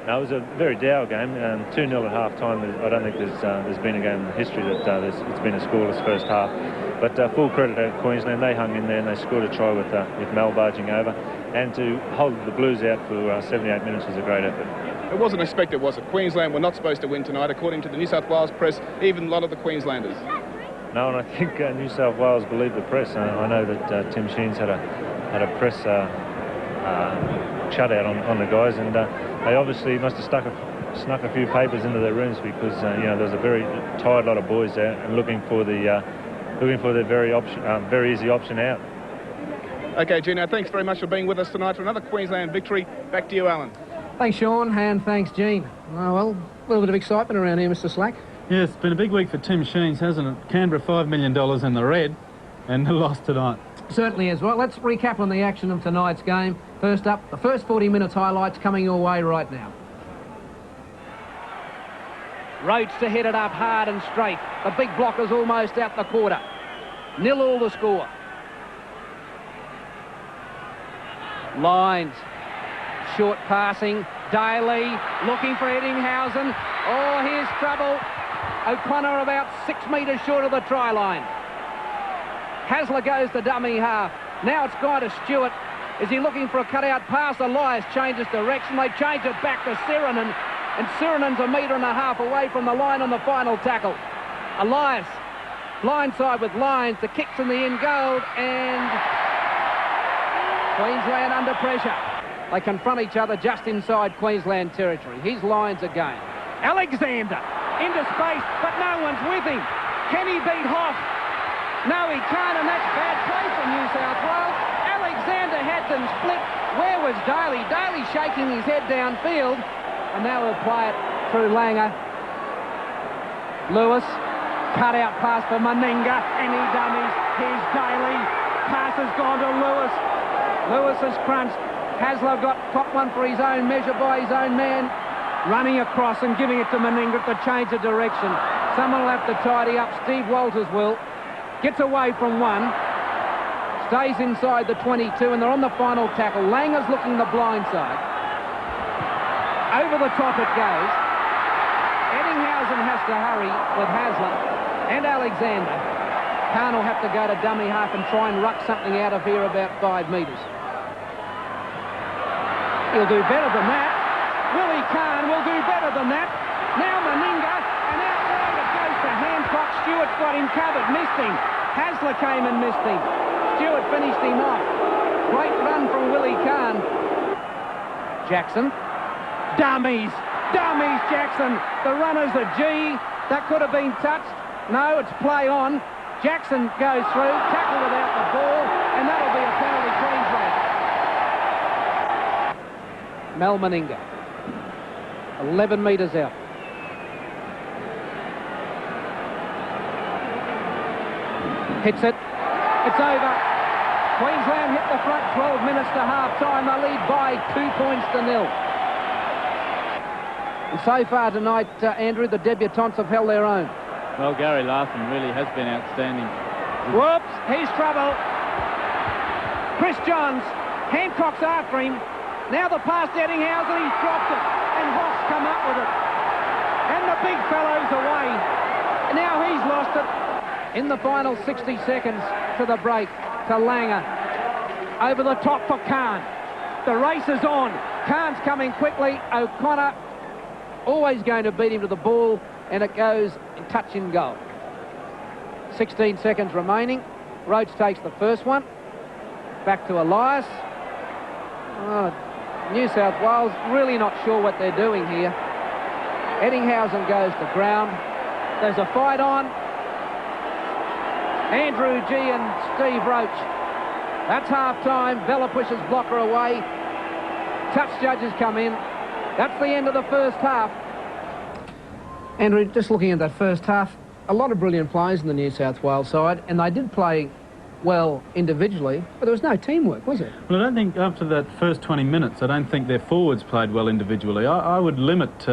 No, it was a very dour game. 2-0 at half-time. I don't think there's been a game in history that it's been a scoreless first half. But full credit to Queensland. They hung in there and they scored a try with Mal barging over. And to hold the Blues out for 78 minutes was a great effort. It wasn't expected, was it? Queensland were not supposed to win tonight, according to the New South Wales press, even a lot of the Queenslanders. No, and I think New South Wales believed the press. I know that Tim Sheens had a press shutout on the guys, and they obviously must have snuck a few papers into their rooms because there was a very tired lot of boys there and looking for their very easy option out. OK, Gino, thanks very much for being with us tonight for another Queensland victory. Back to you, Alan. Thanks, Sean, and thanks, Gene. Oh, well, a little bit of excitement around here, Mr. Slack. Yes, it's been a big week for Tim Sheens, hasn't it? Canberra $5 million in the red and the loss tonight. Certainly is. Well, let's recap on the action of tonight's game. First up, the first 40 minutes highlights coming your way right now. Roach to head it up hard and straight. The big blocker's almost out the quarter. 0-0 the score. Lines. Short passing. Daly looking for Eddinghausen. Oh, here's trouble. O'Connor about 6 metres short of the try line. Hasler goes to dummy half. Now it's Guy to Stewart. Is he looking for a cutout pass? Elias changes direction. They change it back to Sirinen. And Sirinen's 1.5 metres away from the line on the final tackle. Elias, blindside with Lyons. The kick's in the end goal. And Queensland under pressure. They confront each other just inside Queensland territory. Here's Lyons again. Alexander into space, but no one's with him. Can he beat Hoff? No, he can't, and that's bad play from New South Wales. Alexander had them split. Where was Daly? Daly shaking his head downfield, and now we'll play it through Langer. Lewis, cut out pass for Meninga, and he dummies. Here's Daly. Pass has gone to Lewis. Lewis has crunched. Hasler got top one for his own measure by his own man. Running across and giving it to Meninga to change the direction. Someone will have to tidy up. Steve Walters will. Gets away from one. Stays inside the 22, and they're on the final tackle. Langer's looking the blind side. Over the top it goes. Eddinghausen has to hurry with Hasler and Alexander. Khan will have to go to dummy half and try and ruck something out of here about 5 metres. He'll do better than that. Willie Khan will do better than that. Now Meninga, and out wide it goes to Hancock. Stewart's got him covered, missed him. Hasler came and missed him. Stewart finished him off. Great run from Willie Khan. Jackson. Dummies. Dummies, Jackson. The runner's a G. That could have been touched. No, it's play on. Jackson goes through, tackle without the ball, and that'll be a penalty Queensland. Mal Meninga. 11 metres out. Hits it. It's over. Queensland hit the front 12 minutes to half-time. They lead by 2 points to 0. And so far tonight, Andrew, the debutantes have held their own. Well, Gary Larson really has been outstanding. Whoops, here's trouble. Chris Johns, Hancock's after him. Now the pass to Eddinghausen, he's dropped it. And Hoff's come up with it. And the big fellow's away. Now he's lost it. In the final 60 seconds to the break, to Langer. Over the top for Khan. The race is on. Khan's coming quickly. O'Connor always going to beat him to the ball, and it goes in touch in goal. 16 seconds remaining. Roach takes the first one. Back to Elias. Oh, New South Wales really not sure what they're doing here. Eddinghausen goes to ground. There's a fight on. Andrew G and Steve Roach. That's half-time. Bella pushes blocker away. Touch judges come in. That's the end of the first half. Andrew, just looking at that first half, a lot of brilliant players in the New South Wales side, and they did play well individually, but there was no teamwork, was there? Well, I don't think after that first 20 minutes, I don't think their forwards played well individually. I would limit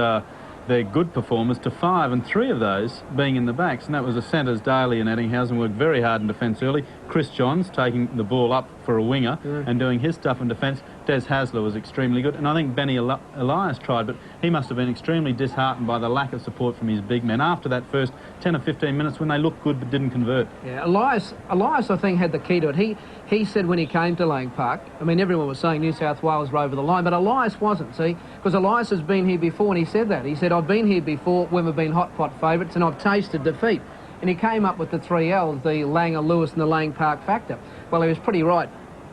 their good performers to 5, and 3 of those being in the backs, and that was the centres. Daly and Eddinghausen worked very hard in defence early. Chris Johns taking the ball up for a winger and doing his stuff in defence. Des Hasler was extremely good, and I think Benny Elias tried, but he must have been extremely disheartened by the lack of support from his big men after that first 10 or 15 minutes when they looked good but didn't convert. Yeah, Elias I think had the key to it. He said when he came to Lang Park, I mean everyone was saying New South Wales were over the line, but Elias wasn't, see, because Elias has been here before, and he said that. He said, I've been here before when we've been hot pot favourites and I've tasted defeat. And he came up with the 3 L's, the Langer, Lewis and the Lang Park factor. Well, he was pretty right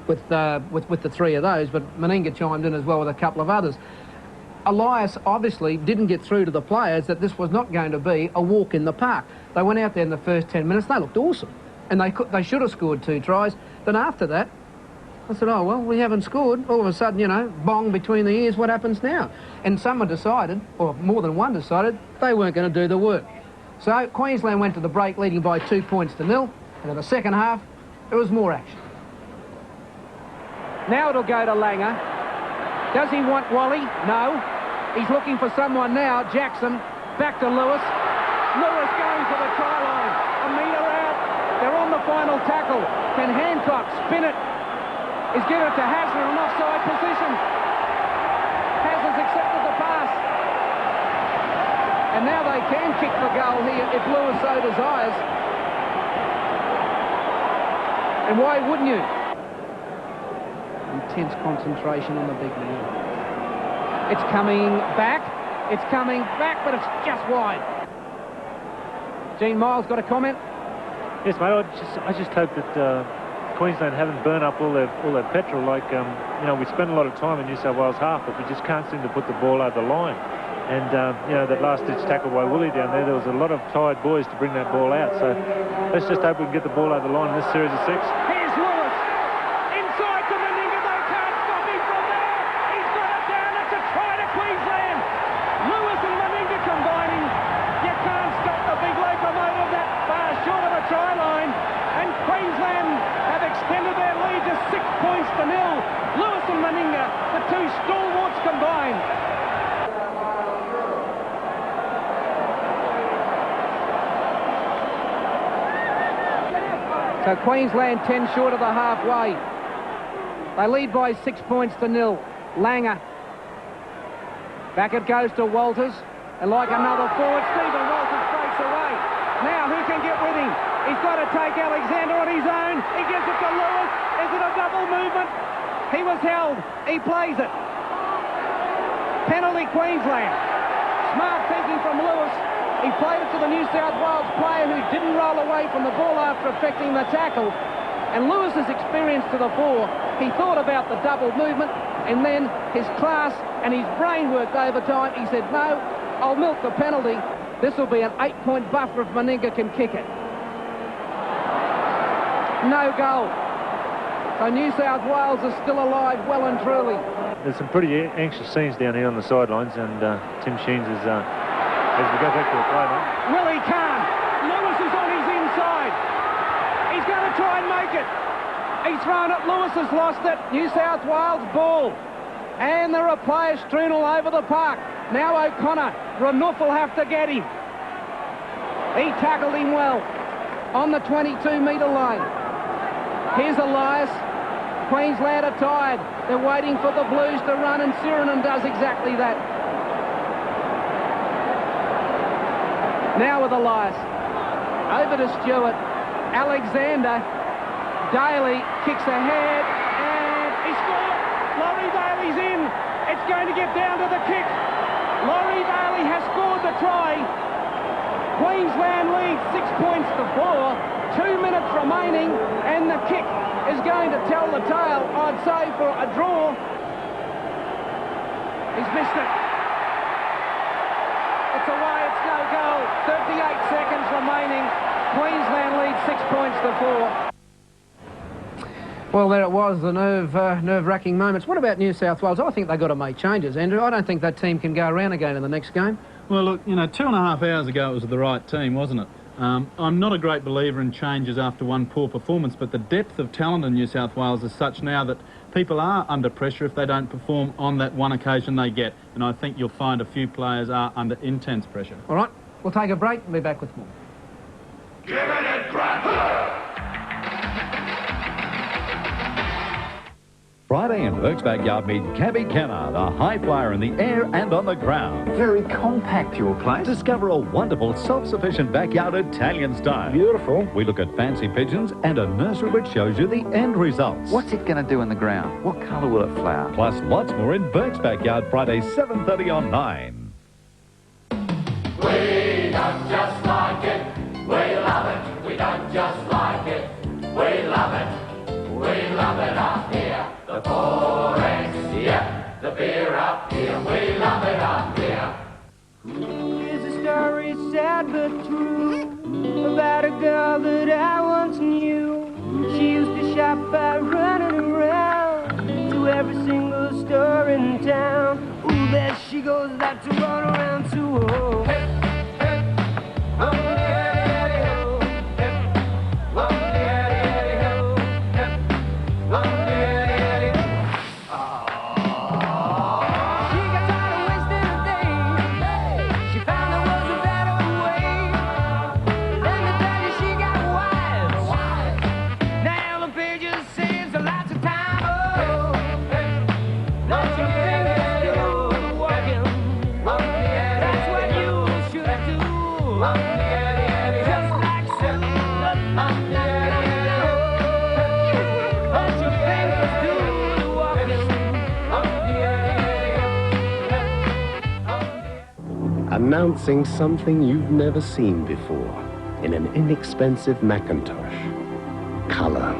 with the 3 of those, but Meninga chimed in as well with a couple of others. Elias obviously didn't get through to the players that this was not going to be a walk in the park. They went out there in the first 10 minutes, they looked awesome, and they should have scored 2 tries. Then after that, I said, oh, well, we haven't scored. All of a sudden, you know, bong between the ears, what happens now? And someone decided, or more than one decided, they weren't going to do the work. So Queensland went to the break leading by 2 points to 0, and in the second half, there was more action. Now it'll go to Langer. Does he want Wally? No. He's looking for someone now. Jackson, back to Lewis. Lewis going for the try line. A metre out. They're on the final tackle. Can Hancock spin it? He's given it to Hasler in an offside position. Hasler's accepted the pass. And now they can kick the goal here if Lewis so desires. And why wouldn't you? Intense concentration on the big man. It's coming back. It's coming back, but it's just wide. Gene Miles got a comment? Yes, mate. I just hope that Queensland haven't burned up all their petrol. Like you know, we spend a lot of time in New South Wales half, but we just can't seem to put the ball over the line. And you know, that last-ditch tackle by Willie down there was a lot of tired boys to bring that ball out. So let's just hope we can get the ball over the line in this series of 6. Here's Lewis. Inside to Meninga. They can't stop him from there. He's got it down. It's a try to Queensland. Lewis and Meninga combining. You can't stop the big locomotive that far short of the try line. And Queensland have extended their lead to 6 points to 0. Lewis and Meninga, the 2 stalwarts combined. So Queensland 10 short of the halfway. They lead by 6 points to 0. Langer. Back it goes to Walters. And like another forward, Stephen Walters breaks away. Now who can get with him? He's got to take Alexander on his own. He gives it to Lewis. Is it a double movement? He was held. He plays it. Penalty Queensland. Smart thinking from Lewis. He played it to the New South Wales player who didn't roll away from the ball after effecting the tackle. And Lewis's experience to the fore, he thought about the double movement, and then his class and his brain worked overtime. He said, no, I'll milk the penalty. This will be an 8-point buffer if Meninga can kick it. No goal. So New South Wales is still alive, well and truly. There's some pretty anxious scenes down here on the sidelines, and Tim Sheens is... as we go back to the play, mate. Willie can't. Lewis is on his inside. He's going to try and make it. He's thrown it. Lewis has lost it. New South Wales ball. And there are players strewn all over the park. Now O'Connor. Renouf will have to get him. He tackled him well on the 22-metre line. Here's Elias. Queensland are tired. They're waiting for the Blues to run, and Sirenen does exactly that. Now with Elias. Over to Stewart. Alexander. Daly kicks ahead, and he scored. Laurie Daly's in. It's going to get down to the kick. Laurie Daly has scored the try. Queensland leads 6 points to 4. 2 minutes remaining, and the kick is going to tell the tale, I'd say, for a draw. He's missed it. It's away, it's no goal. 38 seconds remaining. Queensland leads 6 points to 4. Well, there it was, the nerve-wracking moments. What about New South Wales? I think they've got to make changes, Andrew. I don't think that team can go around again in the next game. Well, look, you know, 2.5 hours ago it was the right team, wasn't it? I'm not a great believer in changes after one poor performance, but the depth of talent in New South Wales is such now that people are under pressure if they don't perform on that one occasion they get. And I think you'll find a few players are under intense pressure. All right, we'll take a break and be back with more. Friday in Burke's Backyard, meet Cabby Kennard, a high flyer in the air and on the ground. Very compact, your place. Discover a wonderful self-sufficient backyard Italian style. Beautiful. We look at fancy pigeons and a nursery which shows you the end results. What's it going to do in the ground? What colour will it flower? Plus lots more in Burke's Backyard, Friday 7:30 on 9. We don't just like it, we love it. We don't just like it, we love it. We love it up here. The 4X, yeah, the beer up here. We love it up here. Here's a story, sad but true, about a girl that I once knew. She used to shop by running around to every single store in town. Ooh, there she goes, that's to run around too. Oh. Hey, hey, oh, yeah, oh, hey, oh, yeah, oh, hey, oh, yeah, oh. She got tired of wasting her day. She found there was a better way. Let me tell you, she got wise. Now the pages saves a lots of time. Oh, lots of things to do. Walking. That's what you should do. Just like Sue. Lots of things to do. Walking. Announcing something you've never seen before in an inexpensive Macintosh. Color.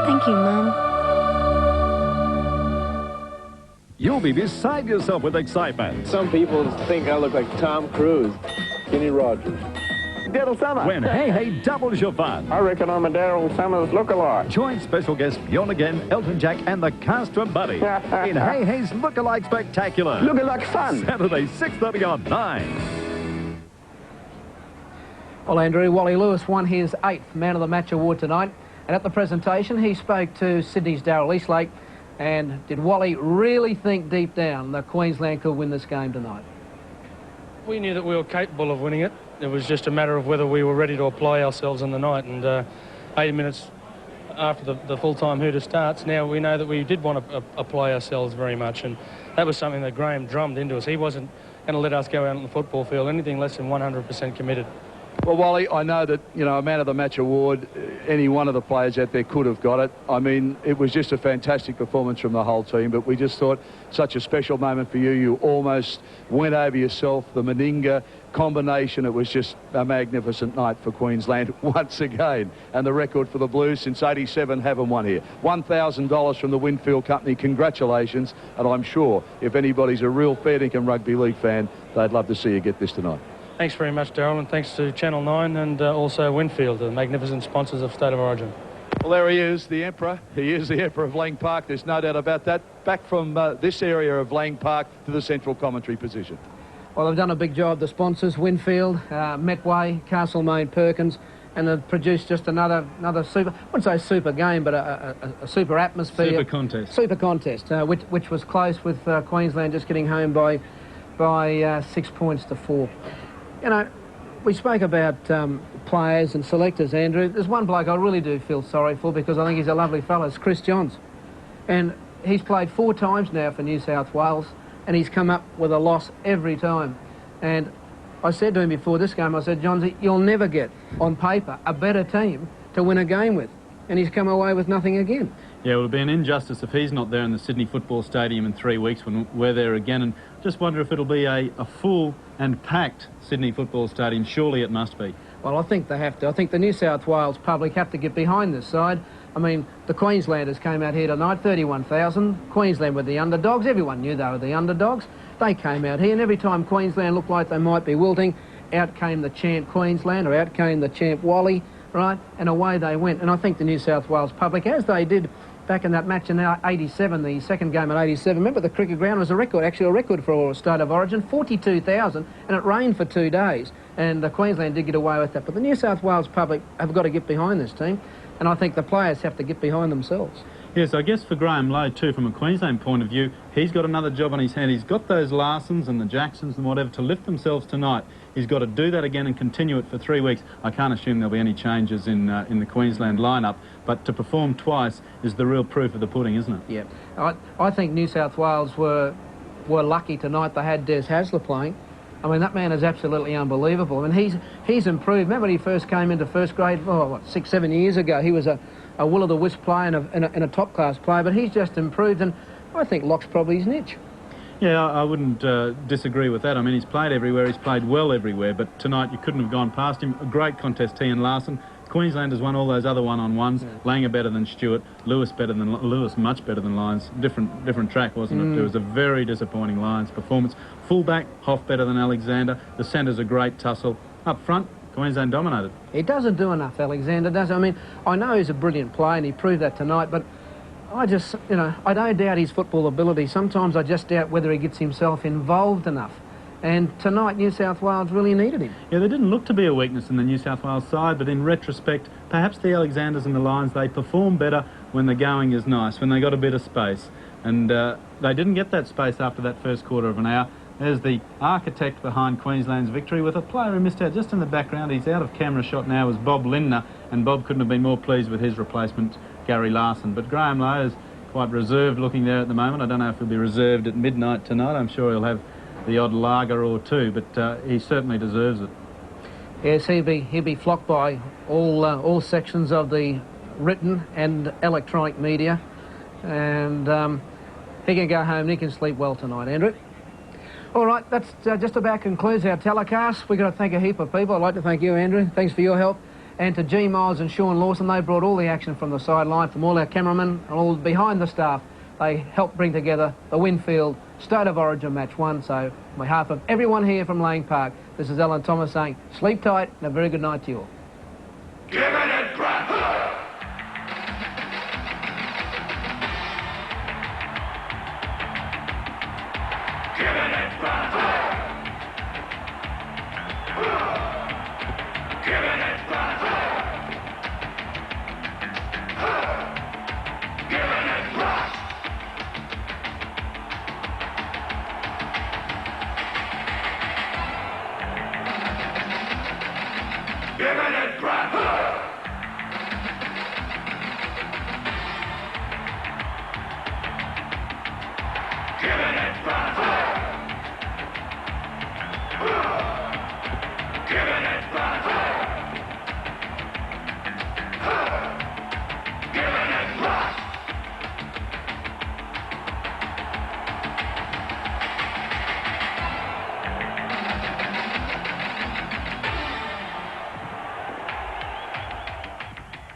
Thank you, Mum. You'll be beside yourself with excitement. Some people think I look like Tom Cruise, Kenny Rogers. Daryl Summers. When Hey Hey doubles your fun. I reckon I'm a Daryl Summers look-alike. Join special guests Bjorn again, Elton Jack, and the cast from Buddy in Hey Hey's Look-alike Spectacular. Look-alike fun. Saturday, 6:30 on 9. Well, Andrew, Wally Lewis won his 8th Man of the Match award tonight. And at the presentation, he spoke to Sydney's Darryl Eastlake. And did Wally really think deep down that Queensland could win this game tonight? We knew that we were capable of winning it. It was just a matter of whether we were ready to apply ourselves in the night. And 80 minutes after the full-time hooter starts, now we know that we did want to apply ourselves very much. And that was something that Graham drummed into us. He wasn't going to let us go out on the football field anything less than 100% committed. Well, Wally, I know that, you know, a Man of the Match award, any one of the players out there could have got it. I mean, it was just a fantastic performance from the whole team, but we just thought such a special moment for you. You almost went over yourself. The Meninga combination, it was just a magnificent night for Queensland once again. And the record for the Blues since '87 haven't won here. $1,000 from the Winfield Company. Congratulations. And I'm sure if anybody's a real fair dinkum rugby league fan, they'd love to see you get this tonight. Thanks very much, Daryl, and thanks to Channel 9 and also Winfield, the magnificent sponsors of State of Origin. Well, there he is, the Emperor. He is the Emperor of Lang Park. There's no doubt about that. Back from this area of Lang Park to the central commentary position. Well, they've done a big job, the sponsors, Winfield, Metway, Castlemaine, Perkins, and it produced just another super, I wouldn't say super game, but a super atmosphere. Super contest. Super contest, which was close, with Queensland just getting home by 6 points to 4. You know, we spoke about players and selectors, Andrew. There's one bloke I really do feel sorry for, because I think he's a lovely fellow. It's Chris Johns. And he's played 4 times now for New South Wales, and he's come up with a loss every time. And I said to him before this game, I said, Johnsy, you'll never get, on paper, a better team to win a game with. And he's come away with nothing again. Yeah, it would be an injustice if he's not there in the Sydney Football Stadium in 3 weeks when we're there again. And just wonder if it'll be a full and packed Sydney Football Stadium. Surely it must be. Well, I think they have to. I think the New South Wales public have to get behind this side. I mean, the Queenslanders came out here tonight, 31,000. Queensland were the underdogs. Everyone knew they were the underdogs. They came out here, and every time Queensland looked like they might be wilting, out came the champ Queensland, or out came the champ Wally, right? And away they went. And I think the New South Wales public, as they did back in that match in 87, the second game in 87, remember the cricket ground was a record, actually a record for a State of Origin, 42,000, and it rained for 2 days. And Queensland did get away with that. But the New South Wales public have got to get behind this team, and I think the players have to get behind themselves. Yes, I guess for Graham Lowe too, from a Queensland point of view, he's got another job on his hand. He's got those Larsons and the Jacksons and whatever to lift themselves tonight. He's got to do that again and continue it for 3 weeks. I can't assume there'll be any changes in the Queensland lineup, but to perform twice is the real proof of the pudding, isn't it? Yeah, I think New South Wales were lucky tonight they had Des Hasler playing. I mean, that man is absolutely unbelievable. I mean, he's improved. Remember when he first came into first grade, 6, 7 years ago, he was a will-o'-the-wisp player and a top-class player, but he's just improved, and I think lock's probably his niche. Yeah, I wouldn't disagree with that. I mean, he's played everywhere, he's played well everywhere, but tonight you couldn't have gone past him. A great contest, he and Larson. Queensland has won all those other one-on-ones. Yeah. Langer better than Stewart, Lewis much better than Lyons. Different track, wasn't it? It was a very disappointing Lyons performance. Fullback, Hoff better than Alexander. The centre's a great tussle. Up front, Queensland dominated. He doesn't do enough, Alexander does. I mean, I know he's a brilliant player and he proved that tonight, but I just, I don't doubt his football ability. Sometimes I just doubt whether he gets himself involved enough. And tonight, New South Wales really needed him. Yeah, there didn't look to be a weakness in the New South Wales side, but in retrospect, perhaps the Alexanders and the Lions, they perform better when the going is nice, when they got a bit of space. And they didn't get that space after that first quarter of an hour. There's the architect behind Queensland's victory, with a player who missed out just in the background. He's out of camera shot now, was Bob Lindner, and Bob couldn't have been more pleased with his replacement, Gary Larson. But Graham Lowe is quite reserved looking there at the moment. I don't know if he'll be reserved at midnight tonight. I'm sure he'll have the odd lager or two, but he certainly deserves it. Yes, he'll be flocked by all sections of the written and electronic media, and he can go home and he can sleep well tonight, Andrew. All right, that's just about concludes our telecast. We've got to thank a heap of people. I'd like to thank you, Andrew. Thanks for your help. And to G. Miles and Sean Lawson, they brought all the action from the sideline, from all our cameramen and all behind the staff. They helped bring together the Winfield State of Origin Match 1. So on behalf of everyone here from Lang Park, this is Alan Thomas saying sleep tight and a very good night to you all.